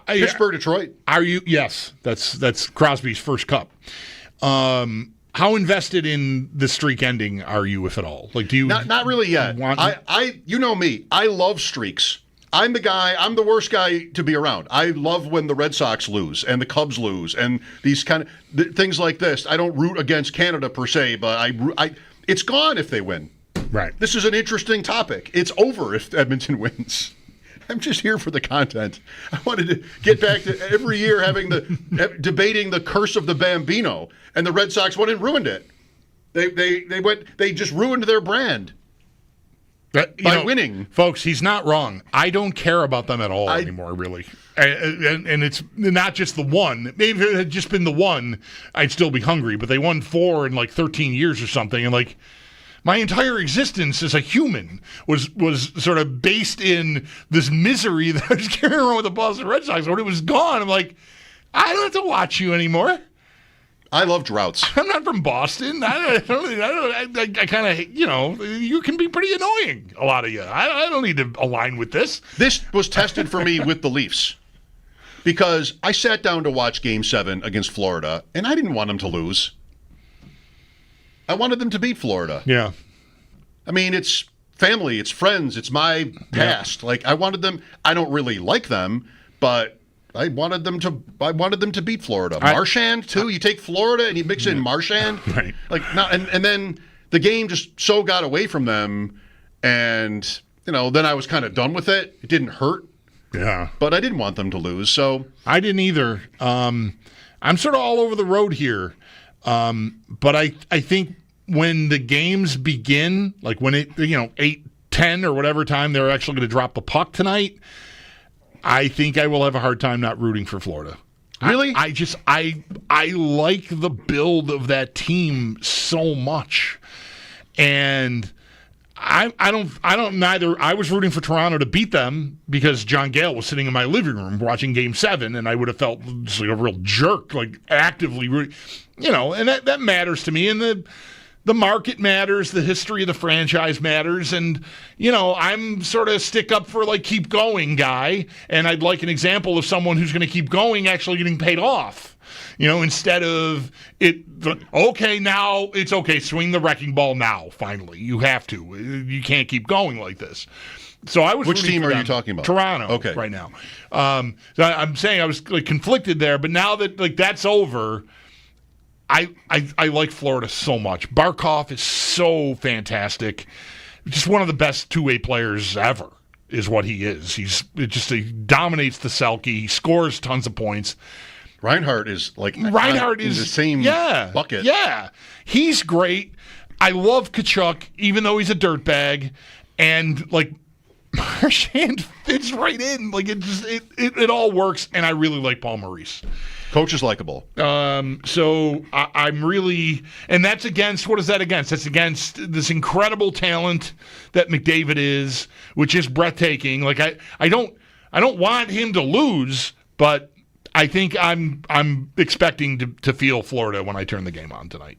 Pittsburgh, Detroit. Are you? Yes, that's Crosby's first cup. How invested in the streak ending are you, if at all? Like, do you? Not really yet. You know me. I love streaks. I'm the worst guy to be around. I love when the Red Sox lose and the Cubs lose and these kind of things like this. I don't root against Canada per se, but it's gone if they win. Right. This is an interesting topic. It's over if Edmonton wins. I'm just here for the content. I wanted to get back to every year debating the curse of the Bambino, and the Red Sox went and ruined it. They just ruined their brand by winning. Folks, he's not wrong. I don't care about them at all anymore, really. And it's not just the one. Maybe if it had just been the one, I'd still be hungry. But they won 4 in 13 years or something, and my entire existence as a human was sort of based in this misery that I was carrying around with the Boston Red Sox. When it was gone, I'm like, I don't have to watch you anymore. I love droughts. I'm not from Boston. I kind of, you can be pretty annoying, a lot of you. I don't need to align with this. This was tested for me with the Leafs because I sat down to watch Game 7 against Florida, and I didn't want them to lose. I wanted them to beat Florida. Yeah. I mean, it's family, it's friends, it's my past. Yeah. I wanted them. I don't really like them, but I wanted them to beat Florida. Marchand too. You take Florida and you mix in Marchand, right? And then the game just so got away from them, and then I was kind of done with it. It didn't hurt. Yeah. But I didn't want them to lose, so I didn't either. I'm sort of all over the road here. But I think when the games begin, like when it 8-10 or whatever time they're actually going to drop the puck tonight, I think I will have a hard time not rooting for Florida. Really? I like the build of that team so much, and I was rooting for Toronto to beat them because John Gale was sitting in my living room watching Game 7, and I would have felt just like a real jerk, like actively rooting, and that matters to me, and the market matters, the history of the franchise matters, and I'm sort of stick up for like keep going guy, and I'd like an example of someone who's going to keep going actually getting paid off. Instead of now it's okay, swing the wrecking ball now, finally. You have to. You can't keep going like this. So I was. Which team are you talking about? Toronto. Okay. Right now. So I'm saying I was like conflicted there, but now that like that's over, I like Florida so much. Barkov is so fantastic. Just one of the best two-way players ever is what he is. He dominates the Selke. He scores tons of points. Reinhardt is like in the same bucket. Yeah, he's great. I love Kachuk, even though he's a dirtbag, and like Marchand fits right in. Like it all works, and I really like Paul Maurice. Coach is likable. So I'm really, and that's against, what is that against? That's against this incredible talent that McDavid is, which is breathtaking. Like I don't want him to lose, but I think I'm expecting to feel Florida when I turn the game on tonight.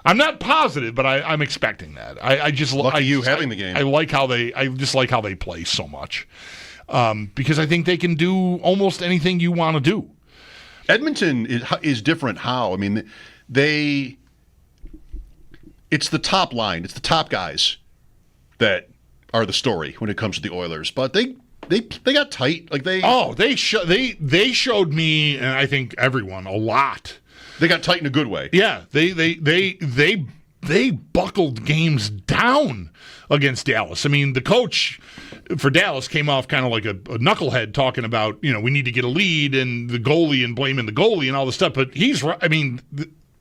I'm not positive, but I'm expecting that. I just having the game. I just like how they play so much, because I think they can do almost anything you want to do. Edmonton is different. How? I mean, it's the top line. It's the top guys that are the story when it comes to the Oilers. But they got tight. Like they showed me, and I think everyone, a lot. They got tight in a good way. Yeah, they buckled games down against Dallas. I mean, the coach for Dallas came off kind of like a knucklehead talking about, we need to get a lead and the goalie and blaming the goalie and all this stuff. But he's right. I mean,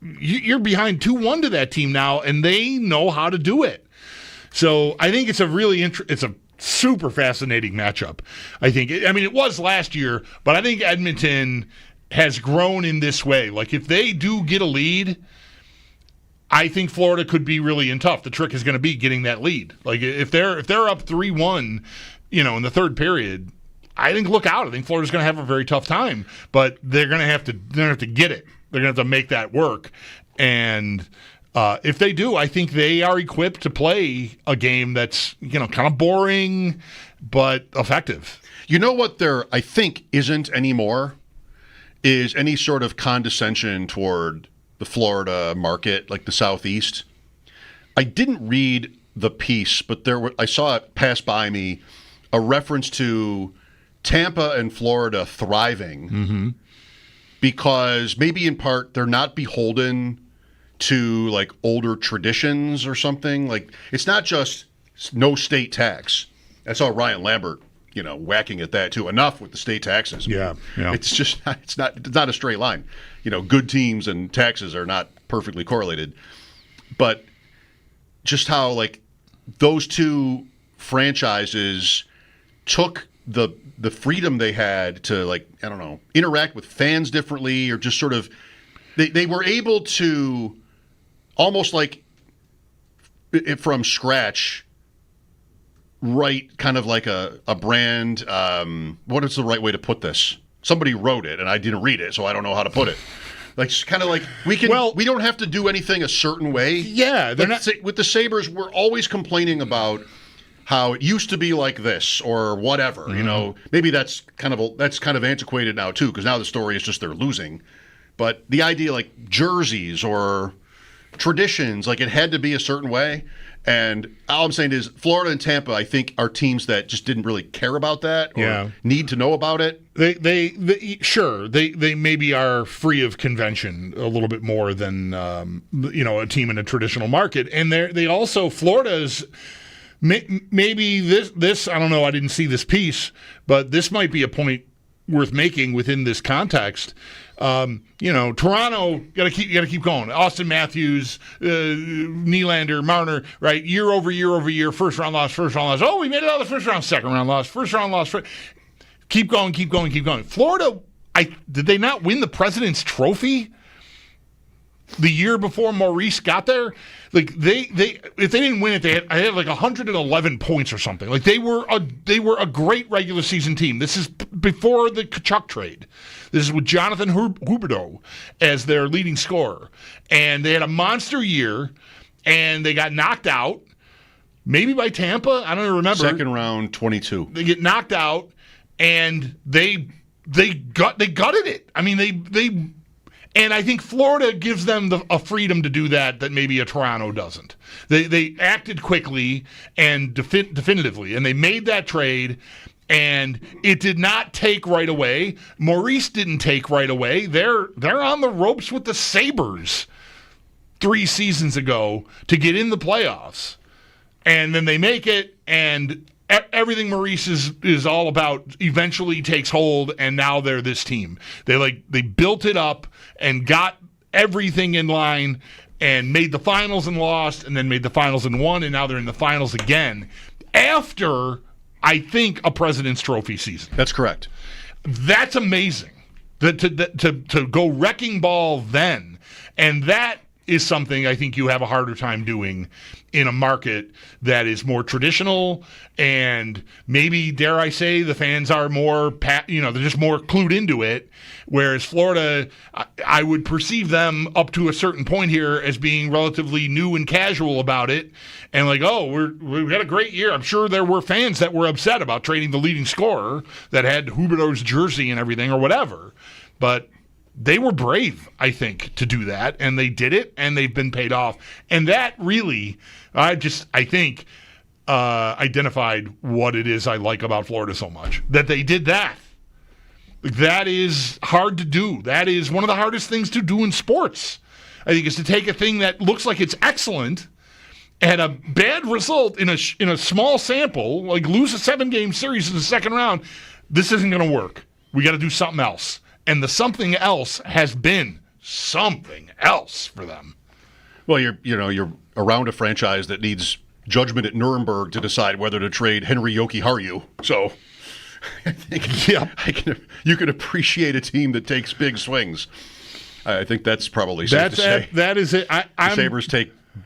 you're behind 2-1 to that team now, and they know how to do it. So I think it's it's a super fascinating matchup. It was last year, but I think Edmonton has grown in this way. Like if they do get a lead, I think Florida could be really tough. The trick is going to be getting that lead. Like if they're up 3-1, in the third period, I think look out. I think Florida's going to have a very tough time, but they're going to have to get it. They're going to have to make that work. And if they do, I think they are equipped to play a game that's kind of boring but effective. You know what there I think isn't anymore is any sort of condescension toward the Florida market, like the Southeast. I didn't read the piece, but I saw it pass by me, a reference to Tampa and Florida thriving because maybe in part they're not beholden to like older traditions or something. Like it's not just no state tax. I saw Ryan Lambert, whacking at that too. Enough with the state taxes. Yeah. It's just it's not a straight line. Good teams and taxes are not perfectly correlated. But just how like those two franchises took the freedom they had to like, I don't know, interact with fans differently or just sort of they were able to almost like from scratch write kind of like a brand. What is the right way to put this? Somebody wrote it, and I didn't read it, so I don't know how to put it. Like kind of like we don't have to do anything a certain way. Yeah, with the Sabres, we're always complaining about how it used to be like this or whatever. Maybe that's kind of antiquated now too, because now the story is just they're losing. But the idea like jerseys or traditions, like it had to be a certain way. And all I'm saying is Florida and Tampa, I think, are teams that just didn't really care about that or need to know about it. They maybe are free of convention a little bit more than a team in a traditional market. And they also, Florida's maybe this I don't know, I didn't see this piece, but this might be a point worth making within this context. Toronto got to keep going. Austin Matthews, Nylander, Marner, right? Year over year, first round loss. Oh, we made it out of the first round, second round loss, first round loss. keep going. Florida, did they not win the President's Trophy the year before Maurice got there? Like they if they didn't win it, they had like 111 points or something. Like they were a great regular season team. This is before the Kachuk trade. This is with Jonathan Huberdeau as their leading scorer, and they had a monster year, and they got knocked out, maybe by Tampa. I don't even remember. Second round, 22. They get knocked out, and they gutted it. I mean, they. And I think Florida gives them a freedom to do that maybe a Toronto doesn't. They acted quickly and definitively, and they made that trade, and it did not take right away. Maurice didn't take right away. They're on the ropes with the Sabres 3 seasons ago to get in the playoffs, and then they make it, and everything Maurice is all about eventually takes hold, and now they're this team. They built it up and got everything in line and made the finals and lost, and then made the finals and won, and now they're in the finals again after, I think, a President's Trophy season. That's correct. That's amazing. To go wrecking ball then, and that is something I think you have a harder time doing in a market that is more traditional, and maybe, dare I say, the fans are more, they're just more clued into it, whereas Florida, I would perceive them up to a certain point here as being relatively new and casual about it, and like, oh, we had a great year. I'm sure there were fans that were upset about trading the leading scorer that had Huberdeau's jersey and everything or whatever, but they were brave, I think, to do that, and they did it, and they've been paid off. And that really, I think, identified what it is I like about Florida so much, that they did that. That is hard to do. That is one of the hardest things to do in sports, I think, is to take a thing that looks like it's excellent and a bad result in a small sample, like lose a 7-game series in the second round. This isn't going to work. We got to do something else. And the something else has been something else for them. Well, you're around a franchise that needs judgment at Nuremberg to decide whether to trade Henry Yoki Haru. So I think you can appreciate a team that takes big swings. I think that's probably safe to say. That is it.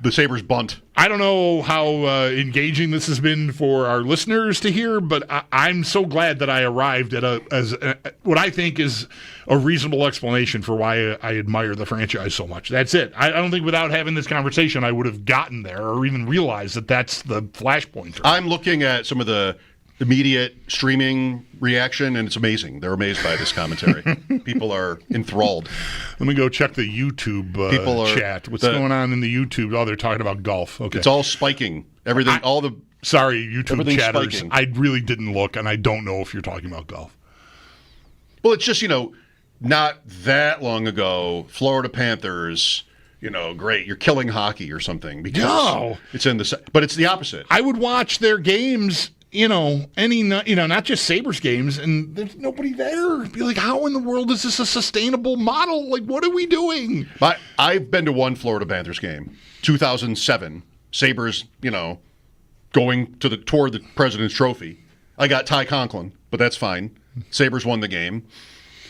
The Sabres bunt. I don't know how engaging this has been for our listeners to hear, but I'm so glad that I arrived at what I think is a reasonable explanation for why I admire the franchise so much. That's it. I don't think without having this conversation I would have gotten there or even realized that that's the flashpoint. I'm looking at some of the immediate streaming reaction, and it's amazing. They're amazed by this commentary. People are enthralled. Let me go check the YouTube chat. What's going on in the YouTube? Oh, they're talking about golf. Okay, it's all spiking. Everything, Sorry, YouTube chatters. Spiking. I really didn't look, and I don't know if you're talking about golf. Well, it's just, not that long ago, Florida Panthers, great, you're killing hockey or something because it's in but it's the opposite. I would watch their games, not just Sabres games, and there's nobody there. Be like, how in the world is this a sustainable model? Like, what are we doing? I've been to one Florida Panthers game, 2007. Sabres, going toward the President's Trophy. I got Ty Conklin, but that's fine. Sabres won the game.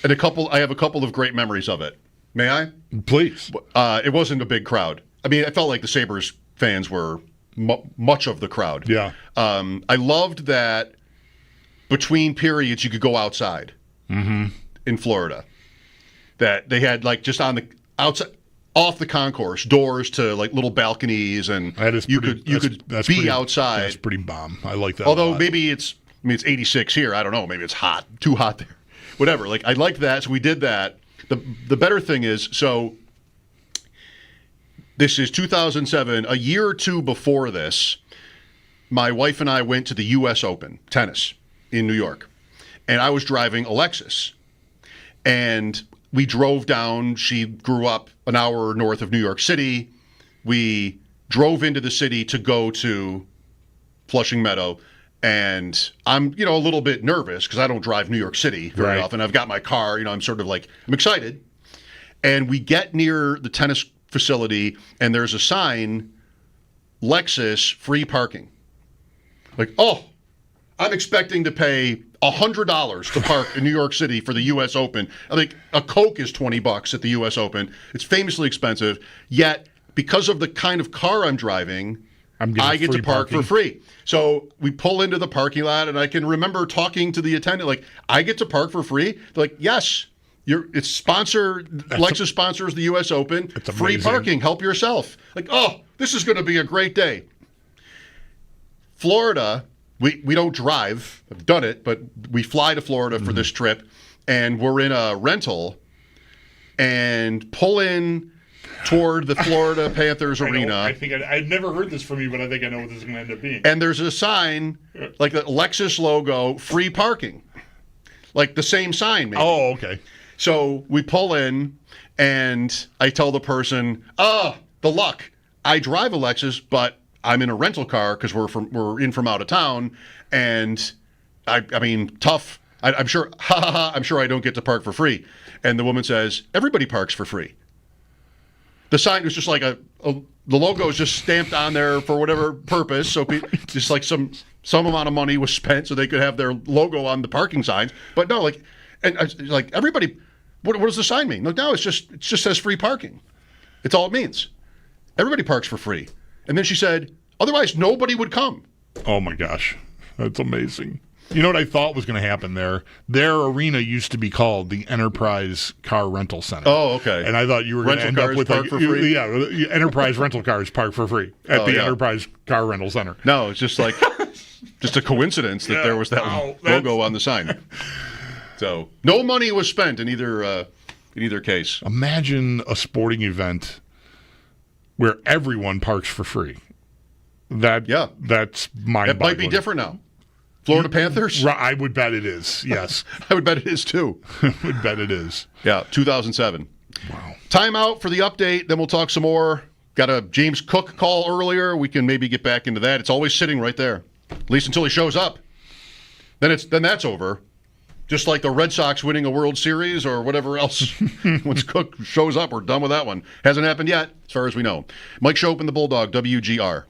And I have a couple of great memories of it. May I? Please. It wasn't a big crowd. I mean, I felt like the Sabres fans were much of the crowd. Yeah. I loved that between periods you could go outside in Florida. That they had just on the outside, off the concourse, doors to little balconies, and you could be outside. That's pretty bomb. I like that. Although maybe it's 86 here. I don't know. Maybe it's hot, too hot there. Whatever. I liked that, so we did that. The better thing is, so this is 2007. A year or two before this, my wife and I went to the U.S. Open tennis in New York, and I was driving a Lexus, and we drove down. She grew up an hour north of New York City. We drove into the city to go to Flushing Meadow. And I'm, a little bit nervous because I don't drive New York City very often. I've got my car, I'm sort of I'm excited. And we get near the tennis facility, and there's a sign, Lexus, free parking. I'm expecting to pay $100 to park in New York City for the U.S. Open. I think a Coke is $20 at the U.S. Open. It's famously expensive. Yet, because of the kind of car I'm driving, I get to park for free. So we pull into the parking lot, and I can remember talking to the attendant, like, I get to park for free? They're like, yes. It's sponsored. Lexus sponsors the U.S. Open. Free parking. Help yourself. Like, oh, this is going to be a great day. Florida, we don't drive. I've done it, but we fly to Florida for this trip, and we're in a rental and pull in toward the Florida Panthers arena. I think I've never heard this from you, but I think I know what this is going to end up being. And there's a sign, like the Lexus logo, free parking. Like the same sign, maybe. Oh, okay. So we pull in, and I tell the person, the luck. I drive a Lexus, but I'm in a rental car because we're in from out of town, and I mean, tough. I'm sure, I'm sure I don't get to park for free. And the woman says, everybody parks for free. The sign was just like the logo is just stamped on there for whatever purpose. So just like some amount of money was spent so they could have their logo on the parking signs. But no, like everybody, what does the sign mean? No, it just says free parking. It's all it means. Everybody parks for free. And then she said, otherwise nobody would come. Oh my gosh, that's amazing. You know what I thought was going to happen there? Their arena used to be called the Enterprise Car Rental Center. Oh, okay. And I thought you were going to end up with park for free? Enterprise rental cars park for free at the Enterprise Car Rental Center. No, it's just like just a coincidence that there was that logo on the sign. So no money was spent in either case. Imagine a sporting event where everyone parks for free. That's mind-boggling. It might be different now. Florida Panthers? I would bet it is, yes. I would bet it is, too. I would bet it is. Yeah, 2007. Wow. Timeout for the update, then we'll talk some more. Got a James Cook call earlier. We can maybe get back into that. It's always sitting right there, at least until he shows up. Then that's over. Just like the Red Sox winning a World Series or whatever else. Once Cook shows up, we're done with that one. Hasn't happened yet, as far as we know. Mike Schopp and the Bulldog, WGR.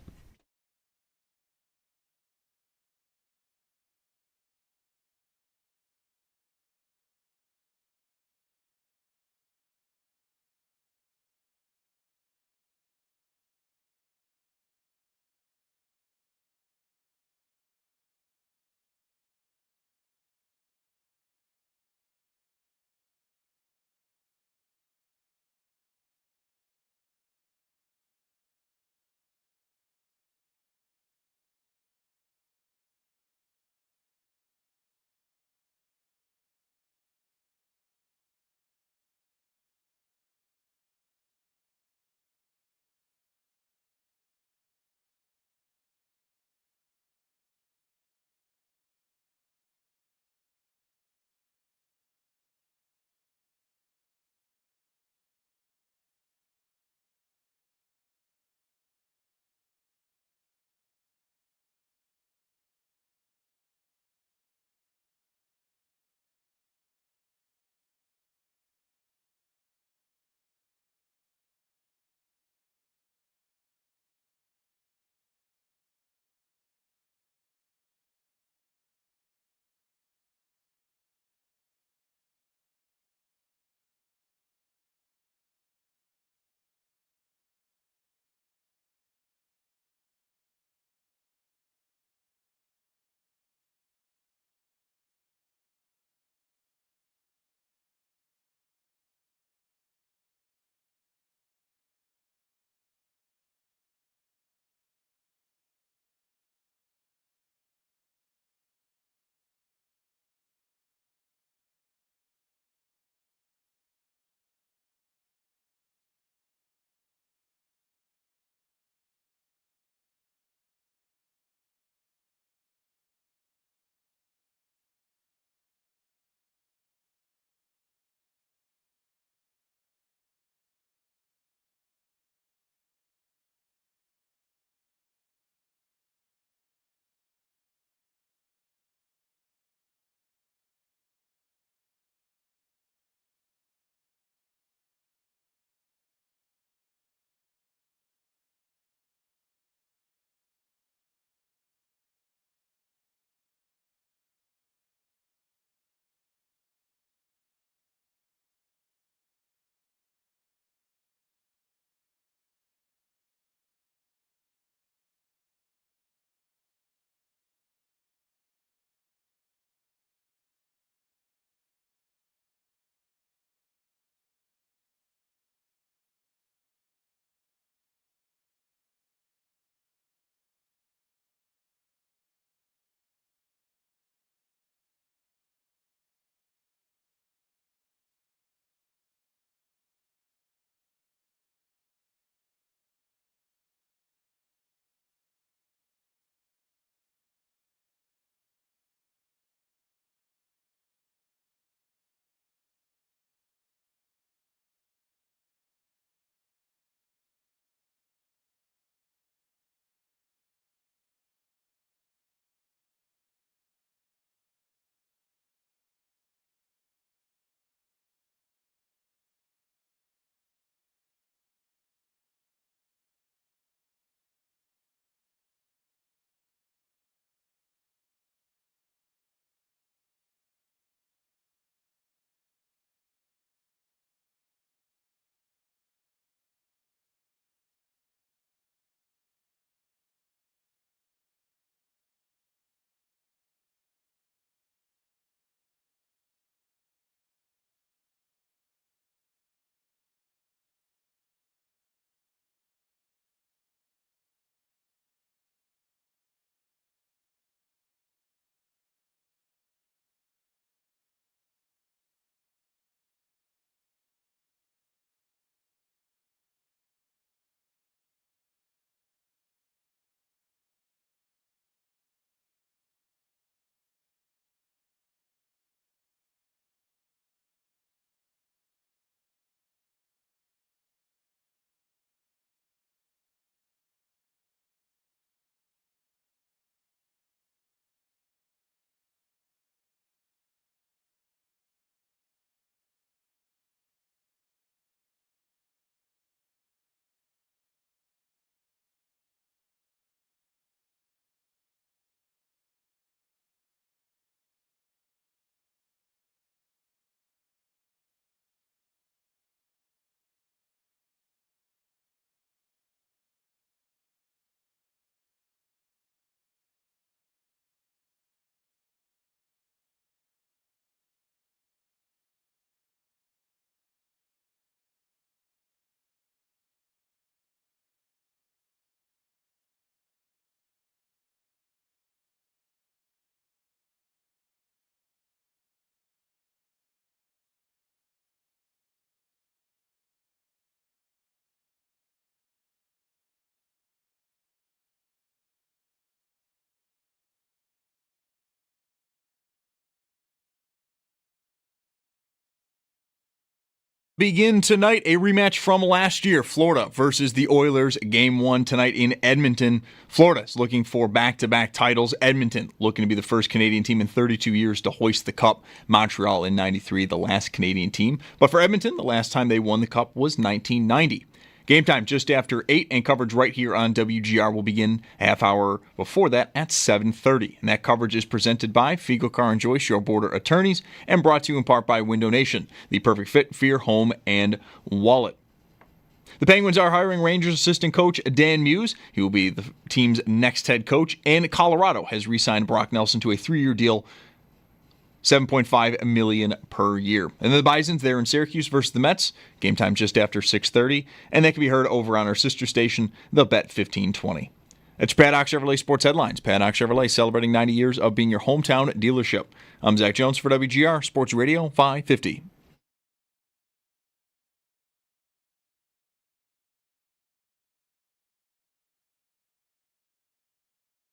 Begin tonight, a rematch from last year, Florida versus the Oilers, Game 1 tonight in Edmonton. Florida's looking for back-to-back titles. Edmonton looking to be the first Canadian team in 32 years to hoist the cup. Montreal in 93, the last Canadian team. But for Edmonton, the last time they won the cup was 1990. Game time just after 8, and coverage right here on WGR will begin a half hour before that at 7:30. And that coverage is presented by Fiegel Car & Joyce, your border attorneys, and brought to you in part by Window Nation, the perfect fit for your home and wallet. The Penguins are hiring Rangers assistant coach Dan Muse. He will be the team's next head coach. And Colorado has re-signed Brock Nelson to a 3-year deal, $7.5 million per year. And the Bisons, they're in Syracuse versus the Mets. Game time just after 6:30. And that can be heard over on our sister station, The Bet 1520. It's Paddock Chevrolet Sports Headlines. Paddock Chevrolet celebrating 90 years of being your hometown dealership. I'm Zach Jones for WGR Sports Radio 550.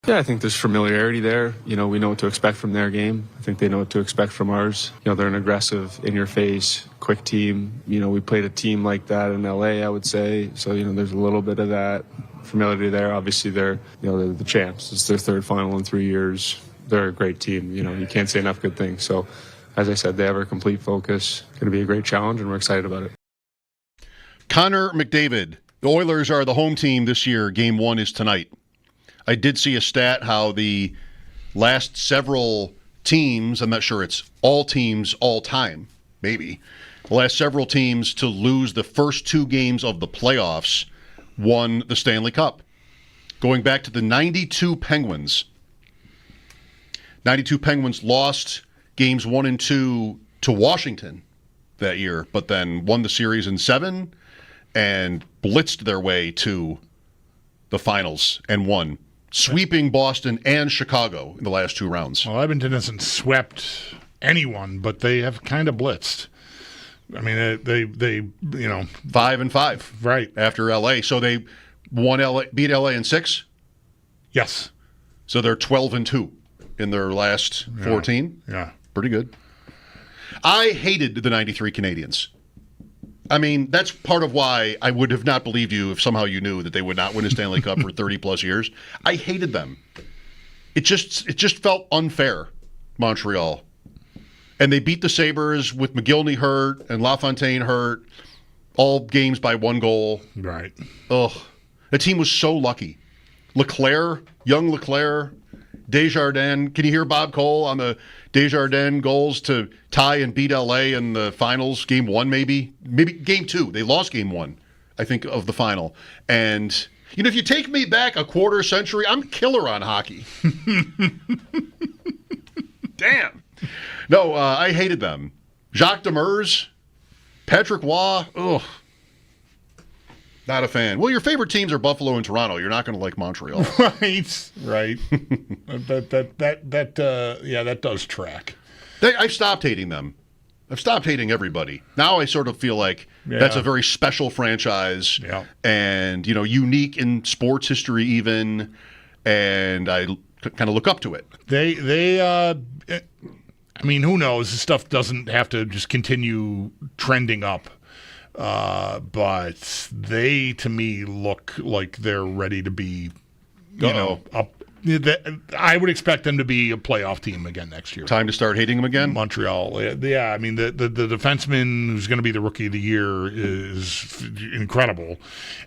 Yeah, I think there's familiarity there. We know what to expect from their game. I think they know what to expect from ours. They're an aggressive, in-your-face, quick team. We played a team like that in LA, I would say. So, there's a little bit of that familiarity there. Obviously, they're the champs. It's their third final in 3 years. They're a great team. You can't say enough good things. So, as I said, they have our complete focus. Going to be a great challenge, and we're excited about it. Connor McDavid. The Oilers are the home team this year. Game 1 is tonight. I did see a stat how the last several teams, I'm not sure it's all teams all time, maybe, the last several teams to lose the first 2 games of the playoffs won the Stanley Cup. Going back to the 92 Penguins. 92 Penguins lost games 1 and 2 to Washington that year, but then won the series in 7 and blitzed their way to the finals and won, sweeping Boston and Chicago in the last 2 rounds. Well, Edmonton hasn't swept anyone, but they have kind of blitzed. I mean, they 5-5, right after LA. So they beat LA in 6. Yes. So they're 12-2 in their last 14. Yeah, pretty good. I hated the 93 Canadians. I mean, that's part of why I would have not believed you if somehow you knew that they would not win a Stanley Cup for 30-plus years. I hated them. It just felt unfair, Montreal. And they beat the Sabres with McGillney hurt and LaFontaine hurt, all games by 1 goal. Right. Ugh. The team was so lucky. Young Leclerc, Desjardins. Can you hear Bob Cole on the Desjardins goals to tie and beat LA in the finals? Game 1, maybe game 2. They lost game 1, I think, of the final. And, if you take me back a quarter century, I'm killer on hockey. Damn. No, I hated them. Jacques Demers, Patrick Waugh, ugh. Not a fan. Well, your favorite teams are Buffalo and Toronto. You're not going to like Montreal. Right. That does track. I've stopped hating them. I've stopped hating everybody. Now I sort of feel like that's a very special franchise and, unique in sports history even, and I kind of look up to it. I mean, who knows? This stuff doesn't have to just continue trending up. But they, to me, look like they're ready to be, up. I would expect them to be a playoff team again next year. Time to start hating them again? Montreal. Yeah, I mean, the defenseman who's going to be the rookie of the year is incredible.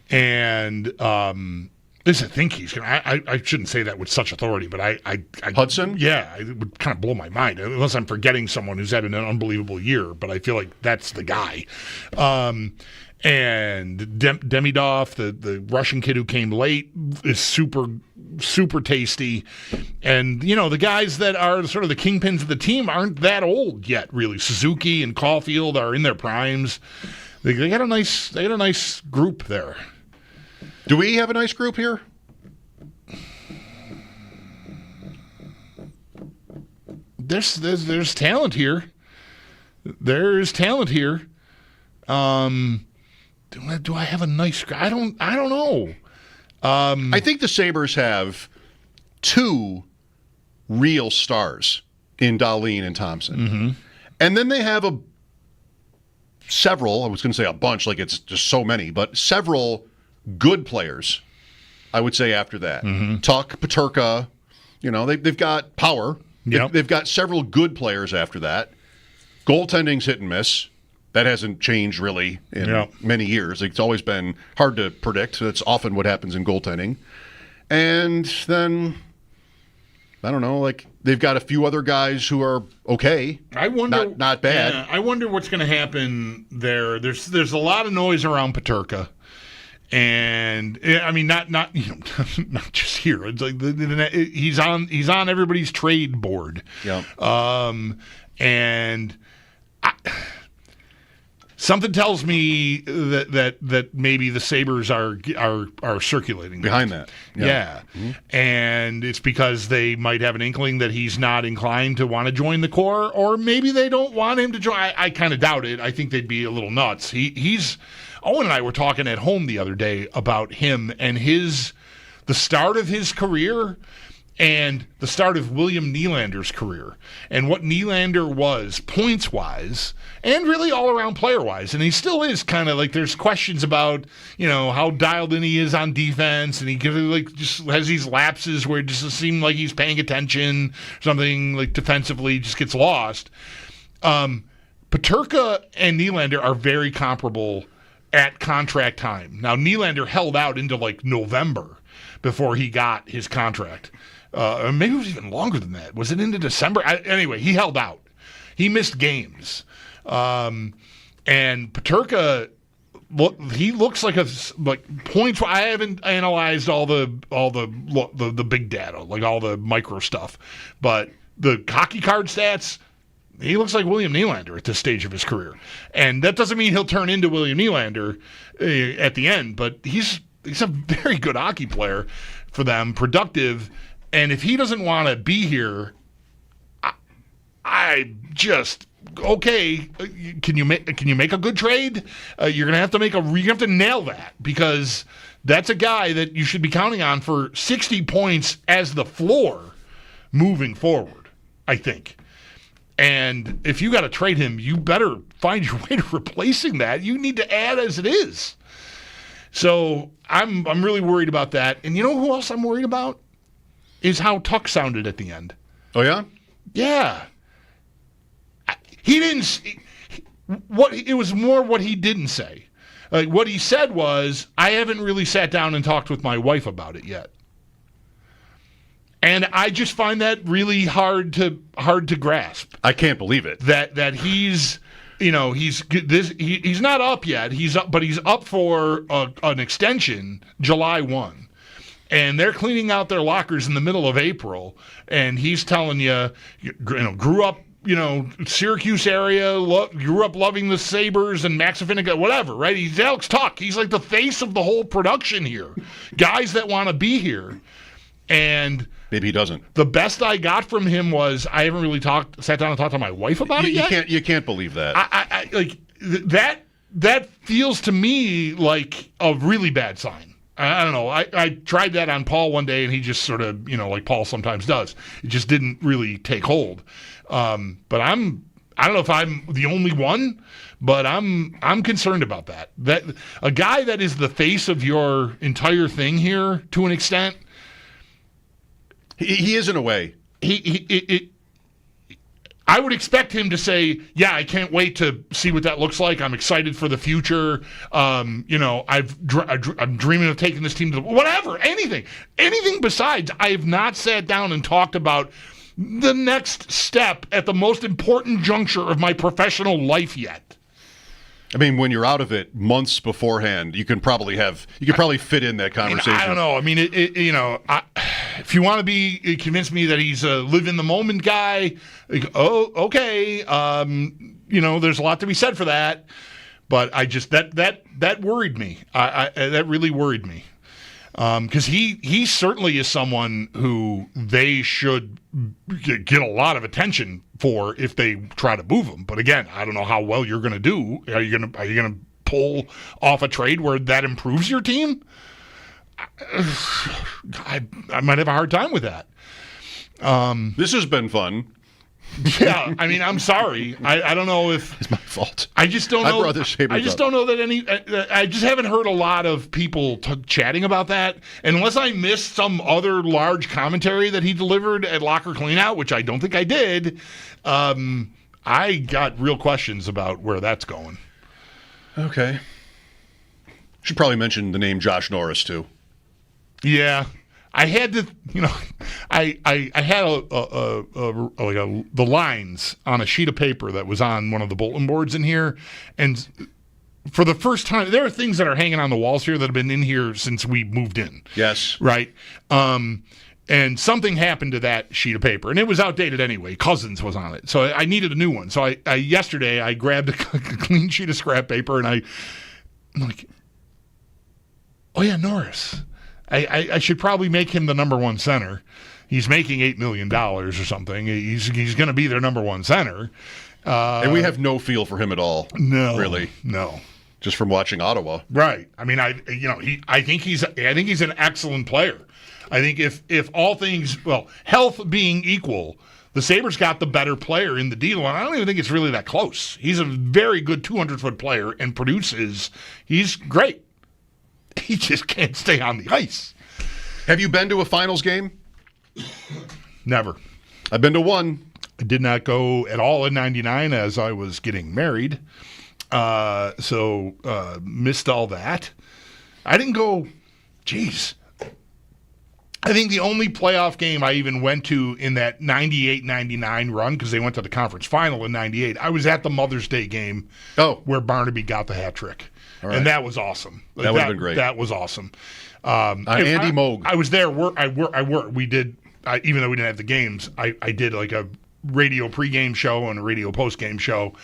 And at least I think he's going to. I shouldn't say that with such authority, but I Hudson? Yeah, it would kind of blow my mind, unless I'm forgetting someone who's had an unbelievable year, but I feel like that's the guy. And Demidov, the Russian kid who came late, is super, super tasty. And, the guys that are sort of the kingpins of the team aren't that old yet, really. Suzuki and Caulfield are in their primes. They got a nice group there. Do we have a nice group here? There's talent here. There's talent here. Do I have a nice? I don't know. I think the Sabres have 2 real stars in Dahlin and Thompson, and then they have a several, I was going to say a bunch, like it's just so many, but several good players, I would say, after that. Tuck, Peterka, they've got power. Yep. They've got several good players after that. Goaltending's hit and miss. That hasn't changed really in many years. It's always been hard to predict. That's often what happens in goaltending. And then, I don't know, like they've got a few other guys who are okay. I wonder, not bad. Yeah, I wonder what's going to happen there. There's a lot of noise around Peterka. And I mean, not not just here. It's like he's on everybody's trade board. Yeah. And something tells me that maybe the Sabres are circulating behind that. Yeah. And it's because they might have an inkling that he's not inclined to want to join the core, or maybe they don't want him to join. I kind of doubt it. I think they'd be a little nuts. He's Owen and I were talking at home the other day about him and the start of his career and the start of William Nylander's career and what Nylander was points-wise and really all-around player-wise. And he still is kind of like there's questions about, how dialed in he is on defense, and he just has these lapses where it just seems like he's paying attention, something like defensively just gets lost. Peterka and Nylander are very comparable at contract time. Now, Nylander held out into November before he got his contract. Maybe it was even longer than that. Was it into December? Anyway, he held out. He missed games. And Peterka, he looks like points. I haven't analyzed all the big data, like all the micro stuff, but the hockey card stats, he looks like William Nylander at this stage of his career. And that doesn't mean he'll turn into William Nylander at the end, but he's a very good hockey player for them, productive. And if he doesn't want to be here, I just okay. Can you make a good trade? You're gonna have to nail that, because that's a guy that you should be counting on for 60 points as the floor moving forward, I think. And if you got to trade him, you better find your way to replacing that. You need to add as it is. So I'm really worried about that. And you know who else I'm worried about? Is how Tuck sounded at the end. Oh, yeah? Yeah. He didn't... It was more what he didn't say. What he said was, I haven't really sat down and talked with my wife about it yet. And I just find that really hard to grasp. I can't believe it. That he's... he's not up yet. He's up, but he's up for an extension July 1. And they're cleaning out their lockers in the middle of April, and he's telling you grew up, Syracuse area, grew up loving the Sabres and Max Affinica, whatever, right? He's Alex Tuck. He's like the face of the whole production here. Guys that want to be here. And maybe he doesn't. The best I got from him was I haven't really sat down and talked to my wife about it yet. You can't believe that. I like that feels to me like a really bad sign. I don't know. I tried that on Paul one day, and he just sort of, like Paul sometimes does. It just didn't really take hold. But I don't know if I'm the only one, but I'm concerned about that. That a guy that is the face of your entire thing here, to an extent. He is in a way. I would expect him to say, yeah, I can't wait to see what that looks like. I'm excited for the future. I'm dreaming of taking this team to whatever, anything besides. I have not sat down and talked about the next step at the most important juncture of my professional life yet. I mean, when you're out of it months beforehand, you can probably fit in that conversation. I don't know. I mean, if you want to convince me that he's a live in the moment guy, okay. There's a lot to be said for that. But I just that worried me. That really worried me. Because he certainly is someone who they should get a lot of attention for if they try to move him. But again, I don't know how well you're going to do. Are you going to pull off a trade where that improves your team? I might have a hard time with that. This has been fun. Yeah, I mean, I'm sorry. I don't know if it's my fault. I just don't know. I brought the Sabres I just up. don't know that any. I just haven't heard a lot of people chatting about that, unless I missed some other large commentary that he delivered at Locker Cleanout, which I don't think I did. I got real questions about where that's going. Okay. Should probably mention the name Josh Norris too. Yeah. I had to, I had the lines on a sheet of paper that was on one of the bulletin boards in here, and for the first time, there are things that are hanging on the walls here that have been in here since we moved in. Yes. Right. And something happened to that sheet of paper, and it was outdated anyway. Cousins was on it, so I needed a new one. So yesterday I grabbed a clean sheet of scrap paper, and I'm like, oh yeah, Norris. I should probably make him the number one center. He's making $8 million or something. He's going to be their number one center. And we have no feel for him at all. No. Really. No. Just from watching Ottawa. Right. I mean, I think he's an excellent player. I think if all things, health being equal, the Sabres got the better player in the deal, and I don't even think it's really that close. He's a very good 200-foot player and produces. He's great. He just can't stay on the ice. Have you been to a finals game? Never. I've been to one. I did not go at all in '99 as I was getting married. So missed all that. I didn't go, geez. I think the only playoff game I even went to in that 98-99 run, because they went to the conference final in '98, I was at the Mother's Day game where Barnaby got the hat trick. Right. And that was awesome. That would have been great. That was awesome. Andy Moog. I was there. I worked. We did, even though we didn't have the games, I did like a radio pregame show and a radio postgame show.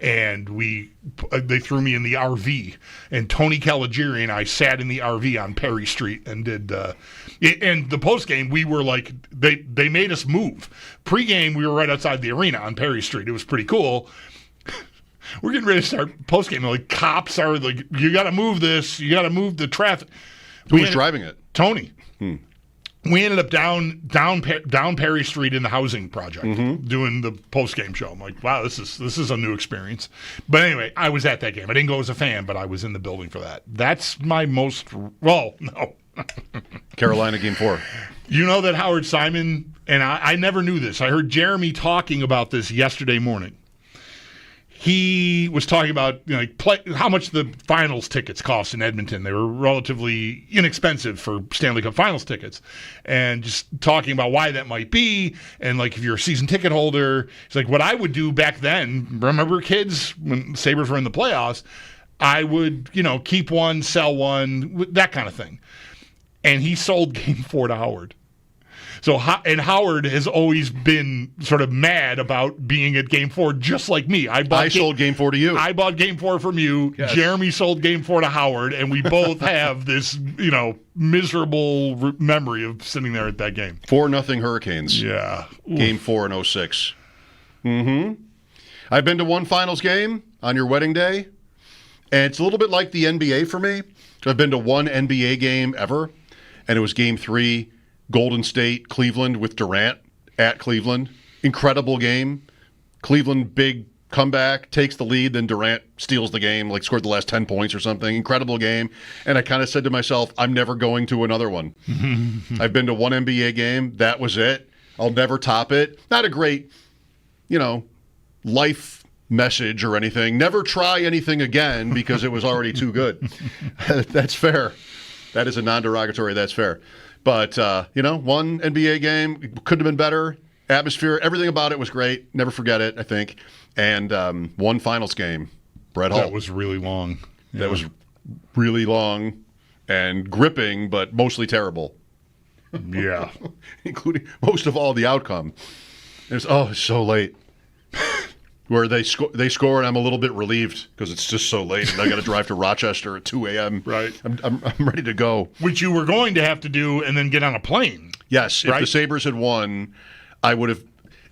And they threw me in the RV. And Tony Caligiuri and I sat in the RV on Perry Street and did. And the postgame, we were like, they made us move. Pregame, we were right outside the arena on Perry Street. It was pretty cool. We're getting ready to start postgame. Like, cops are like, you got to move this. You got to move the traffic. Who was driving it? Tony. We ended up down Perry Street in the housing project doing the postgame show. I'm like, wow, this is a new experience. But anyway, I was at that game. I didn't go as a fan, but I was in the building for that. That's my most no. Carolina Game 4. You know that Howard Simon, and I never knew this. I heard Jeremy talking about this yesterday morning. He was talking about how much the finals tickets cost in Edmonton. They were relatively inexpensive for Stanley Cup finals tickets. And just talking about why that might be. And like if you're a season ticket holder, it's like what I would do back then. Remember kids when Sabres were in the playoffs? I would, keep one, sell one, that kind of thing. And he sold Game 4 to Howard. So, and Howard has always been sort of mad about being at Game 4, just like me. I sold Game 4 to you. I bought Game 4 from you. Yes. Jeremy sold Game 4 to Howard, and we both have this, miserable memory of sitting there at that game. 4-0 Hurricanes. Yeah. Game 4 in 06. I've been to one finals game on your wedding day, and it's a little bit like the NBA for me. I've been to one NBA game ever, and it was Game 3. Golden State, Cleveland with Durant at Cleveland. Incredible game. Cleveland, big comeback, takes the lead, then Durant steals the game, scored the last 10 points or something. Incredible game. And I kind of said to myself, I'm never going to another one. I've been to one NBA game. That was it. I'll never top it. Not a great, life message or anything. Never try anything again because it was already too good. That's fair. That is a non-derogatory. That's fair. But, one NBA game, could have been better. Atmosphere, everything about it was great. Never forget it, I think. And one finals game, Brett Hull. That was really long. Yeah. That was really long and gripping, but mostly terrible. Yeah. Including, most of all, the outcome. It's so late. Where they score, and I'm a little bit relieved because it's just so late, and I got to drive to Rochester at 2 a.m. Right. I'm ready to go. Which you were going to have to do, and then get on a plane. Yes. If the Sabres had won, I would have.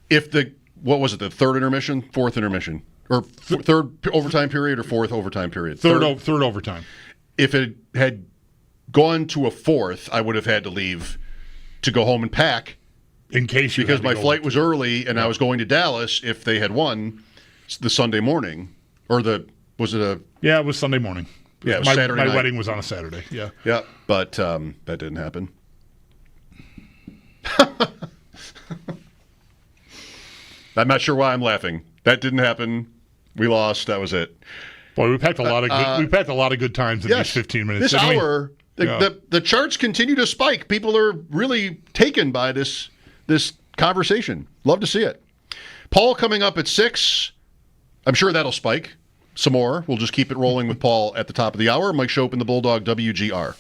If the the third intermission, fourth intermission, or third overtime period, or fourth overtime period? Third overtime. If it had gone to a fourth, I would have had to leave to go home and pack In case you because had to my go flight with- was early and I was going to Dallas if they had won the Sunday morning, or was it a? Yeah, it was Sunday morning. Yeah, it was my Saturday night. wedding was on a Saturday. Yeah. Yeah, but that didn't happen. I'm not sure why I'm laughing. That didn't happen. We lost. That was it. Boy, we packed a lot of good times in these 15 minutes. This didn't we? hour, the charts continue to spike. People are really taken by this conversation. Love to see it. Paul coming up at 6. I'm sure that'll spike some more. We'll just keep it rolling with Paul at the top of the hour. Mike Schopp and the Bulldog, WGR.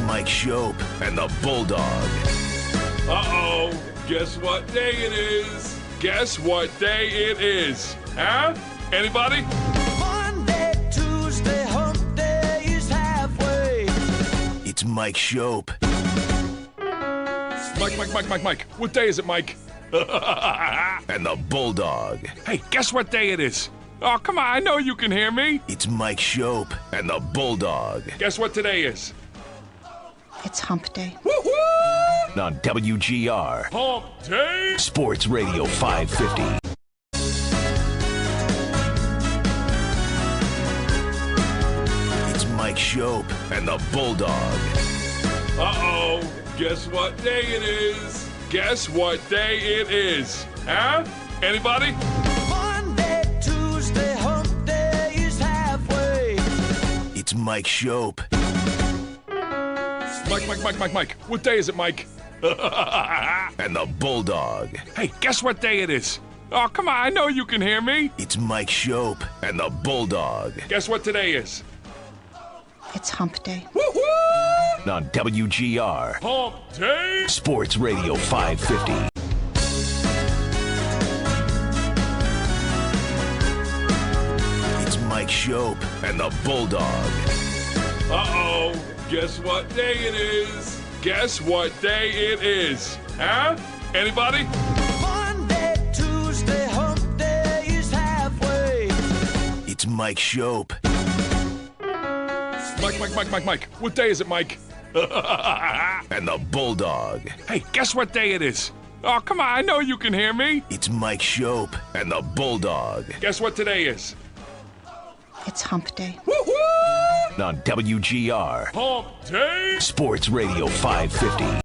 Mike Schopp and the Bulldog. Uh-oh. Guess what day it is? Guess what day it is? Huh? Anybody? Monday, Tuesday, hump day is halfway. It's Mike Schopp. Mike. What day is it, Mike? And the Bulldog. Hey, guess what day it is? Oh, come on. I know you can hear me. It's Mike Schopp and the Bulldog. Guess what today is? It's hump day. Woo-hoo! On WGR Hump day. Sports Radio 550. It's Mike Schopp and the Bulldog. Uh-oh. Guess what day it is? Guess what day it is? Huh? Anybody? Monday, Tuesday, hump day is halfway. It's Mike Schopp. Mike. What day is it, Mike? And the Bulldog. Hey, guess what day it is? Oh, come on. I know you can hear me. It's Mike Schopp and the Bulldog. Guess what today is? It's hump day. Woo-hoo! On WGR Hump day. Sports Radio 550. It's Mike Schopp and the Bulldog. Uh-oh. Guess what day it is? Guess what day it is? Huh? Anybody? Monday, Tuesday, hump day is halfway. It's Mike Schopp. Mike. What day is it, Mike? And the Bulldog. Hey, guess what day it is? Oh, come on. I know you can hear me. It's Mike Schopp and the Bulldog. Guess what today is? It's hump day. Woo-hoo! On WGR Hump day. Sports Radio 550.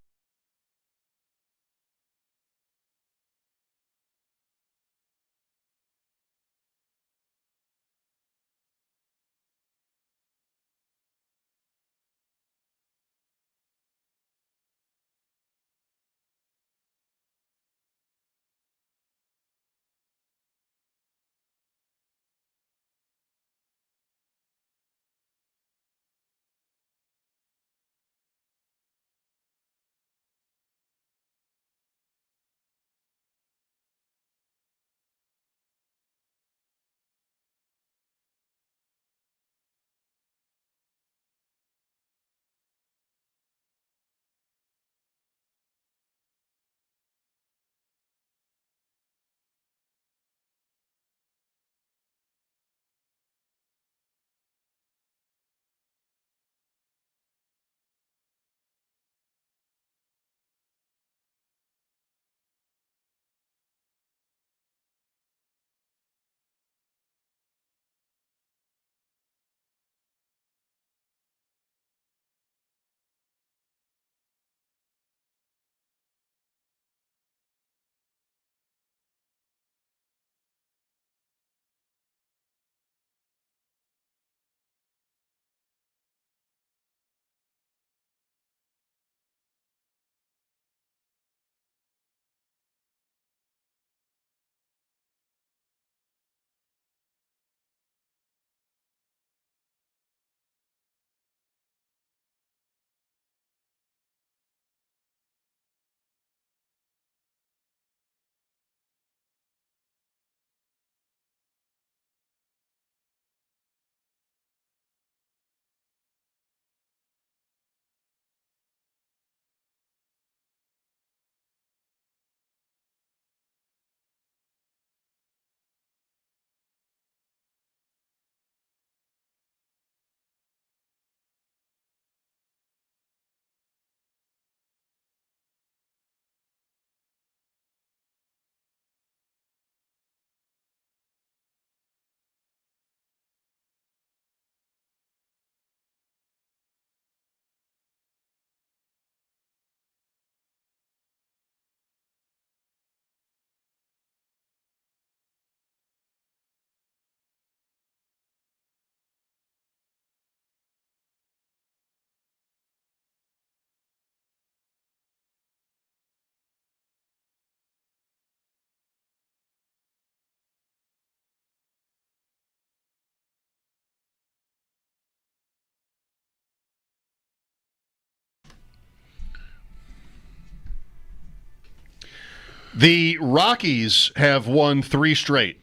The Rockies have won 3 straight,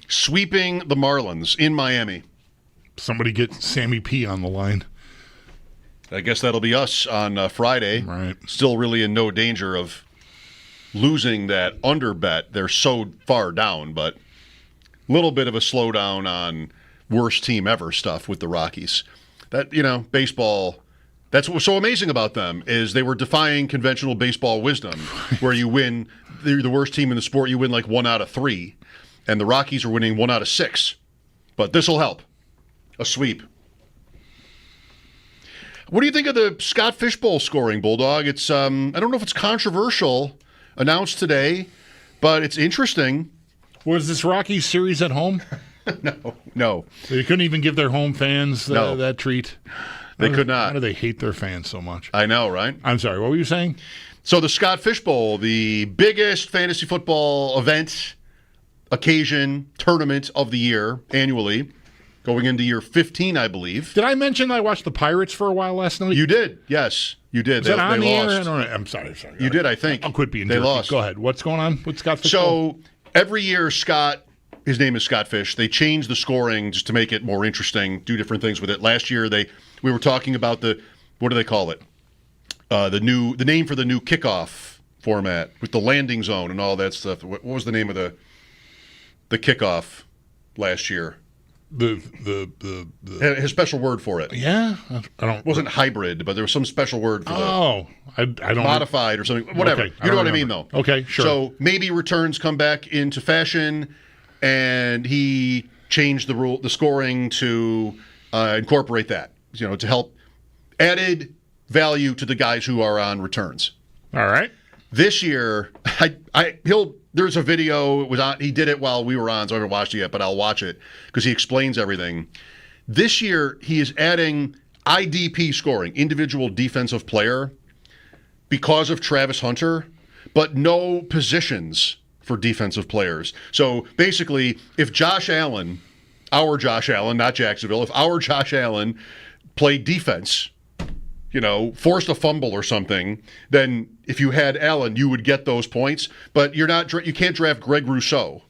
sweeping the Marlins in Miami. Somebody get Sammy P on the line. I guess that'll be us on Friday. Right. Still really in no danger of losing that under bet. They're so far down, but a little bit of a slowdown on worst team ever stuff with the Rockies. That, baseball, that's what was so amazing about them is they were defying conventional baseball wisdom where you win, they're the worst team in the sport, you win like 1 out of 3. And the Rockies are winning 1 out of 6. But this will help. A sweep. What do you think of the Scott Fishbowl scoring, Bulldog? It's I don't know if it's controversial, announced today, but it's interesting. Was this Rockies series at home? No. They couldn't even give their home fans that treat. They could not. Why do they hate their fans so much? I know, right? I'm sorry, what were you saying? So the Scott Fishbowl, the biggest fantasy football event, occasion, tournament of the year annually, going into year 15, I believe. Did I mention I watched the Pirates for a while last night? You did, yes. You did. Is that on the lost. air? I don't know. I'm sorry. You did, I think. I'll quit being They jerky. lost. Go ahead. What's going on with Scott Fishbowl? So every year, his name is Scott Fish. They change the scoring just to make it more interesting, do different things with it. Last year, we were talking about what do they call it? The name for the new kickoff format with the landing zone and all that stuff. What was the name of the kickoff last year? Had a special word for it. Yeah, I don't. It wasn't hybrid, but there was some special word for I don't. Modified or something. Whatever. Okay, you know what I mean, though. Okay, sure. So maybe returns come back into fashion, and he changed the scoring to incorporate that. To help added value to the guys who are on returns. All right. This year, there's a video. It was on. He did it while we were on, so I haven't watched it yet, but I'll watch it because he explains everything. This year, he is adding IDP scoring, individual defensive player, because of Travis Hunter, but no positions for defensive players. So basically, if Josh Allen, our Josh Allen, not Jacksonville, if our Josh Allen played defense, forced a fumble or something, then if you had Allen, you would get those points. But you can't draft Greg Rousseau.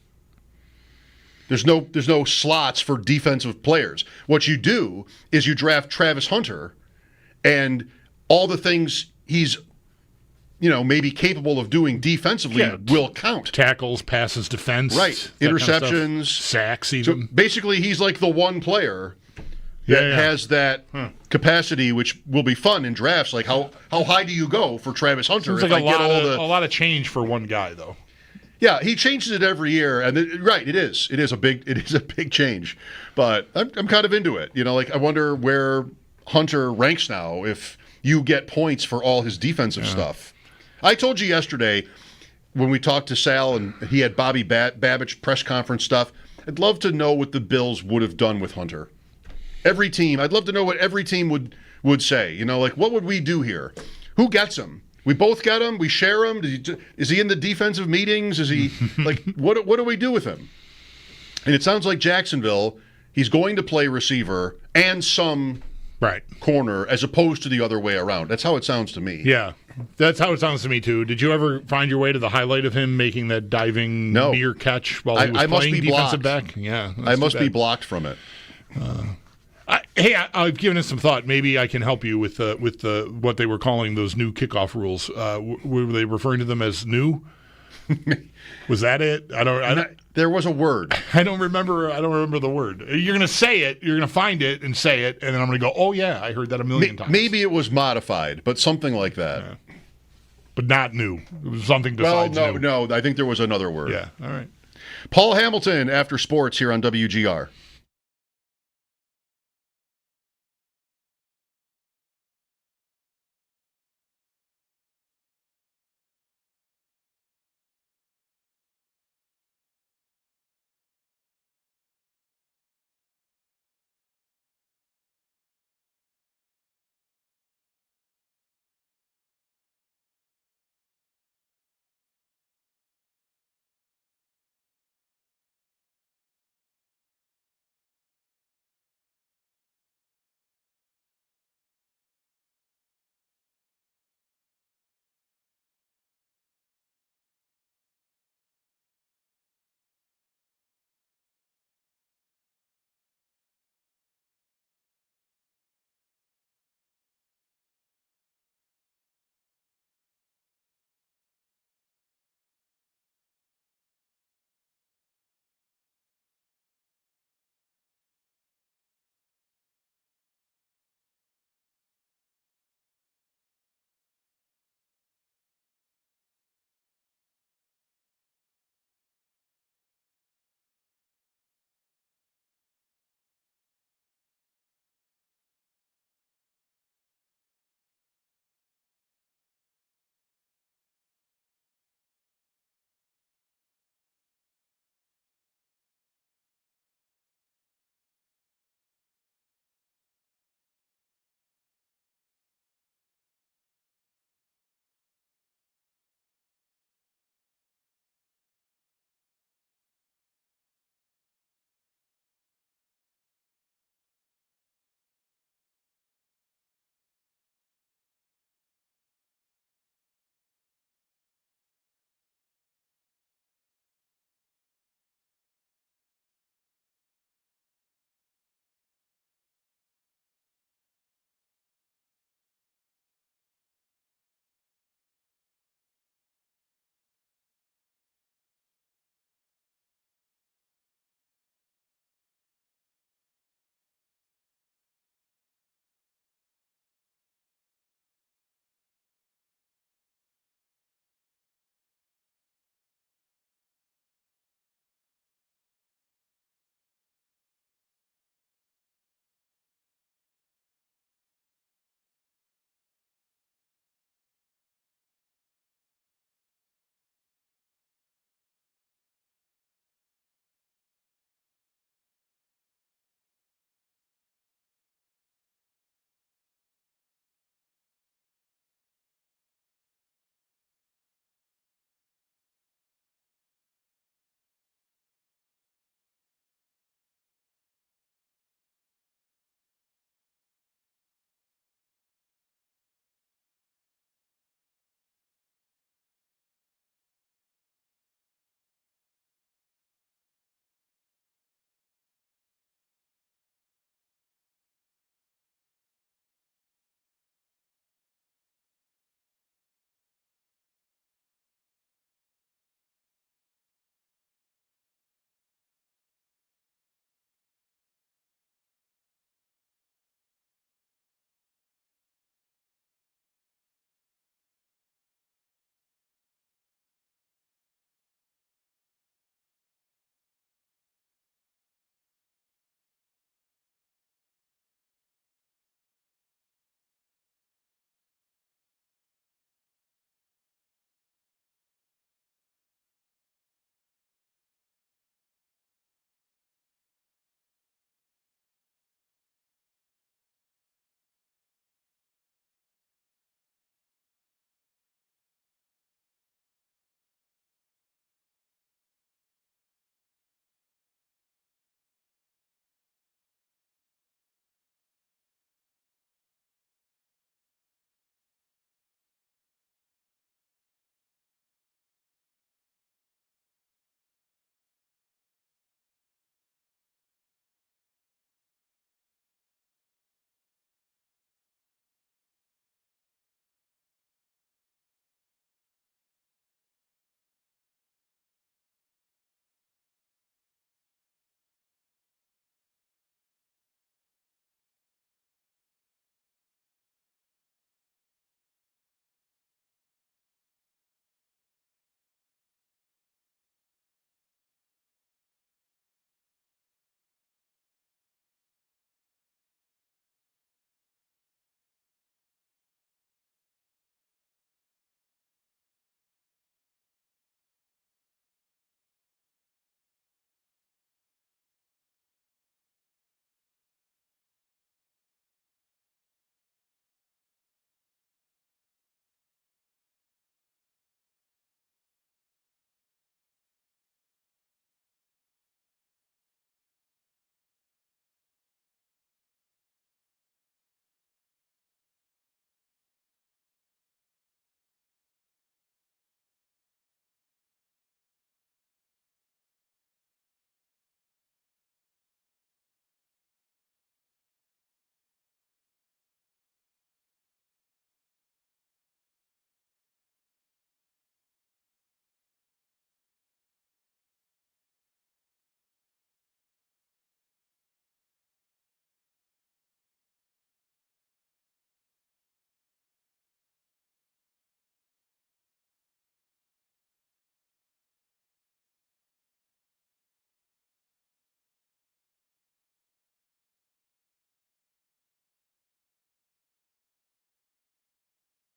There's no slots for defensive players. What you do is you draft Travis Hunter, and all the things he's maybe capable of doing defensively will count. Tackles, passes, defense. Right. Interceptions. Sacks even. So basically, he's like the one player that has that capacity, which will be fun in drafts. Like how high do you go for Travis Hunter? Seems like a lot of change for one guy, though. Yeah, he changes it every year, and it is a big change. But I'm kind of into it. I wonder where Hunter ranks now if you get points for all his defensive stuff. I told you yesterday when we talked to Sal and he had Bobby Babbage press conference stuff. I'd love to know what the Bills would have done with Hunter. Every team, I'd love to know what every team would say. What would we do here? Who gets him? We both get him. We share him. Is he in the defensive meetings? Is he what do we do with him? And it sounds like Jacksonville. He's going to play receiver and some corner as opposed to the other way around. That's how it sounds to me. Yeah, that's how it sounds to me too. Did you ever find your way to the highlight of him making that diving near catch while he was playing defensive back? Yeah, I must be blocked from it. I've given it some thought. Maybe I can help you with what they were calling those new kickoff rules. Were they referring to them as new? Was that it? There was a word. I don't remember the word. You're going to say it. You're going to find it and say it, and then I'm going to go, oh, yeah, I heard that a million times. Maybe it was modified, but something like that. Yeah. But not new. It was something besides new. No, I think there was another word. Yeah, all right. Paul Hamilton, After Sports, here on WGR.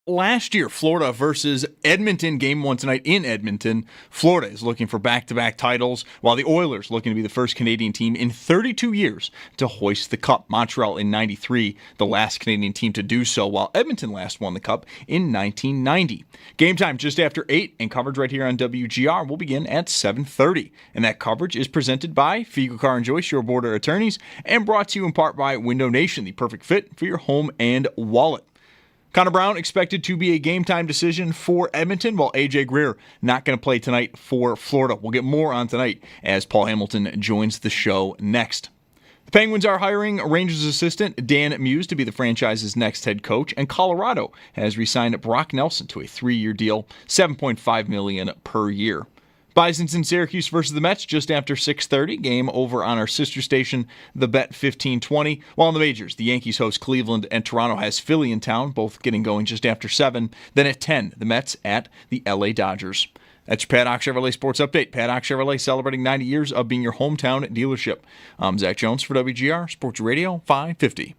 Last year, Florida versus Edmonton, game one tonight in Edmonton. Florida is looking for back-to-back titles, while the Oilers looking to be the first Canadian team in 32 years to hoist the Cup. Montreal in 93, the last Canadian team to do so, while Edmonton last won the Cup in 1990. Game time just after 8, and coverage right here on WGR will begin at 7:30. And that coverage is presented by Fiegel Car and Joyce, your border attorneys, and brought to you in part by Window Nation, the perfect fit for your home and wallet. Connor Brown expected to be a game-time decision for Edmonton, while A.J. Greer not going to play tonight for Florida. We'll get more on tonight as Paul Hamilton joins the show next. The Penguins are hiring Rangers assistant Dan Muse to be the franchise's next head coach, and Colorado has re-signed Brock Nelson to a 3-year deal, $7.5 million per year. Bisons in Syracuse versus the Mets just after 6:30. Game over on our sister station, the Bet 1520. While in the majors, the Yankees host Cleveland and Toronto has Philly in town, both getting going just after 7. Then at 10, the Mets at the LA Dodgers. That's your Paddock Chevrolet Sports Update. Paddock Chevrolet celebrating 90 years of being your hometown dealership. I'm Zach Jones for WGR Sports Radio 550.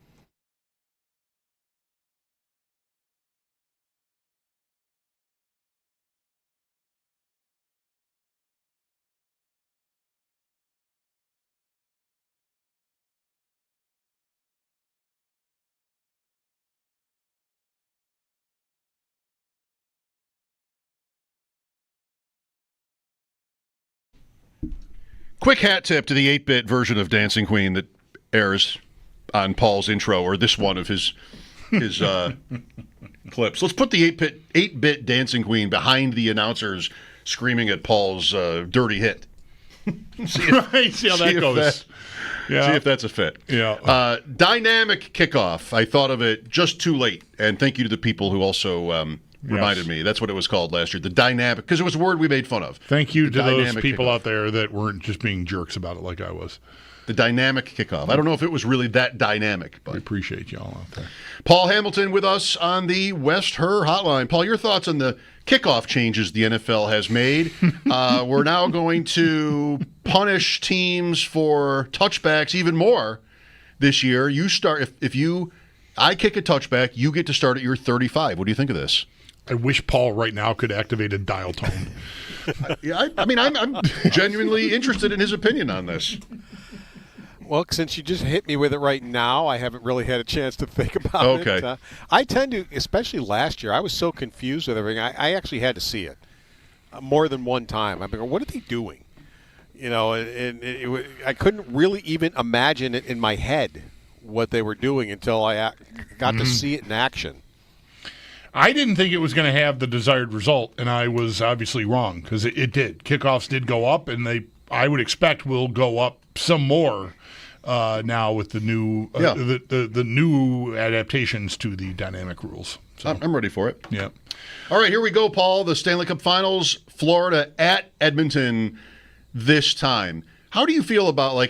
Quick hat tip to the 8-bit version of Dancing Queen that airs on Paul's intro, or this one of his clips. Let's put the 8-bit Dancing Queen behind the announcers screaming at Paul's dirty hit. See how that goes. See if that's a fit. Yeah. Dynamic kickoff. I thought of it just too late, and thank you to the people who also reminded me. That's what it was called last year. The dynamic, because it was a word we made fun of. Thank you to those people out there that weren't just being jerks about it like I was. The dynamic kickoff. I don't know if it was really that dynamic, but we appreciate y'all out there. Paul Hamilton with us on the West Her Hotline. Paul, your thoughts on the kickoff changes the NFL has made? We're now going to punish teams for touchbacks even more this year. You start if I kick a touchback, you get to start at your 35. What do you think of this? I wish Paul right now could activate a dial tone. I'm genuinely interested in his opinion on this. Well, since you just hit me with it right now, I haven't really had a chance to think about it. I tend to, especially last year, I was so confused with everything. I actually had to see it more than one time. I'm like, what are they doing? You know, I couldn't really even imagine it in my head what they were doing until I got to see it in action. I didn't think it was going to have the desired result, and I was obviously wrong because it did. Kickoffs did go up, and I would expect will go up some more now with the new the new adaptations to the dynamic rules. So. I'm ready for it. Yeah. All right, here we go, Paul. The Stanley Cup Finals, Florida at Edmonton this time. How do you feel about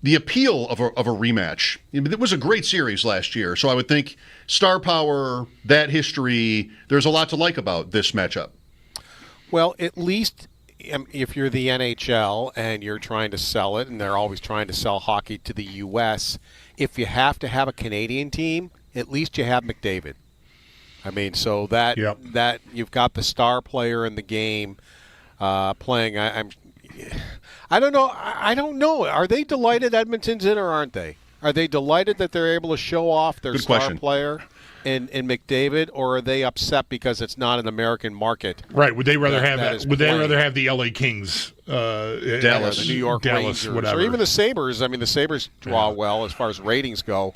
the appeal of a rematch? It was a great series last year, so I would think star power, that history, there's a lot to like about this matchup. Well, at least if you're the NHL and you're trying to sell it, and they're always trying to sell hockey to the U.S., if you have to have a Canadian team, at least you have McDavid. I mean, so that you've got the star player in the game playing. I don't know. I don't know. Are they delighted Edmonton's in, or aren't they? Are they delighted that they're able to show off their star player in McDavid, or are they upset because it's not an American market? Right. Would they rather have? Would they rather have the LA Kings, Dallas, the New York Rangers, whatever, or even the Sabres? I mean, the Sabres draw well as far as ratings go.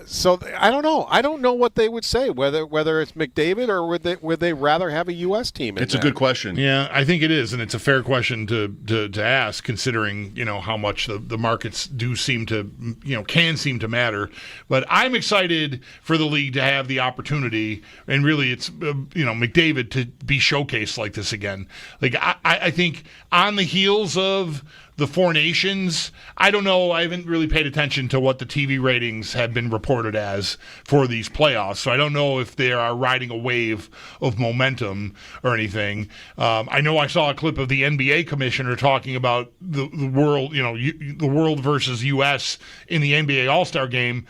So I don't know. I don't know what they would say, whether it's McDavid or would they rather have a U.S. team in It's a good question. Yeah, I think it is, and it's a fair question to ask, considering how much the markets do seem to can seem to matter. But I'm excited for the league to have the opportunity, and really it's McDavid to be showcased like this again. Like I think on the heels of the Four Nations, I don't know. I haven't really paid attention to what the TV ratings have been reported as for these playoffs, so I don't know if they are riding a wave of momentum or anything. I know I saw a clip of the NBA commissioner talking about the world, the world versus U.S. in the NBA All-Star game.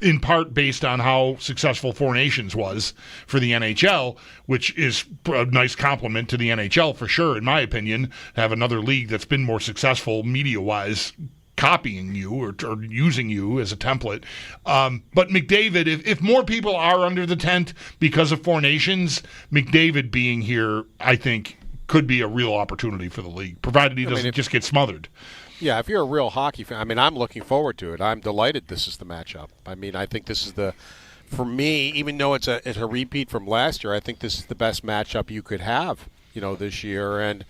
in part based on how successful Four Nations was for the NHL, which is a nice compliment to the NHL for sure, in my opinion, to have another league that's been more successful media-wise copying you or using you as a template. But McDavid, if more people are under the tent because of Four Nations, McDavid being here, I think, could be a real opportunity for the league, provided he doesn't just get smothered. Yeah, if you're a real hockey fan, I mean, I'm looking forward to it. I'm delighted this is the matchup. I mean, I think this is for me, even though it's a repeat from last year, I think this is the best matchup you could have, this year. And,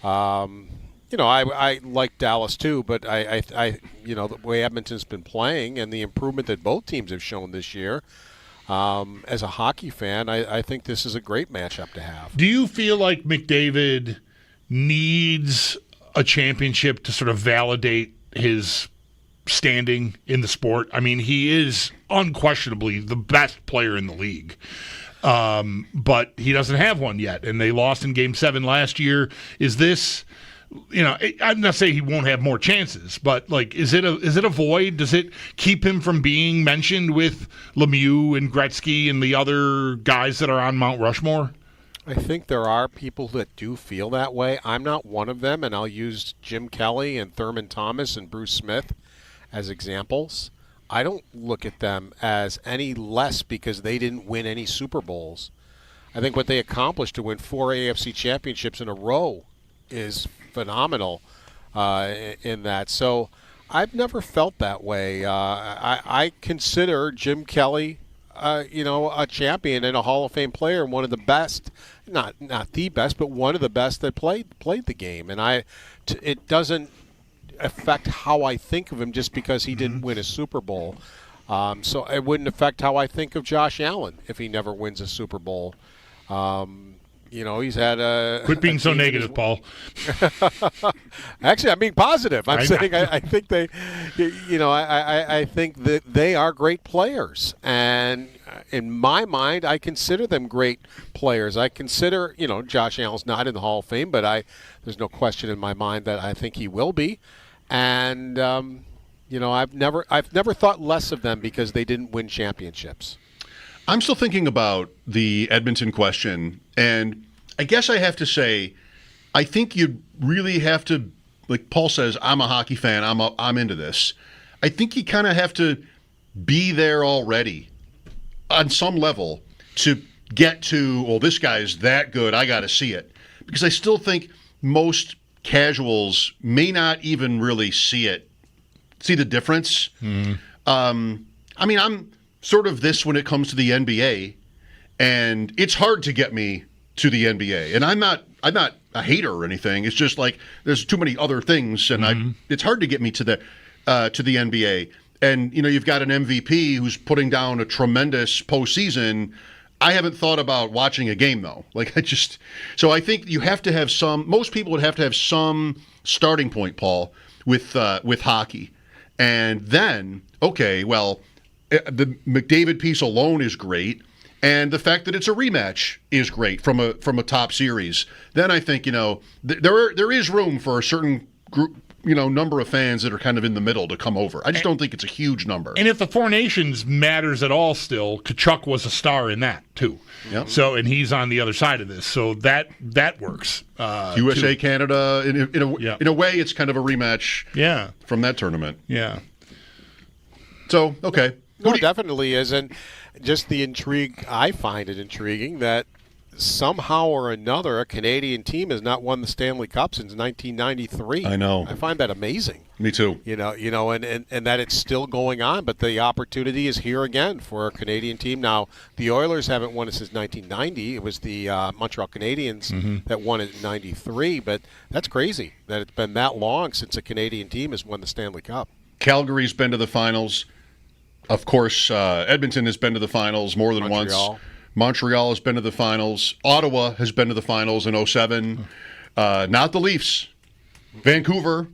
I like Dallas too, but I the way Edmonton's been playing and the improvement that both teams have shown this year, as a hockey fan, I think this is a great matchup to have. Do you feel like McDavid needs a championship to sort of validate his standing in the sport? I mean, he is unquestionably the best player in the league. But he doesn't have one yet, and they lost in Game 7 last year. Is this, I'm not saying he won't have more chances, but is it a void? Does it keep him from being mentioned with Lemieux and Gretzky and the other guys that are on Mount Rushmore? I think there are people that do feel that way. I'm not one of them, and I'll use Jim Kelly and Thurman Thomas and Bruce Smith as examples. I don't look at them as any less because they didn't win any Super Bowls. I think what they accomplished to win 4 AFC championships in a row is phenomenal in that. So I've never felt that way. I consider Jim Kelly a champion and a Hall of Fame player, and one of the best, not the best, but one of the best that played the game. And it doesn't affect how I think of him just because he didn't win a Super Bowl. So it wouldn't affect how I think of Josh Allen if he never wins a Super Bowl. He's had a... Quit being so negative, Paul. Actually, I'm being positive. I'm saying I think they, I think that they are great players. And in my mind, I consider them great players. I consider, Josh Allen's not in the Hall of Fame, but there's no question in my mind that I think he will be. And, I've never thought less of them because they didn't win championships. I'm still thinking about the Edmonton question, and I guess I have to say, I think you really have to, like Paul says, I'm a hockey fan, I'm into this. I think you kind of have to be there already on some level to get to, well, this guy's that good, I got to see it. Because I still think most casuals may not even really see the difference. I'm sort of this when it comes to the NBA, and it's hard to get me to the NBA. And I'm not a hater or anything. It's just like there's too many other things, and it's hard to get me to the NBA. And you've got an MVP who's putting down a tremendous postseason. I haven't thought about watching a game though. So I think you have to have most people would have to have some starting point, Paul, with hockey, and then the McDavid piece alone is great, and the fact that it's a rematch is great from a top series. Then I think there is room for a certain group, number of fans that are kind of in the middle to come over. I just don't think it's a huge number. And if the Four Nations matters at all, still Tkachuk was a star in that too. Yep. So and he's on the other side of this, so that works. USA too. Canada in a way, it's kind of a rematch. Yeah. From that tournament. Yeah. So okay. No, it definitely is, and just the intrigue. I find it intriguing that somehow or another a Canadian team has not won the Stanley Cup since 1993. I know. I find that amazing. Me too. And that it's still going on, but the opportunity is here again for a Canadian team. Now, the Oilers haven't won it since 1990. It was the Montreal Canadiens that won it in 93, but that's crazy that it's been that long since a Canadian team has won the Stanley Cup. Calgary's been to the finals. Of course, Edmonton has been to the finals more than once. Montreal has been to the finals. Ottawa has been to the finals in 2007. Not the Leafs. Vancouver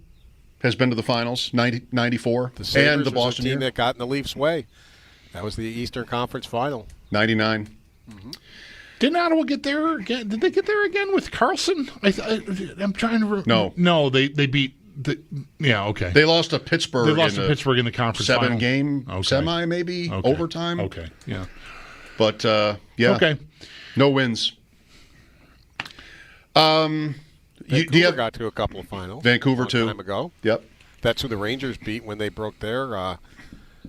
has been to the finals, 94. The Sabres and the Boston was a team that got in the Leafs' way. That was the Eastern Conference Final. 99. Didn't Ottawa get there again? Did they get there again with Carlson? I'm trying to remember. No, they beat Okay. They lost to Pittsburgh. They lost to Pittsburgh in the conference 7-game semi, maybe overtime. Okay, yeah. But Okay, no wins. Vancouver got to a couple of finals. Vancouver too. Time ago. Yep. That's who the Rangers beat when they broke their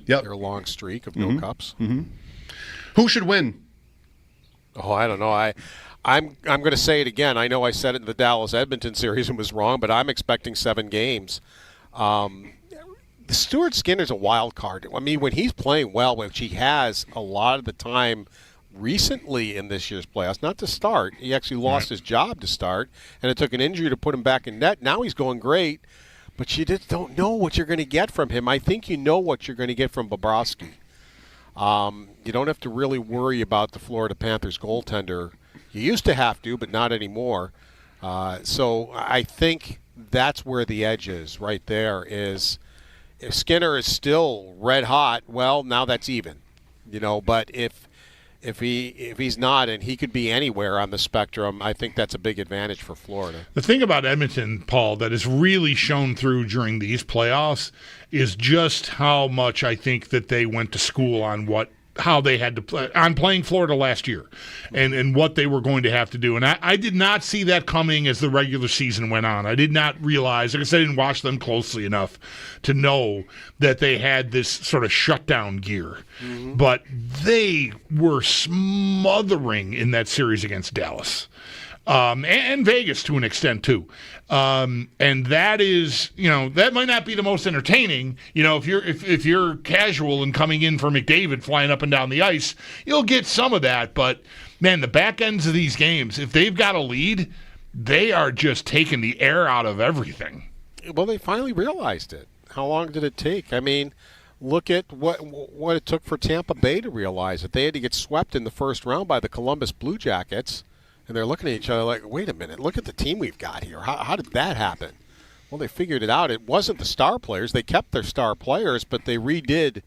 long streak of no cups. Mm-hmm. Who should win? Oh, I don't know. I'm going to say it again. I know I said it in the Dallas-Edmonton series and was wrong, but I'm expecting 7 games. Stuart Skinner's a wild card. I mean, when he's playing well, which he has a lot of the time recently in this year's playoffs, not to start. He actually lost his job to start, and it took an injury to put him back in net. Now he's going great, but you just don't know what you're going to get from him. I think you know what you're going to get from Bobrovsky. You don't have to really worry about the Florida Panthers goaltender. You used to have to, but not anymore. So I think that's where the edge is right there is if Skinner is still red hot, well, now that's even. But if he's not and he could be anywhere on the spectrum, I think that's a big advantage for Florida. The thing about Edmonton, Paul, that has really shown through during these playoffs is just how much I think that they went to school on how they had to play on playing Florida last year and what they were going to have to do. And I did not see that coming as the regular season went on. I did not realize, like I said, I didn't watch them closely enough to know that they had this sort of shutdown gear. Mm-hmm. But they were smothering in that series against Dallas. And Vegas to an extent too. And that is, that might not be the most entertaining. If you're casual and coming in for McDavid flying up and down the ice, you'll get some of that. But man, the back ends of these games, if they've got a lead, they are just taking the air out of everything. Well, they finally realized it. How long did it take? I mean, look at what it took for Tampa Bay to realize it. They had to get swept in the first round by the Columbus Blue Jackets. And they're looking at each other like, wait a minute, look at the team we've got here. How did that happen? Well, they figured it out. It wasn't the star players. They kept their star players, but they redid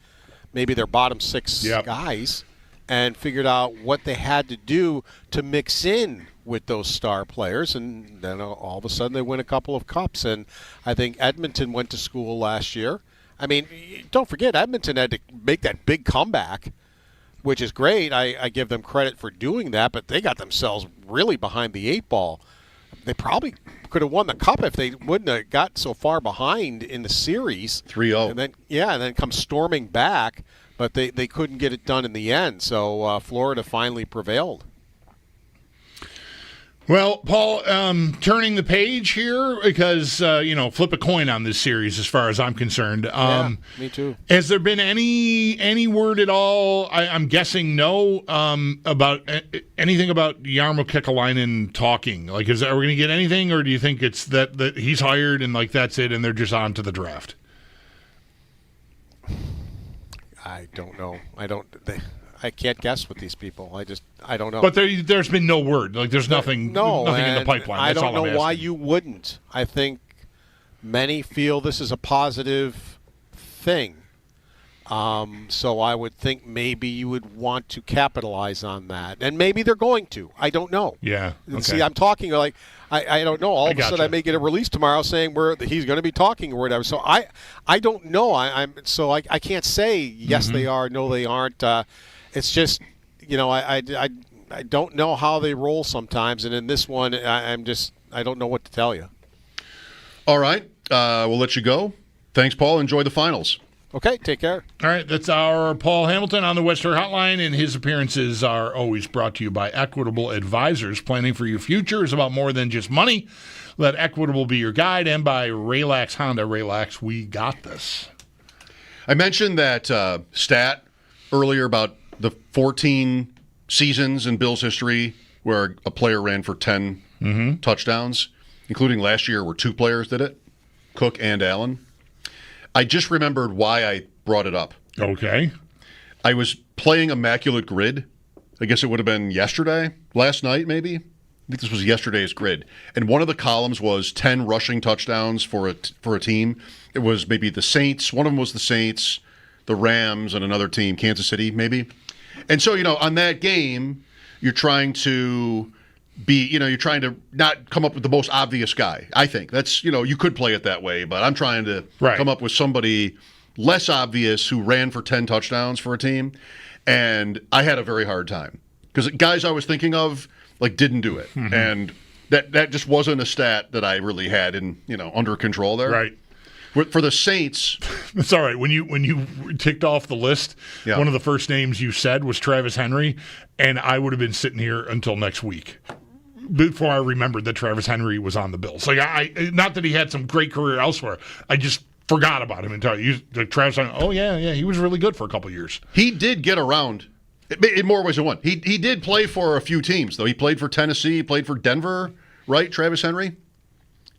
maybe their bottom 6 guys and figured out what they had to do to mix in with those star players. And then all of a sudden they win a couple of cups. And I think Edmonton went to school last year. I mean, don't forget, Edmonton had to make that big comeback, which is great. I give them credit for doing that, but they got themselves really behind the 8 ball. They probably could have won the cup if they wouldn't have got so far behind in the series. 3-0. And then come storming back, but they couldn't get it done in the end. So Florida finally prevailed. Well, Paul, turning the page here because, flip a coin on this series as far as I'm concerned. Me too. Has there been any word at all, I'm guessing no, about anything about Jarmo Kekalainen talking? Like, are we going to get anything, or do you think it's that he's hired and, that's it and they're just on to the draft? I don't know. I can't guess with these people. I don't know. But there's been no word. There's nothing in the pipeline. I don't know why you wouldn't. I think many feel this is a positive thing. So I would think maybe you would want to capitalize on that. And maybe they're going to. I don't know. Yeah. Okay. See, I'm talking like I don't know. All of a sudden I may get a release tomorrow saying he's going to be talking or whatever. So I don't know. I can't say yes they are, no they aren't. It's just, I don't know how they roll sometimes, and in this one, I don't know what to tell you. All right, we'll let you go. Thanks, Paul. Enjoy the finals. Okay, take care. All right, that's our Paul Hamilton on the Western Hotline, and his appearances are always brought to you by Equitable Advisors. Planning for your future is about more than just money. Let Equitable be your guide, and by Relax Honda. Relax, we got this. I mentioned that stat earlier about the 14 seasons in Bills history where a player ran for 10 touchdowns, including last year where 2 players did it, Cook and Allen. I just remembered why I brought it up. Okay. I was playing Immaculate Grid. I guess it would have been last night maybe. I think this was yesterday's grid. And one of the columns was 10 rushing touchdowns for a team. It was maybe the Saints. One of them was the Saints, the Rams, and another team, Kansas City maybe. And so, on that game, you're trying to you're trying to not come up with the most obvious guy. I think that's, you could play it that way, but I'm trying to come up with somebody less obvious who ran for 10 touchdowns for a team, and I had a very hard time because guys I was thinking of didn't do it, and that just wasn't a stat that I really had under control there. Right. For the Saints, it's all right. When you ticked off the list, one of the first names you said was Travis Henry, and I would have been sitting here until next week before I remembered that Travis Henry was on the Bills. I not that he had some great career elsewhere. I just forgot about him entirely. Travis Henry, oh yeah, he was really good for a couple years. He did get around in more ways than one. He did play for a few teams, though. He played for Tennessee, he played for Denver, right, Travis Henry?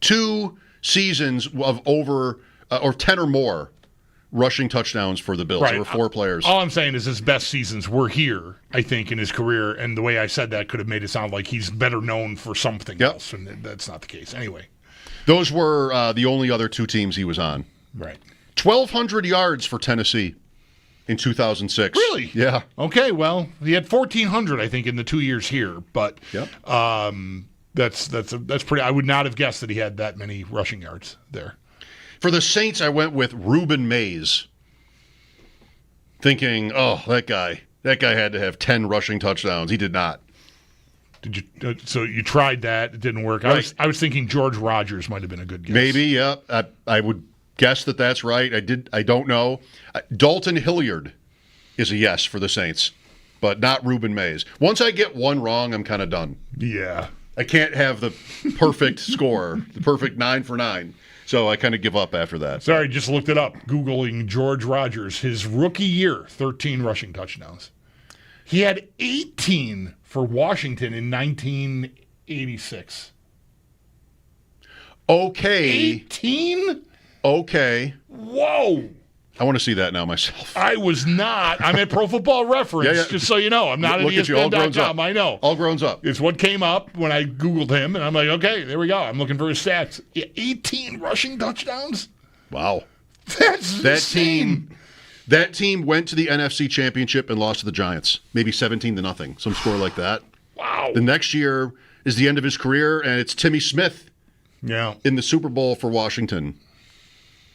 2 seasons of over or 10 or more rushing touchdowns for the Bills. Right. There were 4 players. All I'm saying is his best seasons were here, I think, in his career, and the way I said that could have made it sound like he's better known for something else, and that's not the case. Anyway. Those were the only other 2 teams he was on. Right. 1,200 yards for Tennessee in 2006. Really? Yeah. Okay, well, he had 1,400, I think, in the 2 years here, but that's pretty. I would not have guessed that he had that many rushing yards there. For the Saints, I went with Reuben Mays, thinking, oh, that guy had to have 10 rushing touchdowns. He did not. Did you? So you tried that? It didn't work. Right. I was thinking George Rogers might have been a good guess. Maybe, yeah. I would guess that's right. I don't know. Dalton Hilliard is a yes for the Saints, but not Reuben Mays. Once I get one wrong, I'm kind of done. Yeah. I can't have the perfect score, the perfect 9 for 9. So I kind of give up after that. Sorry, just looked it up. Googling George Rogers, his rookie year, 13 rushing touchdowns. He had 18 for Washington in 1986. Okay. 18? Okay. Whoa. I want to see that now myself. I was not. I'm at Pro Football Reference, just so you know. I'm not at ESPN.com. I know. All grown up. It's what came up when I Googled him, and I'm like, okay, there we go. I'm looking for his stats. 18 rushing touchdowns? Wow. That's insane. That team went to the NFC Championship and lost to the Giants. Maybe 17-0, some score like that. Wow. The next year is the end of his career, and it's Timmy Smith in the Super Bowl for Washington.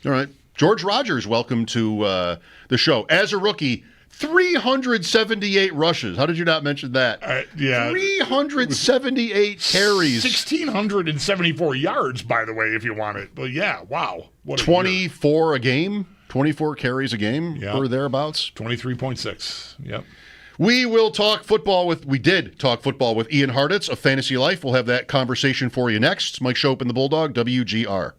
All right. George Rogers, welcome to the show. As a rookie, 378 rushes. How did you not mention that? 378 carries. 1,674 yards, by the way, if you want it. But yeah, wow. What 24 a game? 24 carries a game or thereabouts? 23.6. Yep. We did talk football with Ian Hartitz of Fantasy Life. We'll have that conversation for you next. Mike Schopp and the Bulldog, WGR.